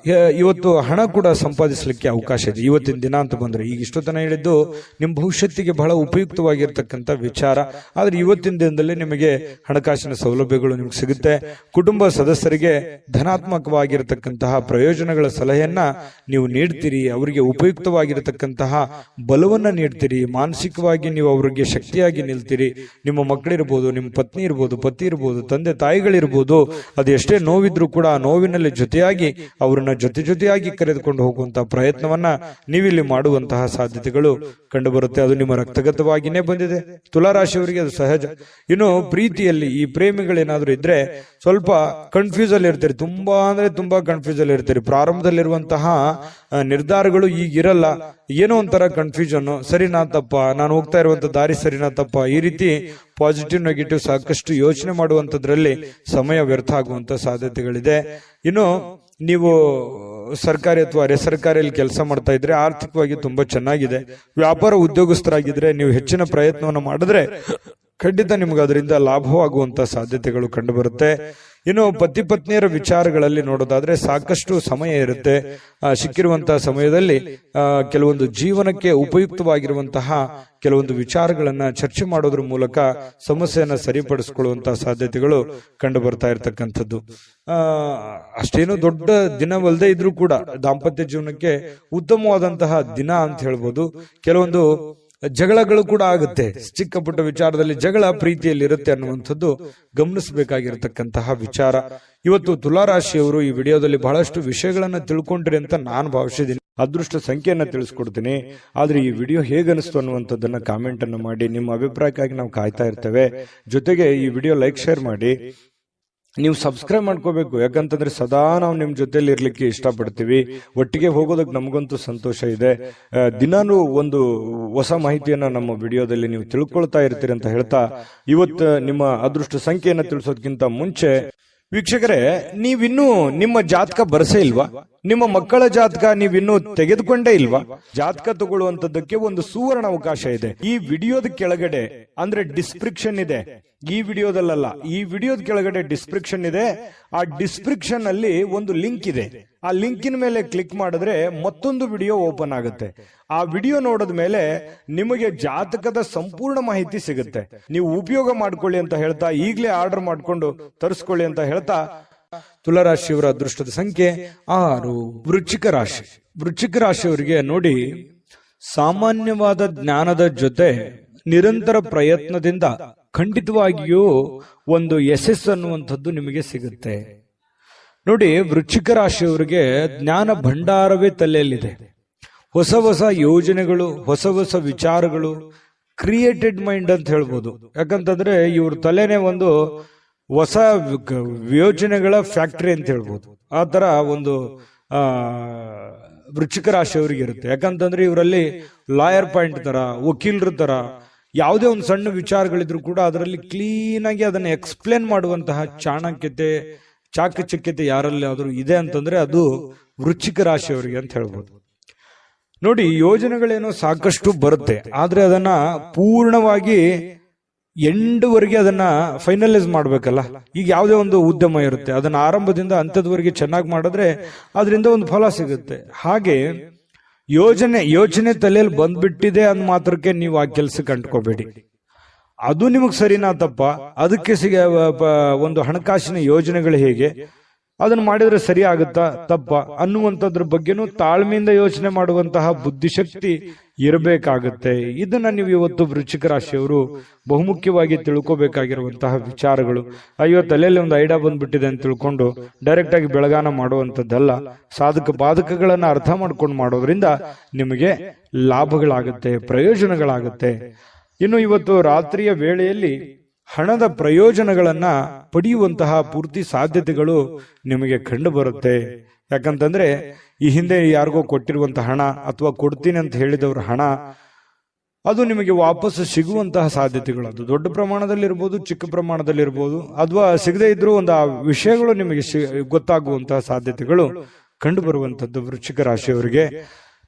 ಇವತ್ತು ಹಣ ಕೂಡ ಸಂಪಾದಿಸಲಿಕ್ಕೆ ಅವಕಾಶ ಇದೆ ಇವತ್ತಿನ ದಿನ ಅಂತ ಬಂದ್ರೆ. ಈಗ ಇಷ್ಟೊತ್ತನ ಹೇಳಿದ್ದು ನಿಮ್ಮ ಭವಿಷ್ಯತ್ತಿಗೆ ಬಹಳ ಉಪಯುಕ್ತವಾಗಿರ್ತಕ್ಕಂಥ ವಿಚಾರ. ಆದ್ರೆ ಇವತ್ತಿನ ದಿನದಲ್ಲಿ ನಿಮಗೆ ಹಣಕಾಸಿನ ಸೌಲಭ್ಯಗಳು ನಿಮ್ಗೆ ಸಿಗುತ್ತೆ. ಕುಟುಂಬ ಸದಸ್ಯರಿಗೆ ಧನಾತ್ಮಕವಾಗಿರತಕ್ಕಂತಹ ಪ್ರಯೋಜನಗಳ ಸಲಹೆಯನ್ನ ನೀವು ನೀಡ್ತೀರಿ. ಅವರಿಗೆ ಉಪಯುಕ್ತವಾಗಿರತಕ್ಕಂತಹ ಬಲವನ್ನ ನೀಡ್ತೀರಿ. ಮಾನಸಿಕವಾಗಿ ನೀವು ಅವರಿಗೆ ಶಕ್ತಿಯಾಗಿ ನಿಲ್ತೀರಿ. ನಿಮ್ಮ ಮಕ್ಕಳಿರ್ಬೋದು, ನಿಮ್ಮ ಪತ್ನಿ ಇರ್ಬೋದು, ಪತಿ ಇರ್ಬೋದು, ತಂದೆ ತಾಯಿಗಳಿರ್ಬೋದು, ಅದು ಎಷ್ಟೇ ನೋವಿದ್ರು ಕೂಡ ಆ ನೋವಿನಲ್ಲಿ ಜೊತೆಯಾಗಿ ಜೊತೆಯಾಗಿ ಅವರನ್ನ ಜೊತೆಯಾಗಿ ಕರೆದುಕೊಂಡು ಹೋಗುವಂತಹ ಪ್ರಯತ್ನವನ್ನ ನೀವಿಲ್ಲಿ ಮಾಡುವಂತಹ ಸಾಧ್ಯತೆಗಳು ಕಂಡು ಬರುತ್ತೆ. ಅದು ನಿಮ್ಮ ರಕ್ತಗತವಾಗಿನೇ ಬಂದಿದೆ. ತುಲಾರಾಶಿಯವರಿಗೆ ಅದು ಸಹಜ. ಇನ್ನು ಪ್ರೀತಿಯಲ್ಲಿ ಈ ಪ್ರೇಮಿಗಳೇನಾದ್ರೂ ಇದ್ರೆ ಸ್ವಲ್ಪ ಕನ್ಫ್ಯೂಸ್ ಅಲ್ಲಿ ಇರ್ತೀರಿ, ತುಂಬಾ ಕನ್ಫ್ಯೂಸ್ ಅಲ್ಲಿ ಇರ್ತೀರಿ. ಪ್ರಾರಂಭದಲ್ಲಿರುವಂತಹ ನಿರ್ಧಾರಗಳು ಈಗಿರಲ್ಲ, ಏನೋ ಒಂಥರ ಕನ್ಫ್ಯೂಷನ್, ಸರಿನಾ ತಪ್ಪ, ನಾನು ಹೋಗ್ತಾ ಇರುವಂತ ದಾರಿ ಸರಿನಾ ತಪ್ಪ, ಈ ರೀತಿ ಪಾಸಿಟಿವ್ ನೆಗೆಟಿವ್ ಸಾಕಷ್ಟು ಯೋಚನೆ ಮಾಡುವಂತದ್ರಲ್ಲಿ ಸಮಯ ವ್ಯರ್ಥ ಆಗುವಂತ ಸಾಧ್ಯತೆಗಳಿದೆ. ಇನ್ನು ನೀವು ಸರ್ಕಾರಿ ಅಥವಾ ಅರೆ ಸರ್ಕಾರಿಯಲ್ಲಿ ಕೆಲಸ ಮಾಡ್ತಾ ಇದ್ರೆ ಆರ್ಥಿಕವಾಗಿ ತುಂಬಾ ಚೆನ್ನಾಗಿದೆ. ವ್ಯಾಪಾರ ಉದ್ಯೋಗಸ್ಥರಾಗಿದ್ರೆ ನೀವು ಹೆಚ್ಚಿನ ಪ್ರಯತ್ನವನ್ನು ಮಾಡಿದ್ರೆ ಖಂಡಿತ ನಿಮ್ಗೆ ಅದರಿಂದ ಲಾಭವಾಗುವಂತ ಸಾಧ್ಯತೆಗಳು ಕಂಡು ಬರುತ್ತೆ. ಇನ್ನು ಪತಿ ಪತ್ನಿಯರ ವಿಚಾರಗಳಲ್ಲಿ ನೋಡೋದಾದ್ರೆ ಸಾಕಷ್ಟು ಸಮಯ ಇರುತ್ತೆ. ಸಿಕ್ಕಿರುವಂತಹ ಸಮಯದಲ್ಲಿ ಕೆಲವೊಂದು ಜೀವನಕ್ಕೆ ಉಪಯುಕ್ತವಾಗಿರುವಂತಹ ಕೆಲವೊಂದು ವಿಚಾರಗಳನ್ನ ಚರ್ಚೆ ಮಾಡೋದ್ರ ಮೂಲಕ ಸಮಸ್ಯೆಯನ್ನ ಸರಿಪಡಿಸಿಕೊಳ್ಳುವಂತಹ ಸಾಧ್ಯತೆಗಳು ಕಂಡು ಬರ್ತಾ ಇರತಕ್ಕಂಥದ್ದು. ಅಷ್ಟೇನು ದೊಡ್ಡ ದಿನವಲ್ಲದೆ ಇದ್ರೂ ಕೂಡ ದಾಂಪತ್ಯ ಜೀವನಕ್ಕೆ ಉತ್ತಮವಾದಂತಹ ದಿನ ಅಂತ ಹೇಳ್ಬೋದು. ಕೆಲವೊಂದು ಜಗಳಗಳು ಕೂಡ ಆಗುತ್ತೆ, ಚಿಕ್ಕ ಪುಟ್ಟ ವಿಚಾರದಲ್ಲಿ ಜಗಳ ಪ್ರೀತಿಯಲ್ಲಿ ಇರುತ್ತೆ ಅನ್ನುವಂಥದ್ದು ಗಮನಿಸಬೇಕಾಗಿರತಕ್ಕಂತಹ ವಿಚಾರ. ಇವತ್ತು ತುಲಾರಾಶಿಯವರು ಈ ವಿಡಿಯೋದಲ್ಲಿ ಬಹಳಷ್ಟು ವಿಷಯಗಳನ್ನ ತಿಳ್ಕೊಂಡ್ರಿ ಅಂತ ನಾನು ಭಾವಿಸಿದ್ದೀನಿ. ಅದೃಷ್ಟ ಸಂಖ್ಯೆಯನ್ನ ತಿಳಿಸ್ಕೊಡ್ತೀನಿ. ಆದ್ರೆ ಈ ವಿಡಿಯೋ ಹೇಗನಿಸ್ತು ಅನ್ನುವಂಥದ್ದನ್ನ ಕಾಮೆಂಟ್ ಅನ್ನು ಮಾಡಿ. ನಿಮ್ಮ ಅಭಿಪ್ರಾಯಕ್ಕಾಗಿ ನಾವು ಕಾಯ್ತಾ ಇರ್ತೇವೆ. ಜೊತೆಗೆ ಈ ವಿಡಿಯೋ ಲೈಕ್ ಶೇರ್ ಮಾಡಿ. ನೀವು ಸಬ್ಸ್ಕ್ರೈಬ್ ಮಾಡ್ಕೋಬೇಕು, ಯಾಕಂತಂದ್ರೆ ಸದಾ ನಾವು ನಿಮ್ ಜೊತೆಲಿ ಇರ್ಲಿಕ್ಕೆ ಇಷ್ಟಪಡ್ತೀವಿ. ಒಟ್ಟಿಗೆ ಹೋಗೋದಕ್ಕೆ ನಮಗಂತೂ ಸಂತೋಷ ಇದೆ. ದಿನಾನು ಒಂದು ಹೊಸ ಮಾಹಿತಿಯನ್ನ ನಮ್ಮ ವಿಡಿಯೋದಲ್ಲಿ ನೀವು ತಿಳ್ಕೊಳ್ತಾ ಇರ್ತೀರಿ ಅಂತ ಹೇಳ್ತಾ, ಇವತ್ತು ನಿಮ್ಮ ಅದೃಷ್ಟ ಸಂಖ್ಯೆಯನ್ನ ತಿಳಿಸೋದಕ್ಕಿಂತ ಮುಂಚೆ ವೀಕ್ಷಕರೇ, ನೀವಿನ್ನೂ ನಿಮ್ಮ ಜಾತಕ ಬರಸೇ ಇಲ್ವಾ? ನಿಮ್ಮ ಮಕ್ಕಳ ಜಾತಕ ನೀವಿನ್ನೂ ತೆಗೆದುಕೊಂಡೇ ಇಲ್ವಾ? ಜಾತಕ ತಗೊಳ್ಳುವಂತದ್ದಕ್ಕೆ ಒಂದು ಸುವರ್ಣ ಅವಕಾಶ ಇದೆ. ಈ ವಿಡಿಯೋದ ಕೆಳಗಡೆ ಅಂದ್ರೆ ಡಿಸ್ಕ್ರಿಪ್ಷನ್ ಇದೆ. ಈ ವಿಡಿಯೋದಲ್ಲ, ಈ ವಿಡಿಯೋದ ಕೆಳಗಡೆ ಡಿಸ್ಕ್ರಿಪ್ಷನ್ ಇದೆ. ಆ ಡಿಸ್ಕ್ರಿಪ್ಷನ್ ಅಲ್ಲಿ ಒಂದು ಲಿಂಕ್ ಇದೆ. ಆ ಲಿಂಕಿನ ಮೇಲೆ ಕ್ಲಿಕ್ ಮಾಡಿದ್ರೆ ಮತ್ತೊಂದು ವಿಡಿಯೋ ಓಪನ್ ಆಗುತ್ತೆ. ಆ ವಿಡಿಯೋ ನೋಡಿದ ಮೇಲೆ ನಿಮಗೆ ಜಾತಕದ ಸಂಪೂರ್ಣ ಮಾಹಿತಿ ಸಿಗುತ್ತೆ. ನೀವು ಉಪಯೋಗ ಮಾಡ್ಕೊಳ್ಳಿ ಅಂತ ಹೇಳ್ತಾ, ಈಗಲೇ ಆರ್ಡರ್ ಮಾಡ್ಕೊಂಡು ತರಿಸ್ಕೊಳ್ಳಿ ಅಂತ ಹೇಳ್ತಾ, ತುಲಾರಾಶಿಯವರ ಅದೃಷ್ಟದ ಸಂಖ್ಯೆ 6. ವೃಶ್ಚಿಕ ರಾಶಿ. ವೃಶ್ಚಿಕ ರಾಶಿಯವರಿಗೆ ನೋಡಿ, ಸಾಮಾನ್ಯವಾದ ಜ್ಞಾನದ ಜೊತೆ ನಿರಂತರ ಪ್ರಯತ್ನದಿಂದ ಖಂಡಿತವಾಗಿಯೂ ಒಂದು ಯಶಸ್ಸು ಅನ್ನುವಂಥದ್ದು ನಿಮಗೆ ಸಿಗುತ್ತೆ. ನೋಡಿ, ವೃಶ್ಚಿಕ ರಾಶಿಯವರಿಗೆ ಜ್ಞಾನ ಭಂಡಾರವೇ ತಲೆಯಲ್ಲಿದೆ. ಹೊಸ ಹೊಸ ಯೋಜನೆಗಳು, ಹೊಸ ಹೊಸ ವಿಚಾರಗಳು, ಕ್ರಿಯೇಟೆಡ್ ಮೈಂಡ್ ಅಂತ ಹೇಳ್ಬೋದು. ಯಾಕಂತಂದ್ರೆ ಇವ್ರ ತಲೆನೇ ಒಂದು ಹೊಸ ಯೋಜನೆಗಳ ಫ್ಯಾಕ್ಟರಿ ಅಂತ ಹೇಳ್ಬೋದು. ಆ ತರ ಒಂದು ವೃಶ್ಚಿಕ ರಾಶಿಯವರಿಗೆ ಇರುತ್ತೆ. ಯಾಕಂತಂದ್ರೆ ಇವರಲ್ಲಿ ಲಾಯರ್ ಪಾಯಿಂಟ್ ತರ, ವಕೀಲರ ತರ, ಯಾವುದೇ ಒಂದು ಸಣ್ಣ ವಿಚಾರಗಳಿದ್ರು ಕೂಡ ಅದರಲ್ಲಿ ಕ್ಲೀನ್ ಆಗಿ ಅದನ್ನ ಎಕ್ಸ್ಪ್ಲೇನ್ ಮಾಡುವಂತಹ ಚಾಕಚಕ್ಯತೆ ಯಾರಲ್ಲಿ ಆದ್ರೂ ಇದೆ ಅಂತಂದ್ರೆ ಅದು ವೃಶ್ಚಿಕ ರಾಶಿಯವರಿಗೆ ಅಂತ ಹೇಳ್ಬೋದು. ನೋಡಿ, ಯೋಜನೆಗಳೇನೋ ಸಾಕಷ್ಟು ಬರುತ್ತೆ, ಆದ್ರೆ ಅದನ್ನ ಪೂರ್ಣವಾಗಿ ಎಂಡ್ವರೆಗೆ ಅದನ್ನ ಫೈನಲೈಸ್ ಮಾಡ್ಬೇಕಲ್ಲ. ಈಗ ಯಾವುದೇ ಒಂದು ಉದ್ಯಮ ಇರುತ್ತೆ, ಅದನ್ನ ಆರಂಭದಿಂದ ಅಂತ್ಯದವರೆಗೆ ಚೆನ್ನಾಗಿ ಮಾಡಿದ್ರೆ ಅದರಿಂದ ಒಂದು ಫಲ ಸಿಗುತ್ತೆ. ಹಾಗೆ ಯೋಚನೆ ತಲೆಯಲ್ಲಿ ಬಂದ್ಬಿಟ್ಟಿದೆ ಅಂದ್ ಮಾತ್ರಕ್ಕೆ ನೀವು ಆ ಕೆಲಸಕ್ಕೆ ಅಂಟ್ಕೋಬೇಡಿ. ಅದು ನಿಮಗ್ ಸರಿನಾ ತಪ್ಪ, ಅದಕ್ಕೆ ಒಂದು ಹಣಕಾಸಿನ ಯೋಜನೆಗಳು ಹೇಗೆ, ಅದನ್ನ ಮಾಡಿದ್ರೆ ಸರಿ ಆಗುತ್ತಾ ತಪ್ಪ ಅನ್ನುವಂಥದ್ರ ಬಗ್ಗೆನೂ ತಾಳ್ಮೆಯಿಂದ ಯೋಚನೆ ಮಾಡುವಂತಹ ಬುದ್ಧಿಶಕ್ತಿ ಇರಬೇಕಾಗುತ್ತೆ. ಇದನ್ನ ನೀವು ಇವತ್ತು ವೃಶ್ಚಿಕ ರಾಶಿಯವರು ಬಹುಮುಖ್ಯವಾಗಿ ತಿಳ್ಕೋಬೇಕಾಗಿರುವಂತಹ ವಿಚಾರಗಳು. ಅಯ್ಯೋ, ತಲೆಯಲ್ಲಿ ಒಂದು ಐಡಿಯಾ ಬಂದ್ಬಿಟ್ಟಿದೆ ಅಂತ ತಿಳ್ಕೊಂಡು ಡೈರೆಕ್ಟ್ ಆಗಿ ಬೆಳಗಾನ ಮಾಡುವಂಥದ್ದಲ್ಲ. ಸಾಧಕ ಬಾಧಕಗಳನ್ನ ಅರ್ಥ ಮಾಡ್ಕೊಂಡು ಮಾಡೋದ್ರಿಂದ ನಿಮಗೆ ಲಾಭಗಳಾಗುತ್ತೆ, ಪ್ರಯೋಜನಗಳಾಗುತ್ತೆ. ಇನ್ನು ಇವತ್ತು ರಾತ್ರಿಯ ವೇಳೆಯಲ್ಲಿ ಹಣದ ಪ್ರಯೋಜನಗಳನ್ನ ಪಡೆಯುವಂತಹ ಪೂರ್ತಿ ಸಾಧ್ಯತೆಗಳು ನಿಮಗೆ ಕಂಡು ಬರುತ್ತೆ. ಯಾಕಂತಂದ್ರೆ ಈ ಹಿಂದೆ ಯಾರಿಗೋ ಕೊಟ್ಟಿರುವಂತಹ ಹಣ ಅಥವಾ ಕೊಡ್ತೀನಿ ಅಂತ ಹೇಳಿದವ್ರ ಹಣ ಅದು ನಿಮಗೆ ವಾಪಸ್ ಸಿಗುವಂತಹ ಸಾಧ್ಯತೆಗಳು, ಅದು ದೊಡ್ಡ ಪ್ರಮಾಣದಲ್ಲಿ ಇರ್ಬೋದು, ಚಿಕ್ಕ ಪ್ರಮಾಣದಲ್ಲಿ ಇರ್ಬೋದು, ಅಥವಾ ಸಿಗದೇ ಇದ್ರೂ ಒಂದು ಆ ವಿಷಯಗಳು ನಿಮಗೆ ಗೊತ್ತಾಗುವಂತಹ ಸಾಧ್ಯತೆಗಳು ಕಂಡು ಬರುವಂತದ್ದು ವೃಶ್ಚಿಕ ರಾಶಿಯವರಿಗೆ.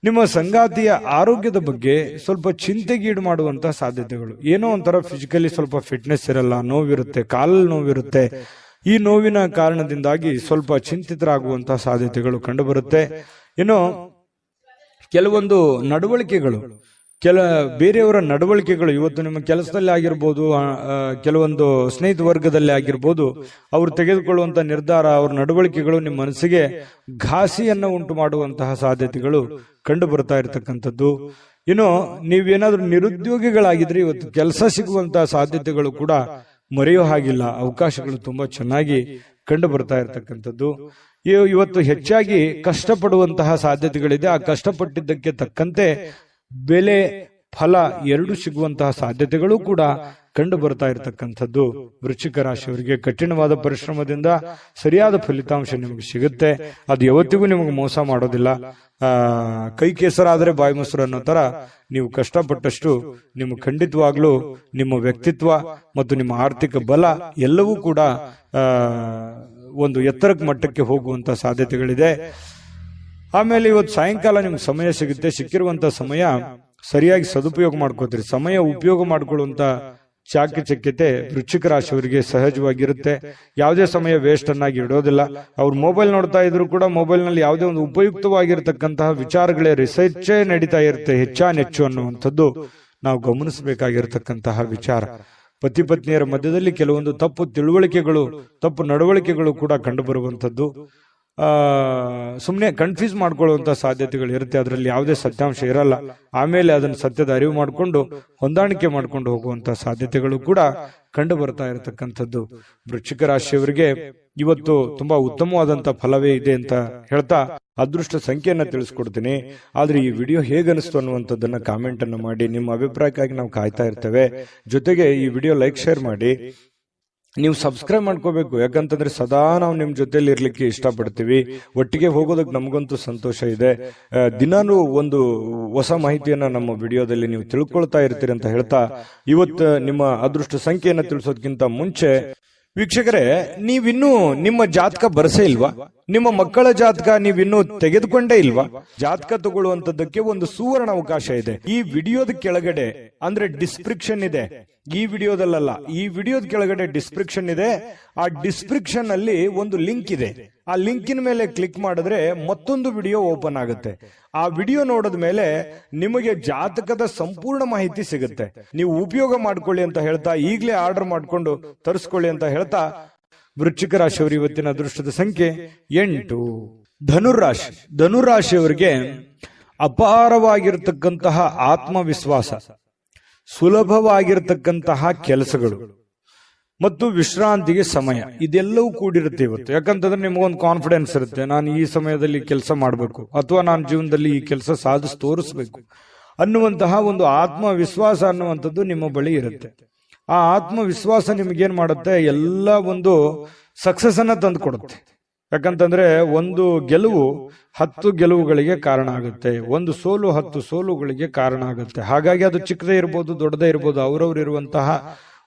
ನಿಮ್ಮ ಸಂಗಾತಿಯ ಆರೋಗ್ಯದ ಬಗ್ಗೆ ಸ್ವಲ್ಪ ಚಿಂತೆಗೀಡು ಮಾಡುವಂತಹ ಸಾಧ್ಯತೆಗಳು. ಏನೋ ಒಂಥರ ಫಿಸಿಕಲಿ ಸ್ವಲ್ಪ ಫಿಟ್ನೆಸ್ ಇರಲ್ಲ, ನೋವಿರುತ್ತೆ, ಕಾಲಲ್ಲಿ ನೋವಿರುತ್ತೆ. ಈ ನೋವಿನ ಕಾರಣದಿಂದಾಗಿ ಸ್ವಲ್ಪ ಚಿಂತಿತರಾಗುವಂತಹ ಸಾಧ್ಯತೆಗಳು ಕಂಡು ಬರುತ್ತೆ. ಇನ್ನು ಕೆಲವೊಂದು ನಡವಳಿಕೆಗಳು, ಬೇರೆಯವರ ನಡವಳಿಕೆಗಳು ಇವತ್ತು ನಿಮ್ಮ ಕೆಲಸದಲ್ಲಿ ಆಗಿರ್ಬೋದು, ಕೆಲವೊಂದು ಸ್ನೇಹಿತ ವರ್ಗದಲ್ಲಿ ಆಗಿರ್ಬೋದು, ಅವರು ತೆಗೆದುಕೊಳ್ಳುವಂತ ನಿರ್ಧಾರ, ಅವರ ನಡವಳಿಕೆಗಳು ನಿಮ್ಮ ಮನಸ್ಸಿಗೆ ಘಾಸಿಯನ್ನು ಉಂಟು ಮಾಡುವಂತಹ ಸಾಧ್ಯತೆಗಳು ಕಂಡು ಬರ್ತಾ ಇರತಕ್ಕಂಥದ್ದು. ಇನ್ನು ನೀವೇನಾದ್ರೂ ನಿರುದ್ಯೋಗಿಗಳಾಗಿದ್ರೆ ಇವತ್ತು ಕೆಲಸ ಸಿಗುವಂತಹ ಸಾಧ್ಯತೆಗಳು ಕೂಡ ಮರೆಯೋ ಹಾಗಿಲ್ಲ. ಅವಕಾಶಗಳು ತುಂಬಾ ಚೆನ್ನಾಗಿ ಕಂಡು ಬರ್ತಾ ಇರತಕ್ಕಂಥದ್ದು. ಇವತ್ತು ಹೆಚ್ಚಾಗಿ ಕಷ್ಟಪಡುವಂತಹ ಸಾಧ್ಯತೆಗಳಿದೆ. ಆ ಕಷ್ಟಪಟ್ಟಿದ್ದಕ್ಕೆ ತಕ್ಕಂತೆ ಬೆಲೆ ಫಲ ಎರಡು ಸಿಗುವಂತಹ ಸಾಧ್ಯತೆಗಳು ಕೂಡ ಕಂಡು ಬರ್ತಾ ಇರತಕ್ಕಂಥದ್ದು. ವೃಶ್ಚಿಕ ರಾಶಿಯವರಿಗೆ ಕಠಿಣವಾದ ಪರಿಶ್ರಮದಿಂದ ಸರಿಯಾದ ಫಲಿತಾಂಶ ನಿಮಗೆ ಸಿಗುತ್ತೆ. ಅದು ಯಾವತ್ತಿಗೂ ನಿಮಗೆ ಮೋಸ ಮಾಡೋದಿಲ್ಲ. ಕೈ ಕೆಸರಾದರೆ ಬಾಯಿ ಮೊಸರು ಅನ್ನೋ ತರ ನೀವು ಕಷ್ಟಪಟ್ಟಷ್ಟು ನಿಮ್ಮ ಖಂಡಿತವಾಗ್ಲೂ ನಿಮ್ಮ ವ್ಯಕ್ತಿತ್ವ ಮತ್ತು ನಿಮ್ಮ ಆರ್ಥಿಕ ಬಲ ಎಲ್ಲವೂ ಕೂಡ ಒಂದು ಎತ್ತರಕ್ಕೆ ಮಟ್ಟಕ್ಕೆ ಹೋಗುವಂತ ಸಾಧ್ಯತೆಗಳಿದೆ. ಆಮೇಲೆ ಇವತ್ತು ಸಾಯಂಕಾಲ ನಿಮ್ಗೆ ಸಮಯ ಸಿಗುತ್ತೆ. ಸಿಕ್ಕಿರುವಂತಹ ಸಮಯ ಸರಿಯಾಗಿ ಸದುಪಯೋಗ ಮಾಡ್ಕೋತೀರಿ. ಸಮಯ ಉಪಯೋಗ ಮಾಡ್ಕೊಳ್ಳುವಂತ ಚಾಕಚಕ್ಯತೆ ವೃಶ್ಚಿಕ ರಾಶಿಯವರಿಗೆ ಸಹಜವಾಗಿರುತ್ತೆ. ಯಾವುದೇ ಸಮಯ ವೇಸ್ಟ್ ಅನ್ನಾಗಿ ಇಡೋದಿಲ್ಲ. ಅವ್ರು ಮೊಬೈಲ್ ನೋಡ್ತಾ ಇದ್ರು ಕೂಡ ಮೊಬೈಲ್ ನಲ್ಲಿ ಯಾವುದೇ ಒಂದು ಉಪಯುಕ್ತವಾಗಿರತಕ್ಕಂತಹ ವಿಚಾರಗಳೇ ರಿಸರ್ಚೇ ನಡೀತಾ ಇರುತ್ತೆ ಹೆಚ್ಚಾನೆಚ್ಚು ಅನ್ನುವಂಥದ್ದು ನಾವು ಗಮನಿಸಬೇಕಾಗಿರತಕ್ಕಂತಹ ವಿಚಾರ. ಪತಿ ಪತ್ನಿಯರ ಮಧ್ಯದಲ್ಲಿ ಕೆಲವೊಂದು ತಪ್ಪು ತಿಳುವಳಿಕೆಗಳು, ತಪ್ಪು ನಡವಳಿಕೆಗಳು ಕೂಡ ಕಂಡು ಬರುವಂತದ್ದು. ಸುಮ್ಮನೆ ಕನ್ಫ್ಯೂಸ್ ಮಾಡ್ಕೊಳ್ಳುವಂತ ಸಾಧ್ಯತೆಗಳು ಇರುತ್ತೆ. ಅದರಲ್ಲಿ ಯಾವುದೇ ಸತ್ಯಾಂಶ ಇರಲ್ಲ. ಆಮೇಲೆ ಅದನ್ನು ಸತ್ಯದ ಅರಿವು ಮಾಡಿಕೊಂಡು ಹೊಂದಾಣಿಕೆ ಮಾಡ್ಕೊಂಡು ಹೋಗುವಂತ ಸಾಧ್ಯತೆಗಳು ಕೂಡ ಕಂಡು ಬರ್ತಾ ಇರತಕ್ಕಂಥದ್ದು. ವೃಶ್ಚಿಕ ರಾಶಿಯವರಿಗೆ ಇವತ್ತು ತುಂಬಾ ಉತ್ತಮವಾದಂತ ಫಲವೇ ಇದೆ ಅಂತ ಹೇಳ್ತಾ ಅದೃಷ್ಟ ಸಂಖ್ಯೆಯನ್ನ ತಿಳಿಸ್ಕೊಡ್ತೀನಿ. ಆದ್ರೆ ಈ ವಿಡಿಯೋ ಹೇಗನಿಸ್ತು ಅನ್ನುವಂಥದ್ದನ್ನ ಕಾಮೆಂಟ್ ಅನ್ನು ಮಾಡಿ. ನಿಮ್ಮ ಅಭಿಪ್ರಾಯಕ್ಕಾಗಿ ನಾವು ಕಾಯ್ತಾ ಇರ್ತೇವೆ. ಜೊತೆಗೆ ಈ ವಿಡಿಯೋ ಲೈಕ್ ಶೇರ್ ಮಾಡಿ. ನೀವು ಸಬ್ಸ್ಕ್ರೈಬ್ ಮಾಡ್ಕೋಬೇಕು. ಯಾಕಂತಂದ್ರೆ ಸದಾ ನಾವು ನಿಮ್ ಜೊತೆಲಿ ಇರ್ಲಿಕ್ಕೆ ಇಷ್ಟಪಡ್ತೀವಿ. ಒಟ್ಟಿಗೆ ಹೋಗೋದಕ್ಕೆ ನಮಗಂತೂ ಸಂತೋಷ ಇದೆ. ದಿನಾನು ಒಂದು ಹೊಸ ಮಾಹಿತಿಯನ್ನ ನಮ್ಮ ವಿಡಿಯೋದಲ್ಲಿ ನೀವು ತಿಳ್ಕೊಳ್ತಾ ಇರ್ತೀರಿ ಅಂತ ಹೇಳ್ತಾ ಇವತ್ತು ನಿಮ್ಮ ಅದೃಷ್ಟ ಸಂಖ್ಯೆಯನ್ನ ತಿಳಿಸೋದಕ್ಕಿಂತ ಮುಂಚೆ ವೀಕ್ಷಕರೇ, ನೀವಿನ್ನೂ ನಿಮ್ಮ ಜಾತಕ ಬರಸೇ ಇಲ್ವಾ? ನಿಮ್ಮ ಮಕ್ಕಳ ಜಾತಕ ನೀವಿನ್ನೂ ತೆಗೆದುಕೊಂಡೇ ಇಲ್ವಾ? ಜಾತಕ ತಗೊಳ್ಳುವಂತದ್ದಕ್ಕೆ ಒಂದು ಸುವರ್ಣ ಅವಕಾಶ ಇದೆ. ಈ ವಿಡಿಯೋದ ಕೆಳಗಡೆ ಅಂದ್ರೆ ಡಿಸ್ಕ್ರಿಪ್ಷನ್ ಇದೆ. ಈ ವಿಡಿಯೋದಲ್ಲ, ಈ ವಿಡಿಯೋದ ಕೆಳಗಡೆ ಡಿಸ್ಕ್ರಿಪ್ಷನ್ ಇದೆ. ಆ ಡಿಸ್ಕ್ರಿಪ್ಷನ್ ಅಲ್ಲಿ ಒಂದು ಲಿಂಕ್ ಇದೆ. ಆ ಲಿಂಕಿನ ಮೇಲೆ ಕ್ಲಿಕ್ ಮಾಡಿದ್ರೆ ಮತ್ತೊಂದು ವಿಡಿಯೋ ಓಪನ್ ಆಗುತ್ತೆ. ಆ ವಿಡಿಯೋ ನೋಡಿದ ಮೇಲೆ ನಿಮಗೆ ಜಾತಕದ ಸಂಪೂರ್ಣ ಮಾಹಿತಿ ಸಿಗುತ್ತೆ. ನೀವು ಉಪಯೋಗ ಮಾಡ್ಕೊಳ್ಳಿ ಅಂತ ಹೇಳ್ತಾ, ಈಗಲೇ ಆರ್ಡರ್ ಮಾಡ್ಕೊಂಡು ತರಿಸ್ಕೊಳ್ಳಿ ಅಂತ ಹೇಳ್ತಾ, ವೃಶ್ಚಿಕ ರಾಶಿಯವರು ಇವತ್ತಿನ ಅದೃಷ್ಟದ ಸಂಖ್ಯೆ 8. ಧನುರಾಶಿ. ಧನುರಾಶಿಯವರಿಗೆ ಅಪಾರವಾಗಿರತಕ್ಕಂತಹ ಆತ್ಮವಿಶ್ವಾಸ, ಸುಲಭವಾಗಿರತಕ್ಕಂತಹ ಕೆಲಸಗಳು ಮತ್ತು ವಿಶ್ರಾಂತಿಗೆ ಸಮಯ, ಇದೆಲ್ಲವೂ ಕೂಡಿರುತ್ತೆ ಇವತ್ತು. ಯಾಕಂತಂದ್ರೆ ನಿಮಗೊಂದು ಕಾನ್ಫಿಡೆನ್ಸ್ ಇರುತ್ತೆ, ನಾನು ಈ ಸಮಯದಲ್ಲಿ ಕೆಲಸ ಮಾಡಬೇಕು ಅಥವಾ ನಾನು ಜೀವನದಲ್ಲಿ ಈ ಕೆಲಸ ಸಾಧಿಸಿ ತೋರಿಸ್ಬೇಕು ಅನ್ನುವಂತಹ ಒಂದು ಆತ್ಮವಿಶ್ವಾಸ ಅನ್ನುವಂಥದ್ದು ನಿಮ್ಮ ಬಳಿ ಇರುತ್ತೆ. ಆ ಆತ್ಮವಿಶ್ವಾಸ ನಿಮಗೇನ್ ಮಾಡುತ್ತೆ, ಎಲ್ಲ ಒಂದು ಸಕ್ಸಸ್ ಅನ್ನ ತಂದು ಕೊಡುತ್ತೆ. ಯಾಕಂತಂದ್ರೆ ಒಂದು ಗೆಲುವು 10 ಗೆಲುವುಗಳಿಗೆ ಕಾರಣ ಆಗುತ್ತೆ, ಒಂದು ಸೋಲು 10 ಸೋಲುಗಳಿಗೆ ಕಾರಣ ಆಗುತ್ತೆ. ಹಾಗಾಗಿ ಅದು ಚಿಕ್ಕದೇ ಇರ್ಬೋದು, ದೊಡ್ಡದೇ ಇರ್ಬೋದು, ಅವರವರು ಇರುವಂತಹ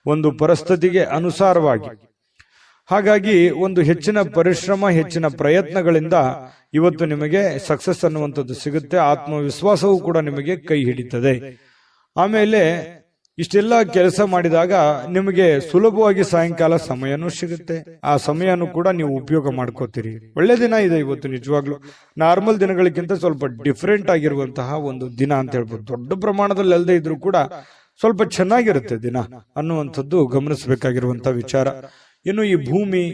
ಒಂದು ಪರಿಸ್ಥಿತಿಗೆ ಅನುಸಾರವಾಗಿ. ಹಾಗಾಗಿ ಒಂದು ಹೆಚ್ಚಿನ ಪರಿಶ್ರಮ, ಹೆಚ್ಚಿನ ಪ್ರಯತ್ನಗಳಿಂದ ಇವತ್ತು ನಿಮಗೆ ಸಕ್ಸಸ್ ಅನ್ನುವಂಥದ್ದು ಸಿಗುತ್ತೆ. ಆತ್ಮವಿಶ್ವಾಸವೂ ಕೂಡ ನಿಮಗೆ ಕೈ ಹಿಡಿತದೆ. ಆಮೇಲೆ ಇಷ್ಟೆಲ್ಲ ಕೆಲಸ ಮಾಡಿದಾಗ ನಿಮಗೆ ಸುಲಭವಾಗಿ ಸಾಯಂಕಾಲ ಸಮಯನೂ ಸಿಗುತ್ತೆ. ಆ ಸಮಯನೂ ಕೂಡ ನೀವು ಉಪಯೋಗ ಮಾಡ್ಕೋತೀರಿ. ಒಳ್ಳೆ ದಿನ ಇದೆ ಇವತ್ತು. ನಿಜವಾಗ್ಲೂ ನಾರ್ಮಲ್ ದಿನಗಳಿಗಿಂತ ಸ್ವಲ್ಪ ಡಿಫ್ರೆಂಟ್ ಆಗಿರುವಂತಹ ಒಂದು ದಿನ ಅಂತ ಹೇಳ್ಬೋದು. ದೊಡ್ಡ ಪ್ರಮಾಣದಲ್ಲಿ ಅಲ್ಲದೆ ಇದ್ರೂ ಕೂಡ ಸ್ವಲ್ಪ ಚೆನ್ನಾಗಿರುತ್ತೆ ದಿನ ಅನ್ನುವಂಥದ್ದು ಗಮನಿಸಬೇಕಾಗಿರುವಂತಹ ವಿಚಾರ. ಇನ್ನು ಈ ಭೂಮಿ,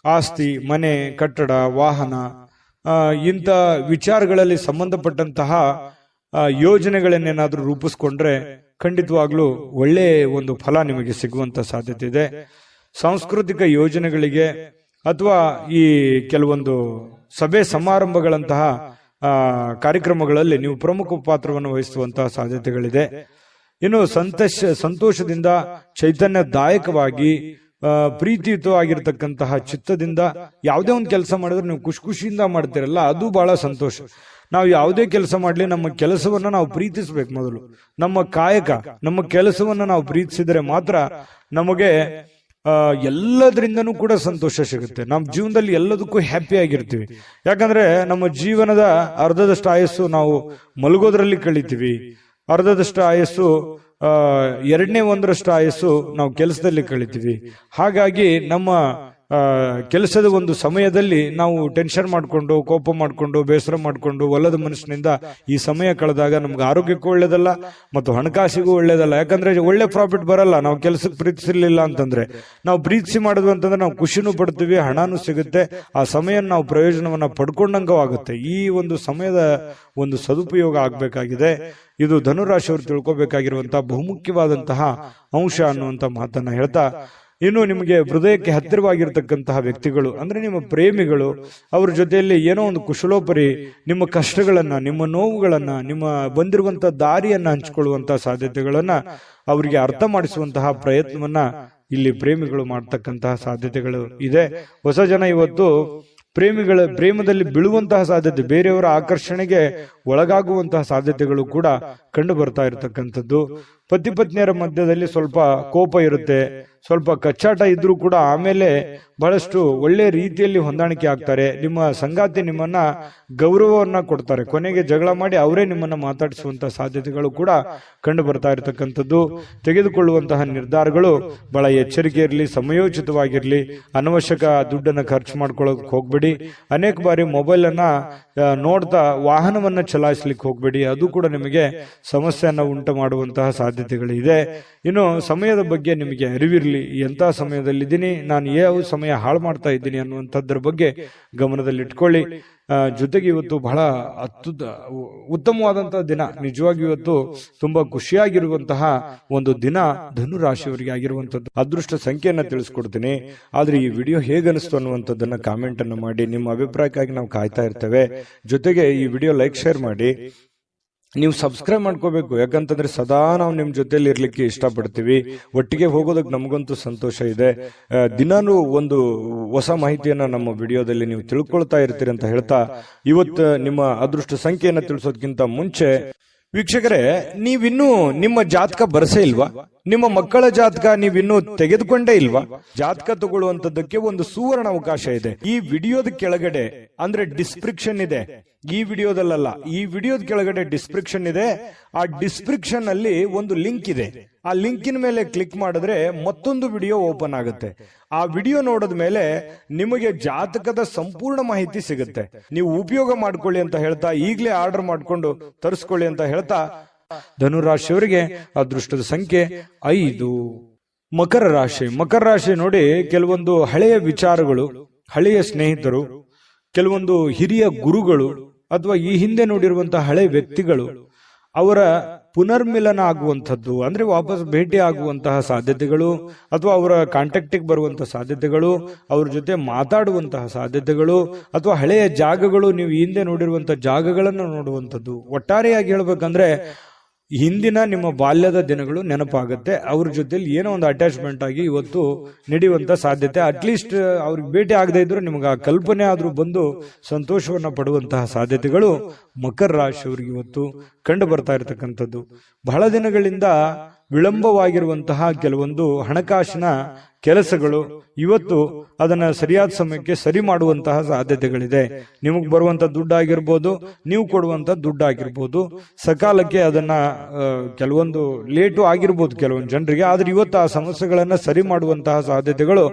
ಆಸ್ತಿ, ಮನೆ, ಕಟ್ಟಡ, ವಾಹನ ಇಂಥ ವಿಚಾರಗಳಲ್ಲಿ ಸಂಬಂಧಪಟ್ಟಂತಹ ಯೋಜನೆಗಳನ್ನೇನಾದ್ರೂ ರೂಪಿಸ್ಕೊಂಡ್ರೆ ಖಂಡಿತವಾಗ್ಲೂ ಒಳ್ಳೆ ಒಂದು ಫಲ ನಿಮಗೆ ಸಿಗುವಂತ ಸಾಧ್ಯತೆ ಇದೆ. ಸಾಂಸ್ಕೃತಿಕ ಯೋಜನೆಗಳಿಗೆ ಅಥವಾ ಈ ಕೆಲವೊಂದು ಸಭೆ ಸಮಾರಂಭಗಳಂತಹ ಕಾರ್ಯಕ್ರಮಗಳಲ್ಲಿ ನೀವು ಪ್ರಮುಖ ಪಾತ್ರವನ್ನು ವಹಿಸುವಂತಹ ಸಾಧ್ಯತೆಗಳಿದೆ. ಇನ್ನು ಸಂತೋಷದಿಂದ, ಚೈತನ್ಯದಾಯಕವಾಗಿ, ಪ್ರೀತಿಯುತವಾಗಿರ್ತಕ್ಕಂತಹ ಚಿತ್ತದಿಂದ ಯಾವುದೇ ಒಂದು ಕೆಲಸ ಮಾಡಿದ್ರೆ ನೀವು ಖುಷಿಯಿಂದ ಮಾಡ್ತೀರಲ್ಲ, ಅದು ಬಹಳ ಸಂತೋಷ. ನಾವು ಯಾವುದೇ ಕೆಲಸ ಮಾಡಲಿ, ನಮ್ಮ ಕೆಲಸವನ್ನ ನಾವು ಪ್ರೀತಿಸಬೇಕು. ಮೊದಲು ನಮ್ಮ ಕಾಯಕ, ನಮ್ಮ ಕೆಲಸವನ್ನ ನಾವು ಪ್ರೀತಿಸಿದರೆ ಮಾತ್ರ ನಮಗೆ ಎಲ್ಲದರಿಂದನೂ ಕೂಡ ಸಂತೋಷ ಸಿಗುತ್ತೆ. ನಮ್ಮ ಜೀವನದಲ್ಲಿ ಎಲ್ಲದಕ್ಕೂ ಹ್ಯಾಪಿ ಆಗಿರ್ತೀವಿ. ಯಾಕಂದ್ರೆ ನಮ್ಮ ಜೀವನದ ಅರ್ಧದಷ್ಟು ಆಯಸ್ಸು ನಾವು ಮಲಗೋದ್ರಲ್ಲಿ ಕಳಿತೀವಿ, ಅರ್ಧದಷ್ಟು ಆಯಸ್ಸು 1/2 ಆಯಸ್ಸು ನಾವು ಕೆಲಸದಲ್ಲಿ ಕಳಿತೀವಿ. ಹಾಗಾಗಿ ನಮ್ಮ ಕೆಲಸದ ಒಂದು ಸಮಯದಲ್ಲಿ ನಾವು ಟೆನ್ಷನ್ ಮಾಡ್ಕೊಂಡು, ಕೋಪ ಮಾಡ್ಕೊಂಡು, ಬೇಸರ ಮಾಡ್ಕೊಂಡು, ಒಲ್ಲದ ಮನಸ್ಸಿನಿಂದ ಈ ಸಮಯ ಕಳೆದಾಗ ನಮ್ಗೆ ಆರೋಗ್ಯಕ್ಕೂ ಒಳ್ಳೇದಲ್ಲ ಮತ್ತು ಹಣಕಾಸಿಗೂ ಒಳ್ಳೇದಲ್ಲ. ಯಾಕಂದ್ರೆ ಒಳ್ಳೆ ಪ್ರಾಫಿಟ್ ಬರಲ್ಲ ನಾವು ಕೆಲಸಕ್ಕೆ ಪ್ರೀತಿಸಿರ್ಲಿಲ್ಲ ಅಂತಂದ್ರೆ. ನಾವು ಪ್ರೀತಿಸಿ ಮಾಡಿದ್ವಿ ಅಂತಂದ್ರೆ ನಾವು ಖುಷಿನೂ ಪಡ್ತೀವಿ, ಹಣನೂ ಸಿಗುತ್ತೆ, ಆ ಸಮಯ ನಾವು ಪ್ರಯೋಜನವನ್ನ ಪಡ್ಕೊಂಡಂಗೂ ಆಗುತ್ತೆ. ಈ ಒಂದು ಸಮಯದ ಒಂದು ಸದುಪಯೋಗ ಆಗ್ಬೇಕಾಗಿದೆ. ಇದು ಧನುರಾಶಿಯವರು ತಿಳ್ಕೊಬೇಕಾಗಿರುವಂತಹ ಬಹುಮುಖ್ಯವಾದಂತಹ ಅಂಶ ಅನ್ನುವಂತ ಮಾತನ್ನ ಹೇಳ್ತಾ ಇನ್ನು ನಿಮಗೆ ಹೃದಯಕ್ಕೆ ಹತ್ತಿರವಾಗಿರ್ತಕ್ಕಂತಹ ವ್ಯಕ್ತಿಗಳು ಅಂದ್ರೆ ನಿಮ್ಮ ಪ್ರೇಮಿಗಳು, ಅವ್ರ ಜೊತೆಯಲ್ಲಿ ಏನೋ ಒಂದು ಕುಶಲೋಪರಿ ನಿಮ್ಮ ಕಷ್ಟಗಳನ್ನ, ನಿಮ್ಮ ನೋವುಗಳನ್ನ, ನಿಮ್ಮ ಬಂದಿರುವಂತಹ ದಾರಿಯನ್ನ ಹಂಚಿಕೊಳ್ಳುವಂತಹ ಸಾಧ್ಯತೆಗಳನ್ನ ಅವರಿಗೆ ಅರ್ಥ ಮಾಡಿಸುವಂತಹ ಪ್ರಯತ್ನವನ್ನ ಇಲ್ಲಿ ಪ್ರೇಮಿಗಳು ಮಾಡ್ತಕ್ಕಂತಹ ಸಾಧ್ಯತೆಗಳು ಇದೆ. ಹೊಸ ಜನ ಇವತ್ತು ಪ್ರೇಮದಲ್ಲಿ ಬೀಳುವಂತಹ ಸಾಧ್ಯತೆ, ಬೇರೆಯವರ ಆಕರ್ಷಣೆಗೆ ಒಳಗಾಗುವಂತಹ ಸಾಧ್ಯತೆಗಳು ಕೂಡ ಕಂಡು ಬರ್ತಾ ಇರತಕ್ಕಂಥದ್ದು. ಪತಿ ಪತ್ನಿಯರ ಮಧ್ಯದಲ್ಲಿ ಸ್ವಲ್ಪ ಕೋಪ ಇರುತ್ತೆ, ಸ್ವಲ್ಪ ಕಚ್ಚಾಟ ಇದ್ರೂ ಕೂಡ ಆಮೇಲೆ ಬಹಳಷ್ಟು ಒಳ್ಳೆ ರೀತಿಯಲ್ಲಿ ಹೊಂದಾಣಿಕೆ ಆಗ್ತಾರೆ. ನಿಮ್ಮ ಸಂಗಾತಿ ನಿಮ್ಮನ್ನ ಗೌರವವನ್ನ ಕೊಡ್ತಾರೆ, ಕೊನೆಗೆ ಜಗಳ ಮಾಡಿ ಅವರೇ ನಿಮ್ಮನ್ನ ಮಾತಾಡಿಸುವಂತಹ ಸಾಧ್ಯತೆಗಳು ಕೂಡ ಕಂಡು ಬರ್ತಾ ಇರತಕ್ಕಂಥದ್ದು. ತೆಗೆದುಕೊಳ್ಳುವಂತಹ ನಿರ್ಧಾರಗಳು ಬಹಳ ಎಚ್ಚರಿಕೆ ಇರಲಿ, ಸಮಯೋಚಿತವಾಗಿರ್ಲಿ. ಅನವಶ್ಯಕ ದುಡ್ಡನ್ನ ಖರ್ಚು ಮಾಡ್ಕೊಳ್ಳೋಕೆ ಹೋಗ್ಬೇಡಿ. ಅನೇಕ ಬಾರಿ ಮೊಬೈಲ್ ಅನ್ನ ನೋಡ್ತಾ ವಾಹನವನ್ನ ಚಲಾಯಿಸ್ಲಿಕ್ಕೆ ಹೋಗ್ಬೇಡಿ, ಅದು ಕೂಡ ನಿಮಗೆ ಸಮಸ್ಯೆಯನ್ನ ಉಂಟು ಮಾಡುವಂತಹ ಸಾಧ್ಯತೆಗಳಿದೆ. ಇನ್ನು ಸಮಯದ ಬಗ್ಗೆ ನಿಮಗೆ ಅರಿವಿರಲಿ, ಎಂತಹ ಸಮಯದಲ್ಲಿದ್ದೀನಿ, ನಾನು ಯಾವ ಸಮಯ ಹಾಳು ಮಾಡ್ತಾ ಇದ್ದೀನಿ ಅನ್ನುವಂಥದ್ರ ಬಗ್ಗೆ ಗಮನದಲ್ಲಿಟ್ಕೊಳ್ಳಿ. ಜೊತೆಗೆ ಇವತ್ತು ಬಹಳ ಉತ್ತಮವಾದಂತಹ ದಿನ, ನಿಜವಾಗಿ ಇವತ್ತು ತುಂಬಾ ಖುಷಿಯಾಗಿರುವಂತಹ ಒಂದು ದಿನ ಧನು ರಾಶಿಯವರಿಗೆ ಆಗಿರುವಂತದ್ದು. ಅದೃಷ್ಟ ಸಂಖ್ಯೆಯನ್ನ ತಿಳಿಸ್ಕೊಡ್ತೀನಿ, ಆದ್ರೆ ಈ ವಿಡಿಯೋ ಹೇಗನಿಸ್ತು ಅನ್ನುವಂಥದ್ದನ್ನ ಕಾಮೆಂಟ್ ಅನ್ನು ಮಾಡಿ. ನಿಮ್ಮ ಅಭಿಪ್ರಾಯಕ್ಕಾಗಿ ನಾವು ಕಾಯ್ತಾ ಇರ್ತೇವೆ. ಜೊತೆಗೆ ಈ ವಿಡಿಯೋ ಲೈಕ್, ಶೇರ್ ಮಾಡಿ. ನೀವು ಸಬ್ಸ್ಕ್ರೈಬ್ ಮಾಡ್ಕೋಬೇಕು, ಯಾಕಂತಂದ್ರೆ ಸದಾ ನಾವು ನಿಮ್ ಜೊತೆಲಿ ಇರ್ಲಿಕ್ಕೆ ಇಷ್ಟಪಡ್ತೀವಿ. ಒಟ್ಟಿಗೆ ಹೋಗೋದಕ್ಕೆ ನಮಗಂತೂ ಸಂತೋಷ ಇದೆ. ದಿನಾನು ಒಂದು ಹೊಸ ಮಾಹಿತಿಯನ್ನ ನಮ್ಮ ವಿಡಿಯೋದಲ್ಲಿ ನೀವು ತಿಳ್ಕೊಳ್ತಾ ಇರ್ತೀರಿ ಅಂತ ಹೇಳ್ತಾ, ಇವತ್ತು ನಿಮ್ಮ ಅದೃಷ್ಟ ಸಂಖ್ಯೆಯನ್ನ ತಿಳಿಸೋದಕ್ಕಿಂತ ಮುಂಚೆ ವೀಕ್ಷಕರೇ, ನೀವಿನ್ನೂ ನಿಮ್ಮ ಜಾತಕ ಬರಸೇ ಇಲ್ವಾ? ನಿಮ್ಮ ಮಕ್ಕಳ ಜಾತಕ ನೀವಿನ್ನೂ ತೆಗೆದುಕೊಂಡೇ ಇಲ್ವಾ? ಜಾತಕ ತಗೊಳ್ಳುವಂತದ್ದಕ್ಕೆ ಒಂದು ಸುವರ್ಣ ಅವಕಾಶ ಇದೆ. ಈ ವಿಡಿಯೋದ ಕೆಳಗಡೆ ಅಂದ್ರೆ ಡಿಸ್ಕ್ರಿಪ್ಷನ್ ಇದೆ, ಈ ವಿಡಿಯೋದಲ್ಲ, ಈ ವಿಡಿಯೋದ ಕೆಳಗಡೆ ಡಿಸ್ಕ್ರಿಪ್ಷನ್ ಇದೆ. ಆ ಡಿಸ್ಕ್ರಿಪ್ಷನ್ ಅಲ್ಲಿ ಒಂದು ಲಿಂಕ್ ಇದೆ. ಆ ಲಿಂಕಿನ ಮೇಲೆ ಕ್ಲಿಕ್ ಮಾಡಿದ್ರೆ ಮತ್ತೊಂದು ವಿಡಿಯೋ ಓಪನ್ ಆಗುತ್ತೆ. ಆ ವಿಡಿಯೋ ನೋಡಿದ ಮೇಲೆ ನಿಮಗೆ ಜಾತಕದ ಸಂಪೂರ್ಣ ಮಾಹಿತಿ ಸಿಗುತ್ತೆ. ನೀವು ಉಪಯೋಗ ಮಾಡ್ಕೊಳ್ಳಿ ಅಂತ ಹೇಳ್ತಾ, ಈಗಲೇ ಆರ್ಡರ್ ಮಾಡ್ಕೊಂಡು ತರಿಸ್ಕೊಳ್ಳಿ ಅಂತ ಹೇಳ್ತಾ, ಧನುರಾಶಿಯವರಿಗೆ ಅದೃಷ್ಟದ ಸಂಖ್ಯೆ 5. ಮಕರ ರಾಶಿ ನೋಡಿ, ಕೆಲವೊಂದು ಹಳೆಯ ವಿಚಾರಗಳು, ಹಳೆಯ ಸ್ನೇಹಿತರು, ಕೆಲವೊಂದು ಹಿರಿಯ ಗುರುಗಳು ಅಥವಾ ಈ ಹಿಂದೆ ನೋಡಿರುವಂತಹ ಹಳೆ ವ್ಯಕ್ತಿಗಳು, ಅವರ ಪುನರ್ಮಿಲನ ಆಗುವಂಥದ್ದು, ಅಂದ್ರೆ ವಾಪಸ್ ಭೇಟಿ ಆಗುವಂತಹ ಸಾಧ್ಯತೆಗಳು, ಅಥವಾ ಅವರ ಕಾಂಟ್ಯಾಕ್ಟಿಗೆ ಬರುವಂತಹ ಸಾಧ್ಯತೆಗಳು, ಅವ್ರ ಜೊತೆ ಮಾತಾಡುವಂತಹ ಸಾಧ್ಯತೆಗಳು, ಅಥವಾ ಹಳೆಯ ಜಾಗಗಳು, ನೀವು ಹಿಂದೆ ನೋಡಿರುವಂತಹ ಜಾಗಗಳನ್ನು ನೋಡುವಂಥದ್ದು. ಒಟ್ಟಾರೆಯಾಗಿ ಹೇಳ್ಬೇಕಂದ್ರೆ ಹಿಂದಿನ ನಿಮ್ಮ ಬಾಲ್ಯದ ದಿನಗಳು ನೆನಪಾಗುತ್ತೆ. ಅವ್ರ ಜೊತೆಲಿ ಏನೋ ಒಂದು ಅಟ್ಯಾಚ್ಮೆಂಟ್ ಆಗಿ ಇವತ್ತು ನಡೆಯುವಂತ ಸಾಧ್ಯತೆ. ಅಟ್ಲೀಸ್ಟ್ ಅವ್ರಿಗೆ ಭೇಟಿ ಆಗದೆ ಇದ್ರು ನಿಮ್ಗೆ ಆ ಕಲ್ಪನೆ ಆದ್ರೂ ಬಂದು ಸಂತೋಷವನ್ನ ಪಡುವಂತಹ ಸಾಧ್ಯತೆಗಳು ಮಕರ ರಾಶಿಯವರಿಗೆ ಇವತ್ತು ಕಂಡು ಬರ್ತಾ ಇರತಕ್ಕಂಥದ್ದು. ಬಹಳ ದಿನಗಳಿಂದ ವಿಳಂಬವಾಗಿರುವಂತಹ ಕೆಲವೊಂದು ಹಣಕಾಸಿನ ಕೆಲಸಗಳು ಇವತ್ತು ಅದನ್ನ ಸರಿಯಾದ ಸಮಯಕ್ಕೆ ಸರಿ ಮಾಡುವಂತಹ ಸಾಧ್ಯತೆಗಳಿದೆ. ನಿಮಗ್ ಬರುವಂತ ದುಡ್ಡಾಗಿರ್ಬೋದು, ನೀವು ಕೊಡುವಂತ ದುಡ್ಡಾಗಿರ್ಬೋದು, ಸಕಾಲಕ್ಕೆ ಅದನ್ನ ಕೆಲವೊಂದು ಲೇಟು ಆಗಿರ್ಬೋದು ಕೆಲವೊಂದು ಜನರಿಗೆ, ಆದ್ರೆ ಇವತ್ತು ಆ ಸಮಸ್ಯೆಗಳನ್ನ ಸರಿ ಮಾಡುವಂತಹ ಸಾಧ್ಯತೆಗಳು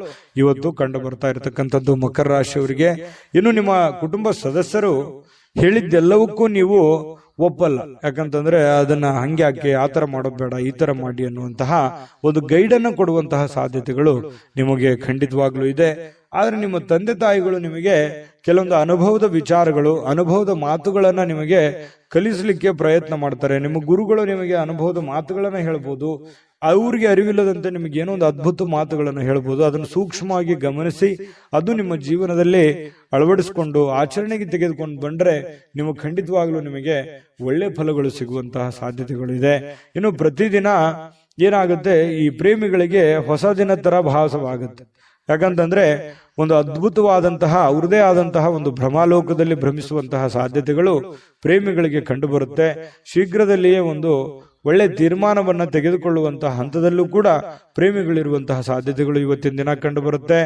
ಇವತ್ತು ಕಂಡು ಬರ್ತಾ ಇರತಕ್ಕಂಥದ್ದು ಮಕರ ರಾಶಿಯವರಿಗೆ. ಇನ್ನು ನಿಮ್ಮ ಕುಟುಂಬ ಸದಸ್ಯರು ಹೇಳಿದ್ದೆಲ್ಲವಕ್ಕೂ ನೀವು ಒಪ್ಪಲ್ಲ, ಯಾಕಂತಂದ್ರೆ ಅದನ್ನ ಹಂಗೆ ಹಾಕಿ ಆ ತರ ಮಾಡೋದು ಬೇಡ, ಈ ತರ ಮಾಡಿ ಅನ್ನುವಂತಹ ಒಂದು ಗೈಡ್ ಅನ್ನು ಕೊಡುವಂತಹ ಸಾಧ್ಯತೆಗಳು ನಿಮಗೆ ಖಂಡಿತವಾಗ್ಲೂ ಇದೆ. ಆದ್ರೆ ನಿಮ್ಮ ತಂದೆ ತಾಯಿಗಳು ನಿಮಗೆ ಕೆಲವೊಂದು ಅನುಭವದ ವಿಚಾರಗಳು, ಅನುಭವದ ಮಾತುಗಳನ್ನ ನಿಮಗೆ ಕಲಿಸಲಿಕ್ಕೆ ಪ್ರಯತ್ನ ಮಾಡ್ತಾರೆ. ನಿಮ್ಮ ಗುರುಗಳು ನಿಮಗೆ ಅನುಭವದ ಮಾತುಗಳನ್ನ ಹೇಳ್ಬೋದು, ಅವ್ರಿಗೆ ಅರಿವಿಲ್ಲದಂತೆ ನಿಮಗೆ ಏನೋ ಒಂದು ಅದ್ಭುತ ಮಾತುಗಳನ್ನು ಹೇಳ್ಬೋದು. ಅದನ್ನು ಸೂಕ್ಷ್ಮವಾಗಿ ಗಮನಿಸಿ ಅದು ನಿಮ್ಮ ಜೀವನದಲ್ಲಿ ಅಳವಡಿಸಿಕೊಂಡು ಆಚರಣೆಗೆ ತೆಗೆದುಕೊಂಡು ಬಂದ್ರೆ ನಿಮಗೆ ಖಂಡಿತವಾಗ್ಲೂ ನಿಮಗೆ ಒಳ್ಳೆ ಫಲಗಳು ಸಿಗುವಂತಹ ಸಾಧ್ಯತೆಗಳು ಇದೆ. ಇನ್ನು ಪ್ರತಿದಿನ ಏನಾಗುತ್ತೆ, ಈ ಪ್ರೇಮಿಗಳಿಗೆ ಹೊಸ ದಿನ ತರ ಭಾಸವಾಗುತ್ತೆ. ಯಾಕಂತಂದ್ರೆ ಒಂದು ಅದ್ಭುತವಾದಂತಹ ಅವ್ರದೇ ಆದಂತಹ ಒಂದು ಭ್ರಮಾಲೋಕದಲ್ಲಿ ಭ್ರಮಿಸುವಂತಹ ಸಾಧ್ಯತೆಗಳು ಪ್ರೇಮಿಗಳಿಗೆ ಕಂಡು ಬರುತ್ತೆ. ಶೀಘ್ರದಲ್ಲಿಯೇ ಒಂದು ಒಳ್ಳೆ ತೀರ್ಮಾನವನ್ನ ತೆಗೆದುಕೊಳ್ಳುವಂತಹ ಹಂತದಲ್ಲೂ ಕೂಡ ಪ್ರೇಮಿಗಳಿರುವಂತಹ ಸಾಧ್ಯತೆಗಳು ಇವತ್ತಿನ ದಿನ ಕಂಡು ಬರುತ್ತೆ.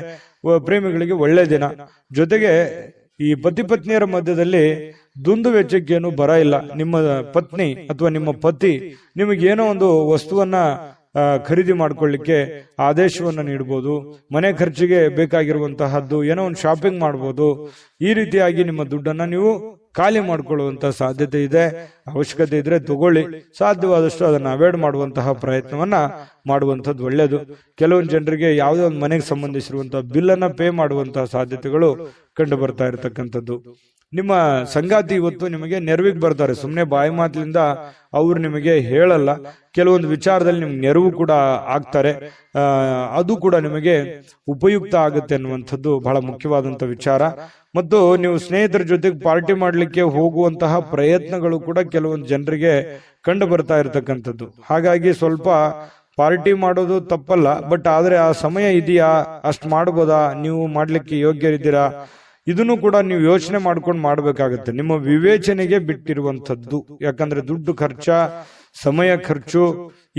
ಪ್ರೇಮಿಗಳಿಗೆ ಒಳ್ಳೆ ದಿನ. ಜೊತೆಗೆ ಈ ಪತಿ ಪತ್ನಿಯರ ಮಧ್ಯದಲ್ಲಿ ದುಂದು ವೆಚ್ಚಕ್ಕೇನು ಬರ ಇಲ್ಲ. ನಿಮ್ಮ ಪತ್ನಿ ಅಥವಾ ನಿಮ್ಮ ಪತಿ ನಿಮಗೇನೋ ಒಂದು ವಸ್ತುವನ್ನ ಖರೀದಿ ಮಾಡ್ಕೊಳ್ಳಿಕ್ಕೆ ಆದೇಶವನ್ನ ನೀಡಬಹುದು, ಮನೆ ಖರ್ಚಿಗೆ ಬೇಕಾಗಿರುವಂತಹದ್ದು ಏನೋ ಒಂದು ಶಾಪಿಂಗ್ ಮಾಡಬಹುದು. ಈ ರೀತಿಯಾಗಿ ನಿಮ್ಮ ದುಡ್ಡನ್ನ ನೀವು ಖಾಲಿ ಮಾಡ್ಕೊಳ್ಳುವಂತಹ ಸಾಧ್ಯತೆ ಇದೆ. ಅವಶ್ಯಕತೆ ಇದ್ರೆ ತಗೊಳ್ಳಿ, ಸಾಧ್ಯವಾದಷ್ಟು ಅದನ್ನ ಅವಾಯ್ಡ್ ಮಾಡುವಂತಹ ಪ್ರಯತ್ನವನ್ನ ಮಾಡುವಂಥದ್ದು ಒಳ್ಳೆಯದು. ಕೆಲವೊಂದು ಜನರಿಗೆ ಯಾವುದೇ ಒಂದು ಮನೆಗೆ ಸಂಬಂಧಿಸಿರುವಂತಹ ಬಿಲ್ ಅನ್ನ ಪೇ ಮಾಡುವಂತಹ ಸಾಧ್ಯತೆಗಳು ಕಂಡು ಬರ್ತಾ ಇರತಕ್ಕಂಥದ್ದು. ನಿಮ್ಮ ಸಂಗಾತಿ ಇವತ್ತು ನಿಮಗೆ ನೆರವಿಗೆ ಬರ್ತಾರೆ. ಸುಮ್ಮನೆ ಬಾಯಿ ಮಾತಿನಿಂದ ಅವ್ರು ನಿಮಗೆ ಹೇಳಲ್ಲ, ಕೆಲವೊಂದು ವಿಚಾರದಲ್ಲಿ ನಿಮ್ಗೆ ನೆರವು ಕೂಡ ಆಗ್ತಾರೆ. ಅದು ಕೂಡ ನಿಮಗೆ ಉಪಯುಕ್ತ ಆಗುತ್ತೆ ಅನ್ನುವಂಥದ್ದು ಬಹಳ ಮುಖ್ಯವಾದಂತ ವಿಚಾರ. ಮತ್ತು ನೀವು ಸ್ನೇಹಿತರ ಜೊತೆಗೆ ಪಾರ್ಟಿ ಮಾಡ್ಲಿಕ್ಕೆ ಹೋಗುವಂತಹ ಪ್ರಯತ್ನಗಳು ಕೂಡ ಕೆಲವೊಂದು ಜನರಿಗೆ ಕಂಡು ಬರ್ತಾ ಇರತಕ್ಕಂಥದ್ದು. ಹಾಗಾಗಿ ಸ್ವಲ್ಪ ಪಾರ್ಟಿ ಮಾಡೋದು ತಪ್ಪಲ್ಲ, ಬಟ್ ಆದ್ರೆ ಆ ಸಮಯ ಇದೆಯಾ, ಅಷ್ಟು ಮಾಡ್ಬೋದಾ, ನೀವು ಮಾಡ್ಲಿಕ್ಕೆ ಯೋಗ್ಯರಿದ್ದೀರಾ, ಇದನ್ನು ಕೂಡ ನೀವು ಯೋಚನೆ ಮಾಡ್ಕೊಂಡು ಮಾಡ್ಬೇಕಾಗತ್ತೆ. ನಿಮ್ಮ ವಿವೇಚನೆಗೆ ಬಿಟ್ಟಿರುವಂತದ್ದು. ಯಾಕಂದ್ರೆ ದುಡ್ಡು ಖರ್ಚ, ಸಮಯ ಖರ್ಚು,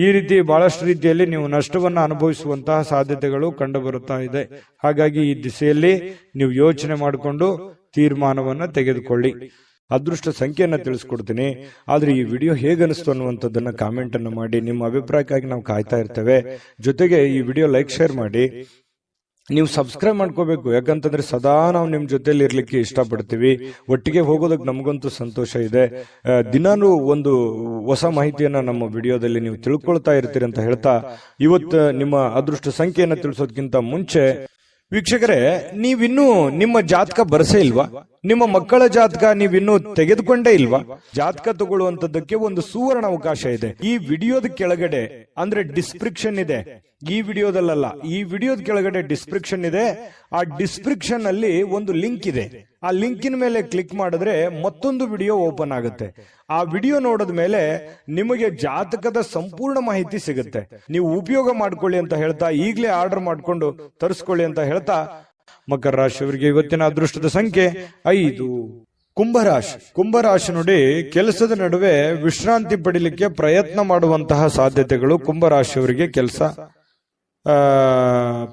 ಈ ರೀತಿ ಬಹಳಷ್ಟು ರೀತಿಯಲ್ಲಿ ನೀವು ನಷ್ಟವನ್ನ ಅನುಭವಿಸುವಂತಹ ಸಾಧ್ಯತೆಗಳು ಕಂಡು ಬರುತ್ತಾ ಇದೆ. ಹಾಗಾಗಿ ಈ ದಿಸೆಯಲ್ಲಿ ನೀವು ಯೋಚನೆ ಮಾಡಿಕೊಂಡು ತೀರ್ಮಾನವನ್ನ ತೆಗೆದುಕೊಳ್ಳಿ. ಅದೃಷ್ಟ ಸಂಖ್ಯೆಯನ್ನ ತಿಳಿಸ್ಕೊಡ್ತೀನಿ. ಆದ್ರೆ ಈ ವಿಡಿಯೋ ಹೇಗನಿಸ್ತು ಅನ್ನುವಂಥದ್ದನ್ನ ಕಾಮೆಂಟ್ ಅನ್ನು ಮಾಡಿ. ನಿಮ್ಮ ಅಭಿಪ್ರಾಯಕ್ಕಾಗಿ ನಾವು ಕಾಯ್ತಾ ಇರ್ತೇವೆ. ಜೊತೆಗೆ ಈ ವಿಡಿಯೋ ಲೈಕ್, ಶೇರ್ ಮಾಡಿ. ನೀವು ಸಬ್ಸ್ಕ್ರೈಬ್ ಮಾಡ್ಕೋಬೇಕು. ಯಾಕಂತಂದ್ರೆ ಸದಾ ನಾವು ನಿಮ್ ಜೊತೆಲಿ ಇರ್ಲಿಕ್ಕೆ ಇಷ್ಟಪಡ್ತೀವಿ. ಒಟ್ಟಿಗೆ ಹೋಗೋದಕ್ಕೆ ನಮಗಂತೂ ಸಂತೋಷ ಇದೆ. ದಿನಾನು ಒಂದು ಹೊಸ ಮಾಹಿತಿಯನ್ನ ನಮ್ಮ ವಿಡಿಯೋದಲ್ಲಿ ನೀವು ತಿಳ್ಕೊಳ್ತಾ ಇರ್ತೀರಿ ಅಂತ ಹೇಳ್ತಾ, ಇವತ್ತು ನಿಮ್ಮ ಅದೃಷ್ಟ ಸಂಖ್ಯೆಯನ್ನ ತಿಳಿಸೋದಕ್ಕಿಂತ ಮುಂಚೆ ವೀಕ್ಷಕರೇ, ನೀವಿನ್ನೂ ನಿಮ್ಮ ಜಾತಕ ಬರಸೇ ಇಲ್ವಾ? ನಿಮ್ಮ ಮಕ್ಕಳ ಜಾತಕ ನೀವಿನ್ನೂ ತೆಗೆದುಕೊಂಡೇ ಇಲ್ವಾ? ಜಾತಕ ತಗೊಳ್ಳುವಂತದ್ದಕ್ಕೆ ಒಂದು ಸುವರ್ಣ ಅವಕಾಶ ಇದೆ. ಈ ವಿಡಿಯೋದ ಕೆಳಗಡೆ ಅಂದ್ರೆ ಡಿಸ್ಕ್ರಿಪ್ಷನ್ ಇದೆ. ಈ ವಿಡಿಯೋದಲ್ಲ, ಈ ವಿಡಿಯೋದ ಕೆಳಗಡೆ ಡಿಸ್ಕ್ರಿಪ್ಷನ್ ಇದೆ. ಆ ಡಿಸ್ಕ್ರಿಪ್ಷನ್ ಅಲ್ಲಿ ಒಂದು ಲಿಂಕ್ ಇದೆ. ಆ ಲಿಂಕಿನ ಮೇಲೆ ಕ್ಲಿಕ್ ಮಾಡಿದ್ರೆ ಮತ್ತೊಂದು ವಿಡಿಯೋ ಓಪನ್ ಆಗುತ್ತೆ. ಆ ವಿಡಿಯೋ ನೋಡಿದ ಮೇಲೆ ನಿಮಗೆ ಜಾತಕದ ಸಂಪೂರ್ಣ ಮಾಹಿತಿ ಸಿಗುತ್ತೆ. ನೀವು ಉಪಯೋಗ ಮಾಡ್ಕೊಳ್ಳಿ ಅಂತ ಹೇಳ್ತಾ, ಈಗಲೇ ಆರ್ಡರ್ ಮಾಡ್ಕೊಂಡು ತರಿಸ್ಕೊಳ್ಳಿ ಅಂತ ಹೇಳ್ತಾ, ಮಕರ ರಾಶಿಯವರಿಗೆ ಇವತ್ತಿನ ಅದೃಷ್ಟದ ಸಂಖ್ಯೆ 5. ಕುಂಭರಾಶಿ ನೋಡಿ, ಕೆಲಸದ ನಡುವೆ ವಿಶ್ರಾಂತಿ ಪಡಿಲಿಕ್ಕೆ ಪ್ರಯತ್ನ ಮಾಡುವಂತಹ ಸಾಧ್ಯತೆಗಳು ಕುಂಭರಾಶಿಯವರಿಗೆ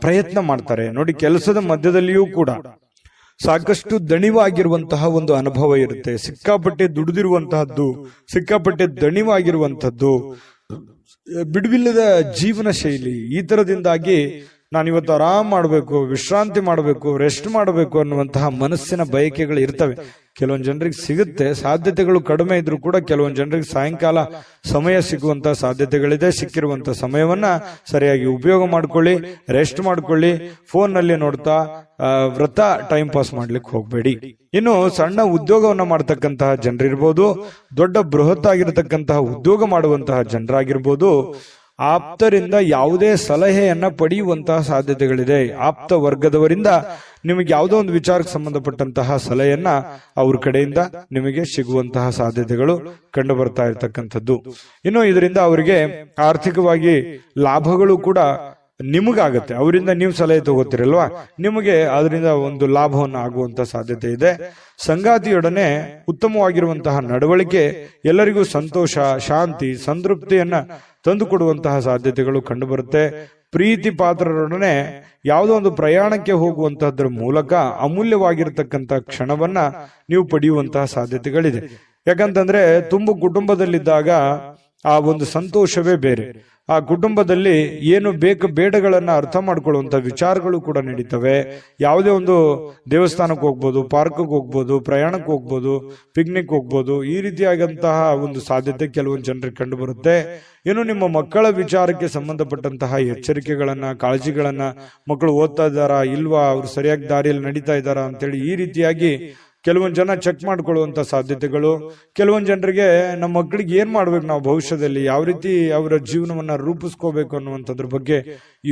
ಪ್ರಯತ್ನ ಮಾಡ್ತಾರೆ ನೋಡಿ. ಕೆಲಸದ ಮಧ್ಯದಲ್ಲಿಯೂ ಕೂಡ ಸಾಕಷ್ಟು ದಣಿವಾಗಿರುವಂತಹ ಒಂದು ಅನುಭವ ಇರುತ್ತೆ. ಸಿಕ್ಕಾಪಟ್ಟೆ ದುಡಿದಿರುವಂತಹದ್ದು, ಸಿಕ್ಕಾಪಟ್ಟೆ ದಣಿವಾಗಿರುವಂತಹದ್ದು, ಬಿಡುವಿಲ್ಲದ ಜೀವನ ಶೈಲಿ, ಈ ತರದಿಂದಾಗಿ ನಾನಿವತ್ತು ಆರಾಮ್ ಮಾಡಬೇಕು, ವಿಶ್ರಾಂತಿ ಮಾಡಬೇಕು, ರೆಸ್ಟ್ ಮಾಡಬೇಕು ಅನ್ನುವಂತಹ ಮನಸ್ಸಿನ ಬಯಕೆಗಳು ಇರ್ತವೆ. ಕೆಲವೊಂದು ಜನರಿಗೆ ಸಿಗುತ್ತೆ, ಸಾಧ್ಯತೆಗಳು ಕಡಿಮೆ ಇದ್ರೂ ಕೂಡ ಕೆಲವೊಂದು ಜನರಿಗೆ ಸಾಯಂಕಾಲ ಸಮಯ ಸಿಗುವಂತಹ ಸಾಧ್ಯತೆಗಳಿದೆ. ಸಿಕ್ಕಿರುವಂತಹ ಸಮಯವನ್ನ ಸರಿಯಾಗಿ ಉಪಯೋಗ ಮಾಡ್ಕೊಳ್ಳಿ, ರೆಸ್ಟ್ ಮಾಡ್ಕೊಳ್ಳಿ. ಫೋನ್ ನಲ್ಲಿ ನೋಡ್ತಾ ವ್ರತ ಟೈಮ್ ಪಾಸ್ ಮಾಡ್ಲಿಕ್ಕೆ ಹೋಗ್ಬೇಡಿ. ಇನ್ನು ಸಣ್ಣ ಉದ್ಯೋಗವನ್ನ ಮಾಡ್ತಕ್ಕಂತಹ ಜನರಿರ್ಬೋದು, ದೊಡ್ಡ ಬೃಹತ್ ಆಗಿರತಕ್ಕಂತಹ ಉದ್ಯೋಗ ಮಾಡುವಂತಹ ಜನರಾಗಿರ್ಬೋದು, ಆಪ್ತರಿಂದ ಯಾವುದೇ ಸಲಹೆಯನ್ನ ಪಡೆಯುವಂತಹ ಸಾಧ್ಯತೆಗಳಿದೆ. ಆಪ್ತ ವರ್ಗದವರಿಂದ ನಿಮಗೆ ಯಾವುದೋ ಒಂದು ವಿಚಾರಕ್ಕೆ ಸಂಬಂಧಪಟ್ಟಂತಹ ಸಲಹೆಯನ್ನ ಅವ್ರ ಕಡೆಯಿಂದ ನಿಮಗೆ ಸಿಗುವಂತಹ ಸಾಧ್ಯತೆಗಳು ಕಂಡು ಬರ್ತಾ ಇರತಕ್ಕಂಥದ್ದು. ಇನ್ನು ಇದರಿಂದ ಅವರಿಗೆ ಆರ್ಥಿಕವಾಗಿ ಲಾಭಗಳು ಕೂಡ ನಿಮಗಾಗತ್ತೆ. ಅವರಿಂದ ನೀವು ಸಲಹೆ ತಗೋತಿರಲ್ವಾ, ನಿಮಗೆ ಅದರಿಂದ ಒಂದು ಲಾಭವನ್ನು ಆಗುವಂತ ಸಾಧ್ಯತೆ ಇದೆ. ಸಂಗಾತಿಯೊಡನೆ ಉತ್ತಮವಾಗಿರುವಂತಹ ನಡವಳಿಕೆ ಎಲ್ಲರಿಗೂ ಸಂತೋಷ, ಶಾಂತಿ, ಸಂತೃಪ್ತಿಯನ್ನ ತಂದುಕೊಡುವಂತಹ ಸಾಧ್ಯತೆಗಳು ಕಂಡುಬರುತ್ತೆ. ಪ್ರೀತಿ ಪಾತ್ರರೊಡನೆ ಯಾವುದೋ ಒಂದು ಪ್ರಯಾಣಕ್ಕೆ ಹೋಗುವಂತಹದ್ರ ಮೂಲಕ ಅಮೂಲ್ಯವಾಗಿರತಕ್ಕಂತಹ ಕ್ಷಣವನ್ನ ನೀವು ಪಡೆಯುವಂತಹ ಸಾಧ್ಯತೆಗಳಿದೆ. ಯಾಕಂತಂದ್ರೆ ತುಂಬು ಕುಟುಂಬದಲ್ಲಿದ್ದಾಗ ಆ ಒಂದು ಸಂತೋಷವೇ ಬೇರೆ. ಆ ಕುಟುಂಬದಲ್ಲಿ ಏನು ಬೇಡಗಳನ್ನ ಅರ್ಥ ಮಾಡ್ಕೊಳ್ಳುವಂತ ವಿಚಾರಗಳು ಕೂಡ ನಡೀತವೆ. ಯಾವುದೇ ಒಂದು ದೇವಸ್ಥಾನಕ್ಕೆ ಹೋಗ್ಬೋದು, ಪಾರ್ಕ್ಗೆ ಹೋಗ್ಬೋದು, ಪ್ರಯಾಣಕ್ಕೆ ಹೋಗ್ಬೋದು, ಪಿಕ್ನಿಕ್ ಹೋಗ್ಬೋದು. ಈ ರೀತಿಯಾದಂತಹ ಒಂದು ಸಾಧ್ಯತೆ ಕೆಲವೊಂದು ಜನರಿಗೆ ಕಂಡು ಬರುತ್ತೆ. ಇನ್ನು ನಿಮ್ಮ ಮಕ್ಕಳ ವಿಚಾರಕ್ಕೆ ಸಂಬಂಧಪಟ್ಟಂತಹ ಎಚ್ಚರಿಕೆಗಳನ್ನ, ಕಾಳಜಿಗಳನ್ನ, ಮಕ್ಕಳು ಓದ್ತಾ ಇದ್ದಾರಾ ಇಲ್ವಾ, ಅವ್ರು ಸರಿಯಾಗಿ ದಾರಿಯಲ್ಲಿ ನಡೀತಾ ಇದ್ದಾರಾ ಅಂತೇಳಿ ಈ ರೀತಿಯಾಗಿ ಕೆಲವೊಂದು ಜನ ಚೆಕ್ ಮಾಡ್ಕೊಳ್ಳುವಂತ ಸಾಧ್ಯತೆಗಳು. ಕೆಲವೊಂದು ಜನರಿಗೆ ನಮ್ಮ ಮಕ್ಕಳಿಗೆ ಏನ್ ಮಾಡ್ಬೇಕು, ನಾವು ಭವಿಷ್ಯದಲ್ಲಿ ಯಾವ ರೀತಿ ಅವರ ಜೀವನವನ್ನ ರೂಪಿಸ್ಕೋಬೇಕು ಅನ್ನುವಂಥದ್ರ ಬಗ್ಗೆ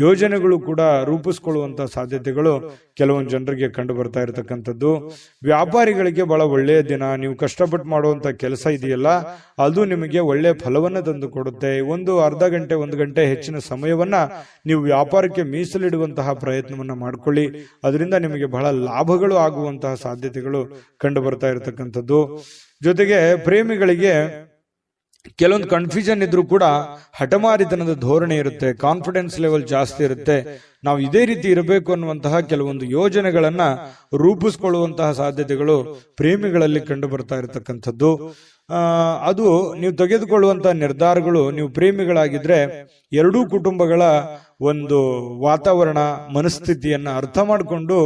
ಯೋಜನೆಗಳು ಕೂಡ ರೂಪಿಸ್ಕೊಳ್ಳುವಂತ ಸಾಧ್ಯತೆಗಳು ಕೆಲವೊಂದು ಜನರಿಗೆ ಕಂಡು ಬರ್ತಾ ಇರತಕ್ಕಂಥದ್ದು. ವ್ಯಾಪಾರಿಗಳಿಗೆ ಬಹಳ ಒಳ್ಳೆಯ ದಿನ. ನೀವು ಕಷ್ಟಪಟ್ಟು ಮಾಡುವಂತ ಕೆಲಸ ಇದೆಯಲ್ಲ, ಅದು ನಿಮಗೆ ಒಳ್ಳೆಯ ಫಲವನ್ನ ತಂದು ಕೊಡುತ್ತೆ. ಒಂದು ಅರ್ಧ ಗಂಟೆ, 1 ಗಂಟೆ ಹೆಚ್ಚಿನ ಸಮಯವನ್ನ ನೀವು ವ್ಯಾಪಾರಕ್ಕೆ ಮೀಸಲಿಡುವಂತಹ ಪ್ರಯತ್ನವನ್ನ ಮಾಡ್ಕೊಳ್ಳಿ. ಅದರಿಂದ ನಿಮಗೆ ಬಹಳ ಲಾಭಗಳು ಆಗುವಂತಹ ಸಾಧ್ಯತೆಗಳು ಕಂಡು ಬರ್ತಾ ಇರತಕ್ಕಂಥದ್ದು. ಜೊತೆಗೆ ಪ್ರೇಮಿಗಳಿಗೆ ಕೆಲವೊಂದು ಕನ್ಫ್ಯೂಷನ್ ಇದ್ರೂ ಕೂಡ ಹಠಮಾರಿತನದ ಧೋರಣೆ ಇರುತ್ತೆ, ಕಾನ್ಫಿಡೆನ್ಸ್ ಲೆವೆಲ್ ಜಾಸ್ತಿ ಇರುತ್ತೆ. ನಾವು ಇದೇ ರೀತಿ ಇರಬೇಕು ಅನ್ನುವಂತಹ ಕೆಲವೊಂದು ಯೋಜನೆಗಳನ್ನ ರೂಪಿಸ್ಕೊಳ್ಳುವಂತಹ ಸಾಧ್ಯತೆಗಳು ಪ್ರೇಮಿಗಳಲ್ಲಿ ಕಂಡು ಬರ್ತಾ ಇರತಕ್ಕಂಥದ್ದು. ಅದು ನೀವು ತೆಗೆದುಕೊಳ್ಳುವಂತಹ ನಿರ್ಧಾರಗಳು, ನೀವು ಪ್ರೇಮಿಗಳಾಗಿದ್ರೆ ಎರಡೂ ಕುಟುಂಬಗಳ ಒಂದು ವಾತಾವರಣ, ಮನಸ್ಥಿತಿಯನ್ನ ಅರ್ಥ ಮಾಡಿಕೊಂಡು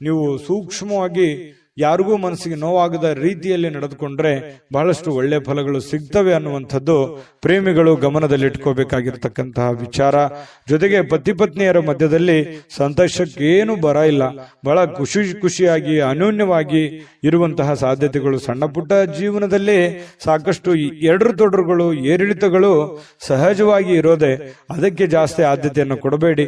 ನೀವು ಸೂಕ್ಷ್ಮವಾಗಿ ಯಾರಿಗೂ ಮನಸ್ಸಿಗೆ ನೋವಾಗದ ರೀತಿಯಲ್ಲಿ ನಡೆದುಕೊಂಡ್ರೆ ಬಹಳಷ್ಟು ಒಳ್ಳೆ ಫಲಗಳು ಸಿಗ್ತವೆ ಅನ್ನುವಂಥದ್ದು ಪ್ರೇಮಿಗಳು ಗಮನದಲ್ಲಿಟ್ಕೋಬೇಕಾಗಿರ್ತಕ್ಕಂತಹ ವಿಚಾರ. ಜೊತೆಗೆ ಪತಿ ಪತ್ನಿಯರ ಮಧ್ಯದಲ್ಲಿ ಸಂತೋಷಕ್ಕೇನು ಬರ ಇಲ್ಲ. ಬಹಳ ಖುಷಿಯಾಗಿ ಅನ್ಯೋನ್ಯವಾಗಿ ಇರುವಂತಹ ಸಾಧ್ಯತೆಗಳು, ಸಣ್ಣ ಪುಟ್ಟ ಜೀವನದಲ್ಲಿ ಸಾಕಷ್ಟು ಎಡರು ತೊಡರುಗಳು, ಏರಿಳಿತಗಳು ಸಹಜವಾಗಿ ಇರೋದೆ. ಅದಕ್ಕೆ ಜಾಸ್ತಿ ಆದ್ಯತೆಯನ್ನು ಕೊಡಬೇಡಿ.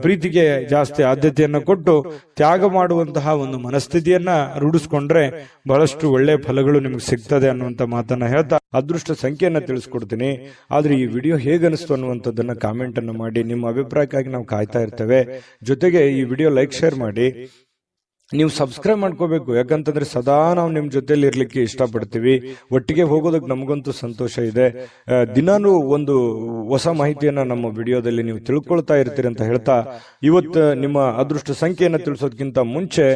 ಪ್ರೀತಿಗೆ ಜಾಸ್ತಿ ಆದ್ಯತೆಯನ್ನು ಕೊಟ್ಟು ತ್ಯಾಗ ಮಾಡುವಂತಹ ಒಂದು ಮನಸ್ಥಿತಿಯನ್ನ ರೂಢಿಸ್ಕೊಂಡ್ರೆ ಬಹಳಷ್ಟು ಒಳ್ಳೆ ಫಲಗಳು ನಿಮ್ಗೆ ಸಿಗ್ತದೆ ಅನ್ನುವಂತ ಮಾತನ್ನ ಹೇಳ್ತಾ ಅದೃಷ್ಟ ಸಂಖ್ಯೆಯನ್ನ ತಿಳಿಸ್ಕೊಡ್ತೀನಿ. ಆದ್ರೆ ಈ ವಿಡಿಯೋ ಹೇಗನಿಸ್ತು ಅನ್ನುವಂಥದ್ದನ್ನ ಕಾಮೆಂಟ್ ಅನ್ನು ಮಾಡಿ. ನಿಮ್ಮ ಅಭಿಪ್ರಾಯಕ್ಕಾಗಿ ನಾವು ಕಾಯ್ತಾ ಇರ್ತೇವೆ. ಜೊತೆಗೆ ಈ ವಿಡಿಯೋ ಲೈಕ್, ಶೇರ್ ಮಾಡಿ. ನೀವು ಸಬ್ಸ್ಕ್ರೈಬ್ ಮಾಡ್ಕೋಬೇಕು. ಯಾಕಂತಂದ್ರೆ ಸದಾ ನಾವು ನಿಮ್ ಜೊತೆಲಿ ಇರ್ಲಿಕ್ಕೆ ಇಷ್ಟಪಡ್ತೀವಿ. ಒಟ್ಟಿಗೆ ಹೋಗೋದಕ್ಕೆ ನಮಗಂತೂ ಸಂತೋಷ ಇದೆ. ದಿನಾನು ಒಂದು ಹೊಸ ಮಾಹಿತಿಯನ್ನ ನಮ್ಮ ವಿಡಿಯೋದಲ್ಲಿ ನೀವು ತಿಳ್ಕೊಳ್ತಾ ಇರ್ತೀರಿ ಅಂತ ಹೇಳ್ತಾ, ಇವತ್ತು ನಿಮ್ಮ ಅದೃಷ್ಟ ಸಂಖ್ಯೆಯನ್ನ ತಿಳಿಸೋದಕ್ಕಿಂತ ಮುಂಚೆ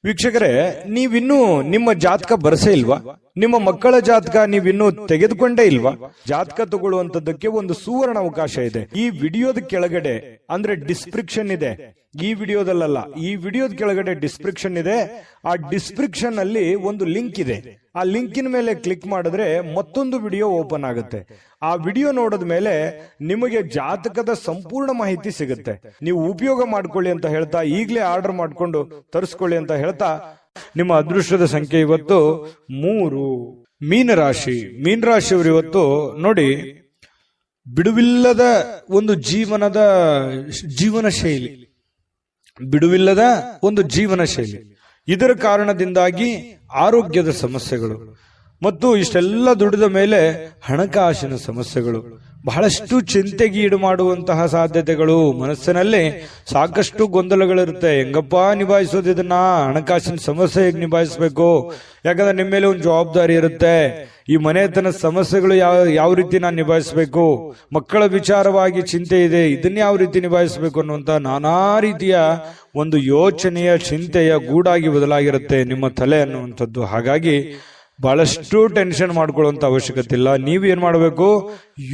ವೀಕ್ಷಕರೇ, ನೀವಿನ್ನೂ ನಿಮ್ಮ ಜಾತಕ ಬರಸೇ ಇಲ್ವಾ? ನಿಮ್ಮ ಮಕ್ಕಳ ಜಾತಕ ನೀವಿನ್ನೂ ತೆಗೆದುಕೊಂಡೇ ಇಲ್ವಾ? ಜಾತಕ ತಗೊಳ್ಳುವಂತದ್ದಕ್ಕೆ ಒಂದು ಸುವರ್ಣ ಅವಕಾಶ ಇದೆ. ಈ ವಿಡಿಯೋದ ಕೆಳಗಡೆ ಅಂದ್ರೆ ಡಿಸ್ಕ್ರಿಪ್ಷನ್ ಇದೆ. ಈ ವಿಡಿಯೋದಲ್ಲ, ಈ ವಿಡಿಯೋದ ಕೆಳಗಡೆ ಡಿಸ್ಕ್ರಿಪ್ಷನ್ ಇದೆ. ಆ ಡಿಸ್ಕ್ರಿಪ್ಷನ್ ಅಲ್ಲಿ ಒಂದು ಲಿಂಕ್ ಇದೆ. ಆ ಲಿಂಕಿನ ಮೇಲೆ ಕ್ಲಿಕ್ ಮಾಡಿದ್ರೆ ಮತ್ತೊಂದು ವಿಡಿಯೋ ಓಪನ್ ಆಗುತ್ತೆ. ಆ ವಿಡಿಯೋ ನೋಡಿದ ಮೇಲೆ ನಿಮಗೆ ಜಾತಕದ ಸಂಪೂರ್ಣ ಮಾಹಿತಿ ಸಿಗುತ್ತೆ. ನೀವು ಉಪಯೋಗ ಮಾಡ್ಕೊಳ್ಳಿ ಅಂತ ಹೇಳ್ತಾ, ಈಗಲೇ ಆರ್ಡರ್ ಮಾಡ್ಕೊಂಡು ತರಿಸ್ಕೊಳ್ಳಿ ಅಂತ ಹೇಳ್ತಾ, ನಿಮ್ಮ ಅದೃಷ್ಟದ ಸಂಖ್ಯೆ ಇವತ್ತು 3. ಮೀನರಾಶಿ. ಮೀನರಾಶಿಯವರು ಇವತ್ತು ನೋಡಿ, ಬಿಡುವಿಲ್ಲದ ಒಂದು ಜೀವನ ಶೈಲಿ, ಬಿಡುವಿಲ್ಲದ ಒಂದು ಜೀವನ ಶೈಲಿ. ಇದರ ಕಾರಣದಿಂದಾಗಿ ಆರೋಗ್ಯದ ಸಮಸ್ಯೆಗಳು ಮತ್ತು ಇಷ್ಟೆಲ್ಲ ದುಡಿದ ಮೇಲೆ ಹಣಕಾಸಿನ ಸಮಸ್ಯೆಗಳು, ಬಹಳಷ್ಟು ಚಿಂತೆಗೀಡು ಮಾಡುವಂತಹ ಸಾಧ್ಯತೆಗಳು. ಮನಸ್ಸಿನಲ್ಲಿ ಸಾಕಷ್ಟು ಗೊಂದಲಗಳಿರುತ್ತೆ. ಹೆಂಗಪ್ಪ ನಿಭಾಯಿಸೋದು ಇದನ್ನ? ಹಣಕಾಸಿನ ಸಮಸ್ಯೆ ಹೇಗೆ ನಿಭಾಯಿಸಬೇಕು? ಯಾಕಂದ್ರೆ ನಿಮ್ಮ ಮೇಲೆ ಒಂದು ಜವಾಬ್ದಾರಿ ಇರುತ್ತೆ. ಈ ಮನೆತನ ಸಮಸ್ಯೆಗಳು ಯಾವ ರೀತಿ ನಾನು ನಿಭಾಯಿಸಬೇಕು, ಮಕ್ಕಳ ವಿಚಾರವಾಗಿ ಚಿಂತೆ ಇದೆ, ಇದನ್ನ ಯಾವ ರೀತಿ ನಿಭಾಯಿಸಬೇಕು ಅನ್ನುವಂತ ನಾನಾ ರೀತಿಯ ಒಂದು ಯೋಚನೆಯ, ಚಿಂತೆಯ ಗೂಡಾಗಿ ಬದಲಾಗಿರುತ್ತೆ ನಿಮ್ಮ ತಲೆ ಅನ್ನುವಂಥದ್ದು. ಹಾಗಾಗಿ ಬಹಳಷ್ಟು ಟೆನ್ಷನ್ ಮಾಡ್ಕೊಳ್ಳುವಂತ ಅವಶ್ಯಕತೆ ಇಲ್ಲ. ನೀವೇನ್ ಮಾಡಬೇಕು?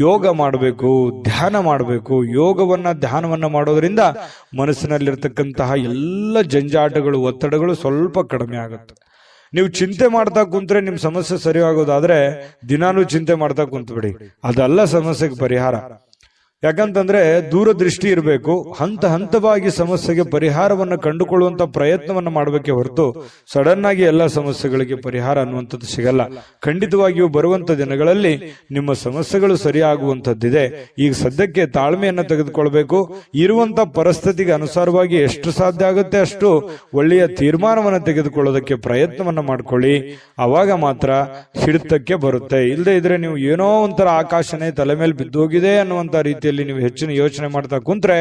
ಯೋಗ ಮಾಡಬೇಕು, ಧ್ಯಾನ ಮಾಡಬೇಕು. ಧ್ಯಾನವನ್ನ ಮಾಡೋದ್ರಿಂದ ಮನಸ್ಸಿನಲ್ಲಿರ್ತಕ್ಕಂತಹ ಎಲ್ಲ ಜಂಜಾಟಗಳು, ಒತ್ತಡಗಳು ಸ್ವಲ್ಪ ಕಡಿಮೆ ಆಗುತ್ತೆ. ನೀವು ಚಿಂತೆ ಮಾಡ್ತಾ ಕುಂತ್ರೆ ನಿಮ್ ಸಮಸ್ಯೆ ಸರಿ ಆಗೋದಾದ್ರೆ ದಿನಾನು ಚಿಂತೆ ಮಾಡ್ತಾ ಕುಂತ್ಬಿಡಿ. ಅದಲ್ಲ ಸಮಸ್ಯೆಗೆ ಪರಿಹಾರ. ಯಾಕಂತಂದ್ರೆ ದೂರದೃಷ್ಟಿ ಇರಬೇಕು. ಹಂತವಾಗಿ ಸಮಸ್ಯೆಗೆ ಪರಿಹಾರವನ್ನು ಕಂಡುಕೊಳ್ಳುವಂತ ಪ್ರಯತ್ನವನ್ನ ಮಾಡಬೇಕೆ ಹೊರತು ಸಡನ್ ಆಗಿ ಎಲ್ಲ ಸಮಸ್ಯೆಗಳಿಗೆ ಪರಿಹಾರ ಅನ್ನುವಂಥದ್ದು ಸಿಗಲ್ಲ. ಖಂಡಿತವಾಗಿಯೂ ಬರುವಂತ ದಿನಗಳಲ್ಲಿ ನಿಮ್ಮ ಸಮಸ್ಯೆಗಳು ಸರಿಯಾಗುವಂತದ್ದಿದೆ. ಈಗ ಸದ್ಯಕ್ಕೆ ತಾಳ್ಮೆಯನ್ನ ತೆಗೆದುಕೊಳ್ಬೇಕು. ಇರುವಂತ ಪರಿಸ್ಥಿತಿಗೆ ಅನುಸಾರವಾಗಿ ಎಷ್ಟು ಸಾಧ್ಯ ಆಗುತ್ತೆ ಅಷ್ಟು ಒಳ್ಳೆಯ ತೀರ್ಮಾನವನ್ನು ತೆಗೆದುಕೊಳ್ಳೋದಕ್ಕೆ ಪ್ರಯತ್ನವನ್ನ ಮಾಡ್ಕೊಳ್ಳಿ. ಅವಾಗ ಮಾತ್ರ ಹಿಡಿತಕ್ಕೆ ಬರುತ್ತೆ. ಇಲ್ಲದೆ ಇದ್ರೆ ನೀವು ಏನೋ ಒಂಥರ ಆಕಾಶನೇ ತಲೆ ಮೇಲೆ ಬಿದ್ದೋಗಿದೆ ಅನ್ನುವಂತ ರೀತಿ ನೀವು ಹೆಚ್ಚಿನ ಯೋಚನೆ ಮಾಡ್ತಾ ಕುಂತ್ರೆ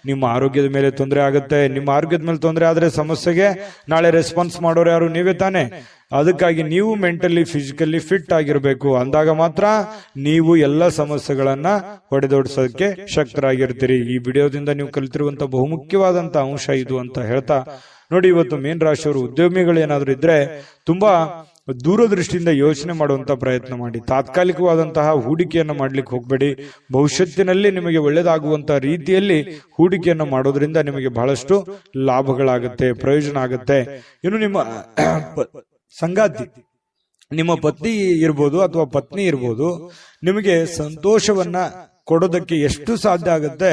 ನಿಮ್ಮ ಆರೋಗ್ಯದ ಮೇಲೆ ತೊಂದರೆ ಆಗುತ್ತೆ. ನಿಮ್ಮ ಆರೋಗ್ಯದ ಮೇಲೆ ತೊಂದರೆ ಆದ್ರೆ ಸಮಸ್ಯೆಗೆ ನಾಳೆ ರೆಸ್ಪಾನ್ಸ್ ಮಾಡೋರು ಯಾರು? ನೀವೇ ತಾನೆ. ಅದಕ್ಕಾಗಿ ನೀವು ಮೆಂಟಲಿ, ಫಿಸಿಕಲಿ ಫಿಟ್ ಆಗಿರಬೇಕು. ಅಂದಾಗ ಮಾತ್ರ ನೀವು ಎಲ್ಲ ಸಮಸ್ಯೆಗಳನ್ನ ಹೊಡೆದೋಡಿಸೋದಕ್ಕೆ ಶಕ್ತರಾಗಿರ್ತೀರಿ. ಈ ವಿಡಿಯೋದಿಂದ ನೀವು ಕಲಿತಿರುವಂತ ಬಹುಮುಖ್ಯವಾದಂತ ಅಂಶ ಇದು ಅಂತ ಹೇಳ್ತಾ ನೋಡಿ, ಇವತ್ತು ಮೀನ ರಾಶಿಯವರು ಉದ್ಯಮಿಗಳು ಏನಾದ್ರು ಇದ್ರೆ ತುಂಬಾ ದೂರದೃಷ್ಟಿಯಿಂದ ಯೋಚನೆ ಮಾಡುವಂತ ಪ್ರಯತ್ನ ಮಾಡಿ. ತಾತ್ಕಾಲಿಕವಾದಂತಹ ಹೂಡಿಕೆಯನ್ನು ಮಾಡ್ಲಿಕ್ಕೆ ಹೋಗ್ಬೇಡಿ. ಭವಿಷ್ಯತ್ತಿನಲ್ಲಿ ನಿಮಗೆ ಒಳ್ಳೆಯದಾಗುವಂತಹ ರೀತಿಯಲ್ಲಿ ಹೂಡಿಕೆಯನ್ನು ಮಾಡೋದ್ರಿಂದ ನಿಮಗೆ ಬಹಳಷ್ಟು ಲಾಭಗಳಾಗುತ್ತೆ, ಪ್ರಯೋಜನ ಆಗುತ್ತೆ. ಇನ್ನು ನಿಮ್ಮ ಸಂಗಾತಿ, ನಿಮ್ಮ ಪತಿ ಇರ್ಬೋದು ಅಥವಾ ಪತ್ನಿ ಇರ್ಬೋದು, ನಿಮಗೆ ಸಂತೋಷವನ್ನ ಕೊಡೋದಕ್ಕೆ ಎಷ್ಟು ಸಾಧ್ಯ ಆಗುತ್ತೆ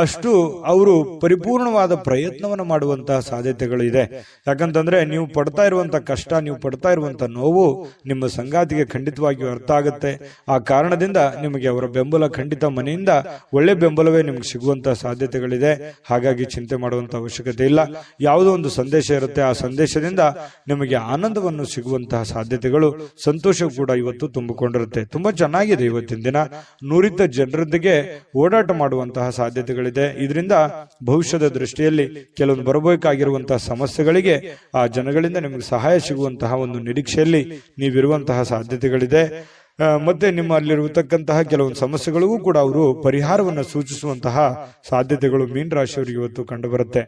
ಅಷ್ಟು ಅವರು ಪರಿಪೂರ್ಣವಾದ ಪ್ರಯತ್ನವನ್ನು ಮಾಡುವಂತಹ ಸಾಧ್ಯತೆಗಳು ಇದೆ. ಯಾಕಂತಂದ್ರೆ ನೀವು ಪಡ್ತಾ ಇರುವಂತಹ ಕಷ್ಟ, ನೀವು ಪಡ್ತಾ ಇರುವಂತಹ ನೋವು ನಿಮ್ಮ ಸಂಗಾತಿಗೆ ಖಂಡಿತವಾಗಿಯೂ ಅರ್ಥ ಆಗುತ್ತೆ. ಆ ಕಾರಣದಿಂದ ನಿಮಗೆ ಅವರ ಬೆಂಬಲ ಖಂಡಿತ ಮನೆಯಿಂದ ಒಳ್ಳೆ ಬೆಂಬಲವೇ ನಿಮ್ಗೆ ಸಿಗುವಂತಹ ಸಾಧ್ಯತೆಗಳಿದೆ. ಹಾಗಾಗಿ ಚಿಂತೆ ಮಾಡುವಂತ ಅವಶ್ಯಕತೆ ಇಲ್ಲ. ಯಾವುದೋ ಒಂದು ಸಂದೇಶ ಇರುತ್ತೆ, ಆ ಸಂದೇಶದಿಂದ ನಿಮಗೆ ಆನಂದವನ್ನು ಸಿಗುವಂತಹ ಸಾಧ್ಯತೆಗಳು, ಸಂತೋಷ ಕೂಡ ಇವತ್ತು ತುಂಬಿಕೊಂಡಿರುತ್ತೆ. ತುಂಬಾ ಚೆನ್ನಾಗಿದೆ ಇವತ್ತಿನ ದಿನ. ನುರಿತ ಜನರೊಂದಿಗೆ ಓಡಾಟ ಮಾಡುವಂತಹ ಸಾಧ್ಯತೆಗಳು ಇದರಿಂದ ಭವಿಷ್ಯದ ದೃಷ್ಟಿಯಲ್ಲಿ ಕೆಲವೊಂದು ಬರಬೇಕಾಗಿರುವಂತಹ ಸಮಸ್ಯೆಗಳಿಗೆ ಆ ಜನಗಳಿಂದ ನಿಮಗೆ ಸಹಾಯ ಸಿಗುವಂತಹ ಒಂದು ನಿರೀಕ್ಷೆಯಲ್ಲಿ ನೀವಿರುವಂತಹ ಸಾಧ್ಯತೆಗಳಿದೆ. ಮತ್ತೆ ನಿಮ್ಮಲ್ಲಿರತಕ್ಕಂತಹ ಕೆಲವೊಂದು ಸಮಸ್ಯೆಗಳಿಗೂ ಕೂಡ ಅವರು ಪರಿಹಾರವನ್ನು ಸೂಚಿಸುವಂತಹ ಸಾಧ್ಯತೆಗಳು ಮೀನ ರಾಶಿಯವರಿಗೆ ಇವತ್ತು ಕಂಡು ಬರುತ್ತೆ.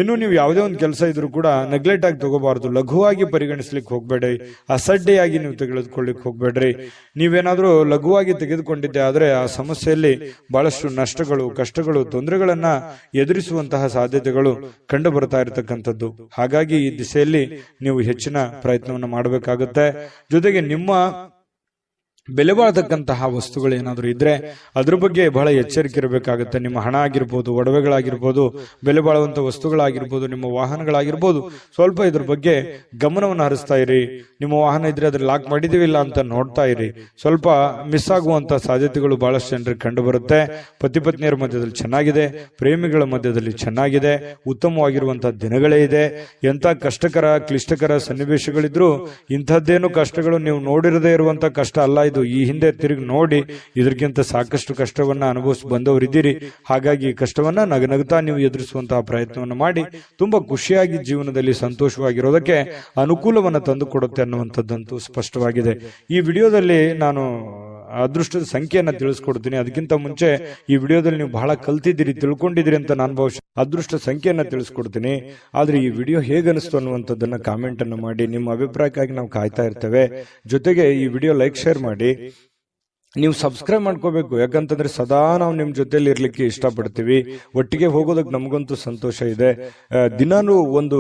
ಇನ್ನು ನೀವು ಯಾವುದೇ ಒಂದು ಕೆಲಸ ಇದ್ರೂ ಕೂಡ ನೆಗ್ಲೆಕ್ಟ್ ಆಗಿ ತಗೋಬಾರ್ದು, ಲಘುವಾಗಿ ಪರಿಗಣಿಸ್ಲಿಕ್ಕೆ ಹೋಗ್ಬೇಡಿ, ಅಸಡ್ಡೆಯಾಗಿ ನೀವು ತೆಗೆದುಕೊಳ್ಳಿಕ್ಕೆ ಹೋಗ್ಬೇಡ್ರಿ. ನೀವೇನಾದ್ರೂ ಲಘುವಾಗಿ ತೆಗೆದುಕೊಂಡಿದ್ದೆ ಆದ್ರೆ ಆ ಸಮಸ್ಯೆಯಲ್ಲಿ ಬಹಳಷ್ಟು ನಷ್ಟಗಳು, ಕಷ್ಟಗಳು, ತೊಂದರೆಗಳನ್ನ ಎದುರಿಸುವಂತಹ ಸಾಧ್ಯತೆಗಳು ಕಂಡು ಬರ್ತಾ ಇರತಕ್ಕಂಥದ್ದು. ಹಾಗಾಗಿ ಈ ದಿಸೆಯಲ್ಲಿ ನೀವು ಹೆಚ್ಚಿನ ಪ್ರಯತ್ನವನ್ನು ಮಾಡಬೇಕಾಗುತ್ತೆ. ಜೊತೆಗೆ ನಿಮ್ಮ ಬೆಲೆ ಬಾಳತಕ್ಕಂತಹ ವಸ್ತುಗಳು ಏನಾದರೂ ಇದ್ರೆ ಅದ್ರ ಬಗ್ಗೆ ಬಹಳ ಎಚ್ಚರಿಕೆ ಇರಬೇಕಾಗುತ್ತೆ. ನಿಮ್ಮ ಹಣ ಆಗಿರ್ಬೋದು, ಒಡವೆಗಳಾಗಿರ್ಬೋದು, ಬೆಲೆ ಬಾಳುವಂತ ವಸ್ತುಗಳಾಗಿರ್ಬೋದು, ನಿಮ್ಮ ವಾಹನಗಳಾಗಿರ್ಬೋದು, ಸ್ವಲ್ಪ ಇದ್ರ ಬಗ್ಗೆ ಗಮನವನ್ನು ಹರಿಸ್ತಾ ಇರಿ. ನಿಮ್ಮ ವಾಹನ ಇದ್ರೆ ಅದ್ರ ಲಾಕ್ ಮಾಡಿದೀವಿಲ್ಲ ಅಂತ ನೋಡ್ತಾ ಇರಿ. ಸ್ವಲ್ಪ ಮಿಸ್ ಆಗುವಂತ ಸಾಧ್ಯತೆಗಳು ಬಹಳಷ್ಟು ಜನರಿಗೆ ಕಂಡು ಬರುತ್ತೆ. ಪತಿ ಪತ್ನಿಯರ ಮಧ್ಯದಲ್ಲಿ ಚೆನ್ನಾಗಿದೆ, ಪ್ರೇಮಿಗಳ ಮಧ್ಯದಲ್ಲಿ ಚೆನ್ನಾಗಿದೆ, ಉತ್ತಮವಾಗಿರುವಂತಹ ದಿನಗಳೇ ಇದೆ. ಎಂತ ಕಷ್ಟಕರ ಕ್ಲಿಷ್ಟಕರ ಸನ್ನಿವೇಶಗಳಿದ್ರು ಇಂಥದ್ದೇನು ಕಷ್ಟಗಳು ನೀವು ನೋಡಿರದೇ ಇರುವಂತ ಕಷ್ಟ ಅಲ್ಲ ಇದು. ಈ ಹಿಂದೆ ತಿರುಗಿ ನೋಡಿ ಇದಕ್ಕಿಂತ ಸಾಕಷ್ಟು ಕಷ್ಟವನ್ನ ಅನುಭವಿಸಿ ಬಂದವರಿದ್ದೀರಿ. ಹಾಗಾಗಿ ಕಷ್ಟವನ್ನ ನಗನಗ್ತಾ ನೀವು ಎದುರಿಸುವಂತಹ ಪ್ರಯತ್ನವನ್ನು ಮಾಡಿ ತುಂಬಾ ಖುಷಿಯಾಗಿ ಜೀವನದಲ್ಲಿ ಸಂತೋಷವಾಗಿರೋದಕ್ಕೆ ಅನುಕೂಲವನ್ನ ತಂದು ಕೊಡುತ್ತೆ ಅನ್ನುವಂಥದ್ದಂತೂ ಸ್ಪಷ್ಟವಾಗಿದೆ. ಈ ವಿಡಿಯೋದಲ್ಲಿ ನಾನು ಅದೃಷ್ಟದ ಸಂಖ್ಯೆಯನ್ನ ತಿಳಿಸ್ಕೊಡ್ತೀನಿ. ಅದಕ್ಕಿಂತ ಮುಂಚೆ ಈ ವಿಡಿಯೋದಲ್ಲಿ ನೀವು ಬಹಳ ಕಲ್ತಿದ್ದೀರಿ, ತಿಳ್ಕೊಂಡಿದ್ದೀರಿ ಅಂತ ನಾನು ಬಹುಶಃ ಅದೃಷ್ಟ ಸಂಖ್ಯೆಯನ್ನ ತಿಳಿಸ್ಕೊಡ್ತೀನಿ. ಆದ್ರೆ ಈ ವಿಡಿಯೋ ಹೇಗನಿಸ್ತು ಅನ್ನುವಂಥದ್ದನ್ನ ಕಾಮೆಂಟ್ ಅನ್ನು ಮಾಡಿ. ನಿಮ್ಮ ಅಭಿಪ್ರಾಯಕ್ಕಾಗಿ ನಾವು ಕಾಯ್ತಾ ಇರ್ತೇವೆ. ಜೊತೆಗೆ ಈ ವಿಡಿಯೋ ಲೈಕ್, ಶೇರ್ ಮಾಡಿ. ನೀವು ಸಬ್ಸ್ಕ್ರೈಬ್ ಮಾಡ್ಕೋಬೇಕು, ಯಾಕಂತಂದ್ರೆ ಸದಾ ನಾವು ನಿಮ್ ಜೊತೆಲಿ ಇರ್ಲಿಕ್ಕೆ ಇಷ್ಟಪಡ್ತೀವಿ. ಒಟ್ಟಿಗೆ ಹೋಗೋದಕ್ಕೆ ನಮಗಂತೂ ಸಂತೋಷ ಇದೆ. ದಿನಾನು ಒಂದು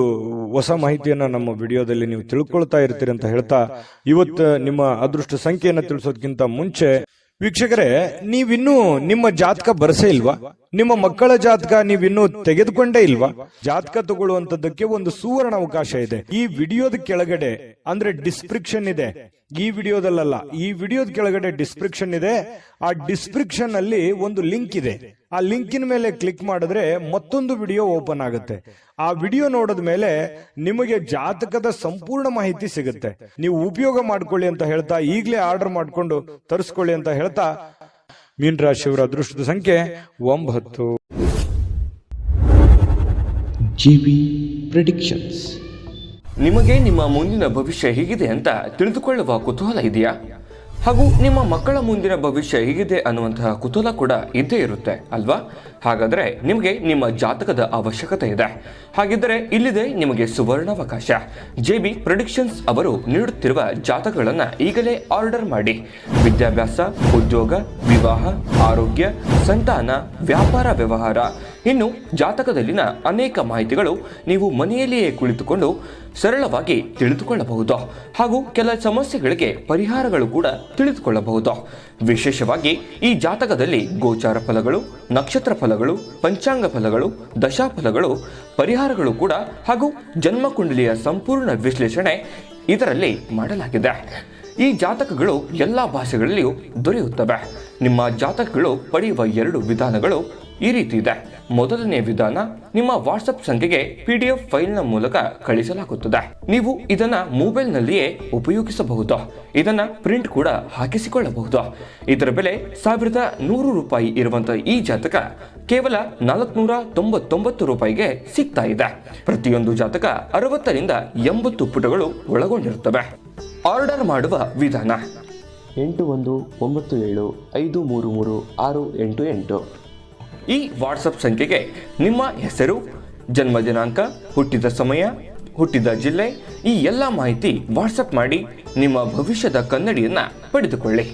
ಹೊಸ ಮಾಹಿತಿಯನ್ನ ನಮ್ಮ ವಿಡಿಯೋದಲ್ಲಿ ನೀವು ತಿಳ್ಕೊಳ್ತಾ ಇರ್ತೀರಿ ಅಂತ ಹೇಳ್ತಾ, ಇವತ್ತು ನಿಮ್ಮ ಅದೃಷ್ಟ ಸಂಖ್ಯೆಯನ್ನ ತಿಳಿಸೋದಕ್ಕಿಂತ ಮುಂಚೆ ವೀಕ್ಷಕರೇ, ನೀವಿನ್ನೂ ನಿಮ್ಮ ಜಾತಕ ಬರಸೇ ಇಲ್ವಾ? ನಿಮ್ಮ ಮಕ್ಕಳ ಜಾತಕ ನೀವಿನ್ನೂ ತೆಗೆದುಕೊಂಡೇ ಇಲ್ವಾ? ಜಾತಕ ತಗೊಳ್ಳುವಂತದ್ದಕ್ಕೆ ಒಂದು ಸುವರ್ಣ ಅವಕಾಶ ಇದೆ. ಈ ವಿಡಿಯೋದ ಕೆಳಗಡೆ ಅಂದ್ರೆ ಡಿಸ್ಕ್ರಿಪ್ಷನ್ ಇದೆ. ಈ ವಿಡಿಯೋದಲ್ಲ, ಈ ವಿಡಿಯೋದ ಕೆಳಗಡೆ ಡಿಸ್ಕ್ರಿಪ್ಷನ್ ಇದೆ. ಆ ಡಿಸ್ಕ್ರಿಪ್ಷನ್ ಅಲ್ಲಿ ಒಂದು ಲಿಂಕ್ ಇದೆ. ಆ ಲಿಂಕಿನ ಮೇಲೆ ಕ್ಲಿಕ್ ಮಾಡಿದ್ರೆ ಮತ್ತೊಂದು ವಿಡಿಯೋ ಓಪನ್ ಆಗುತ್ತೆ. ಆ ವಿಡಿಯೋ ನೋಡಿದ ಮೇಲೆ ನಿಮಗೆ ಜಾತಕದ ಸಂಪೂರ್ಣ ಮಾಹಿತಿ ಸಿಗುತ್ತೆ. ನೀವು ಉಪಯೋಗ ಮಾಡ್ಕೊಳ್ಳಿ ಅಂತ ಹೇಳ್ತಾ, ಈಗಲೇ ಆರ್ಡರ್ ಮಾಡ್ಕೊಂಡು ತರಿಸ್ಕೊಳ್ಳಿ ಅಂತ ಹೇಳ್ತಾ, ಮೀನ ರಾಶಿಯವರ ಅದೃಷ್ಟದ ಸಂಖ್ಯೆ 9. GB predictions. ನಿಮಗೆ ನಿಮ್ಮ ಮುಂದಿನ ಭವಿಷ್ಯ ಹೇಗಿದೆ ಅಂತ ತಿಳಿದುಕೊಳ್ಳುವ ಕುತೂಹಲ ಇದೆಯಾ? ಹಾಗೂ ನಿಮ್ಮ ಮಕ್ಕಳ ಮುಂದಿನ ಭವಿಷ್ಯ ಹೇಗಿದೆ ಅನ್ನುವಂತಹ ಕುತೂಹಲ ಕೂಡ ಇದ್ದೇ ಇರುತ್ತೆ ಅಲ್ವಾ? ಹಾಗಾದರೆ ನಿಮಗೆ ನಿಮ್ಮ ಜಾತಕದ ಅವಶ್ಯಕತೆ ಇದೆ. ಹಾಗಿದ್ದರೆ ಇಲ್ಲಿದೆ ನಿಮಗೆ ಸುವರ್ಣಾವಕಾಶ. JB ಪ್ರೆಡಿಕ್ಷನ್ಸ್ ಅವರು ನೀಡುತ್ತಿರುವ ಜಾತಕಗಳನ್ನು ಈಗಲೇ ಆರ್ಡರ್ ಮಾಡಿ. ವಿದ್ಯಾಭ್ಯಾಸ, ಉದ್ಯೋಗ, ವಿವಾಹ, ಆರೋಗ್ಯ, ಸಂತಾನ, ವ್ಯಾಪಾರ ವ್ಯವಹಾರ, ಇನ್ನು ಜಾತಕದಲ್ಲಿನ ಅನೇಕ ಮಾಹಿತಿಗಳು ನೀವು ಮನೆಯಲ್ಲಿಯೇ ಕುಳಿತುಕೊಂಡು ಸರಳವಾಗಿ ತಿಳಿದುಕೊಳ್ಳಬಹುದು. ಹಾಗೂ ಕೆಲ ಸಮಸ್ಯೆಗಳಿಗೆ ಪರಿಹಾರಗಳು ಕೂಡ ತಿಳಿದುಕೊಳ್ಳಬಹುದು. ವಿಶೇಷವಾಗಿ ಈ ಜಾತಕದಲ್ಲಿ ಗೋಚಾರ ಫಲಗಳು, ನಕ್ಷತ್ರ ಫಲಗಳು, ಪಂಚಾಂಗ ಫಲಗಳು, ದಶಾಫಲಗಳು, ಪರಿಹಾರಗಳು ಕೂಡ ಹಾಗೂ ಜನ್ಮಕುಂಡಲಿಯ ಸಂಪೂರ್ಣ ವಿಶ್ಲೇಷಣೆ ಇದರಲ್ಲಿ ಮಾಡಲಾಗಿದೆ. ಈ ಜಾತಕಗಳು ಎಲ್ಲ ಭಾಷೆಗಳಲ್ಲಿಯೂ ದೊರೆಯುತ್ತವೆ. ನಿಮ್ಮ ಜಾತಕಗಳು ಪಡೆಯುವ 2 ವಿಧಾನಗಳು ಈ ರೀತಿ ಇದೆ. ಮೊದಲನೇ ವಿಧಾನ, ನಿಮ್ಮ ವಾಟ್ಸಪ್ ಸಂಖ್ಯೆಗೆ PDF ಫೈಲ್ನ ಮೂಲಕ ಕಳಿಸಲಾಗುತ್ತದೆ. ನೀವು ಇದನ್ನ ಮೊಬೈಲ್ನಲ್ಲಿಯೇ ಉಪಯೋಗಿಸಬಹುದು. ಇದನ್ನ ಪ್ರಿಂಟ್ ಕೂಡ ಹಾಕಿಸಿಕೊಳ್ಳಬಹುದು. ಇದರ ಬೆಲೆ 1100 ರೂಪಾಯಿ ಇರುವಂತಹ ಈ ಜಾತಕ ಕೇವಲ 499 ರೂಪಾಯಿಗೆ ಸಿಗ್ತಾ ಇದೆ. ಪ್ರತಿಯೊಂದು ಜಾತಕ 60 ರಿಂದ 80 ಪುಟಗಳು ಒಳಗೊಂಡಿರುತ್ತವೆ. ಆರ್ಡರ್ ಮಾಡುವ ವಿಧಾನ: 8197533688. ಈ ವಾಟ್ಸಪ್ ಸಂಖ್ಯೆಗೆ ನಿಮ್ಮ ಹೆಸರು, ಜನ್ಮ ದಿನಾಂಕ, ಹುಟ್ಟಿದ ಸಮಯ, ಹುಟ್ಟಿದ ಜಿಲ್ಲೆ, ಈ ಎಲ್ಲ ಮಾಹಿತಿ ವಾಟ್ಸಪ್ ಮಾಡಿ ನಿಮ್ಮ ಭವಿಷ್ಯದ ಕನ್ನಡಿಯನ್ನ ಪಡೆದುಕೊಳ್ಳಿ.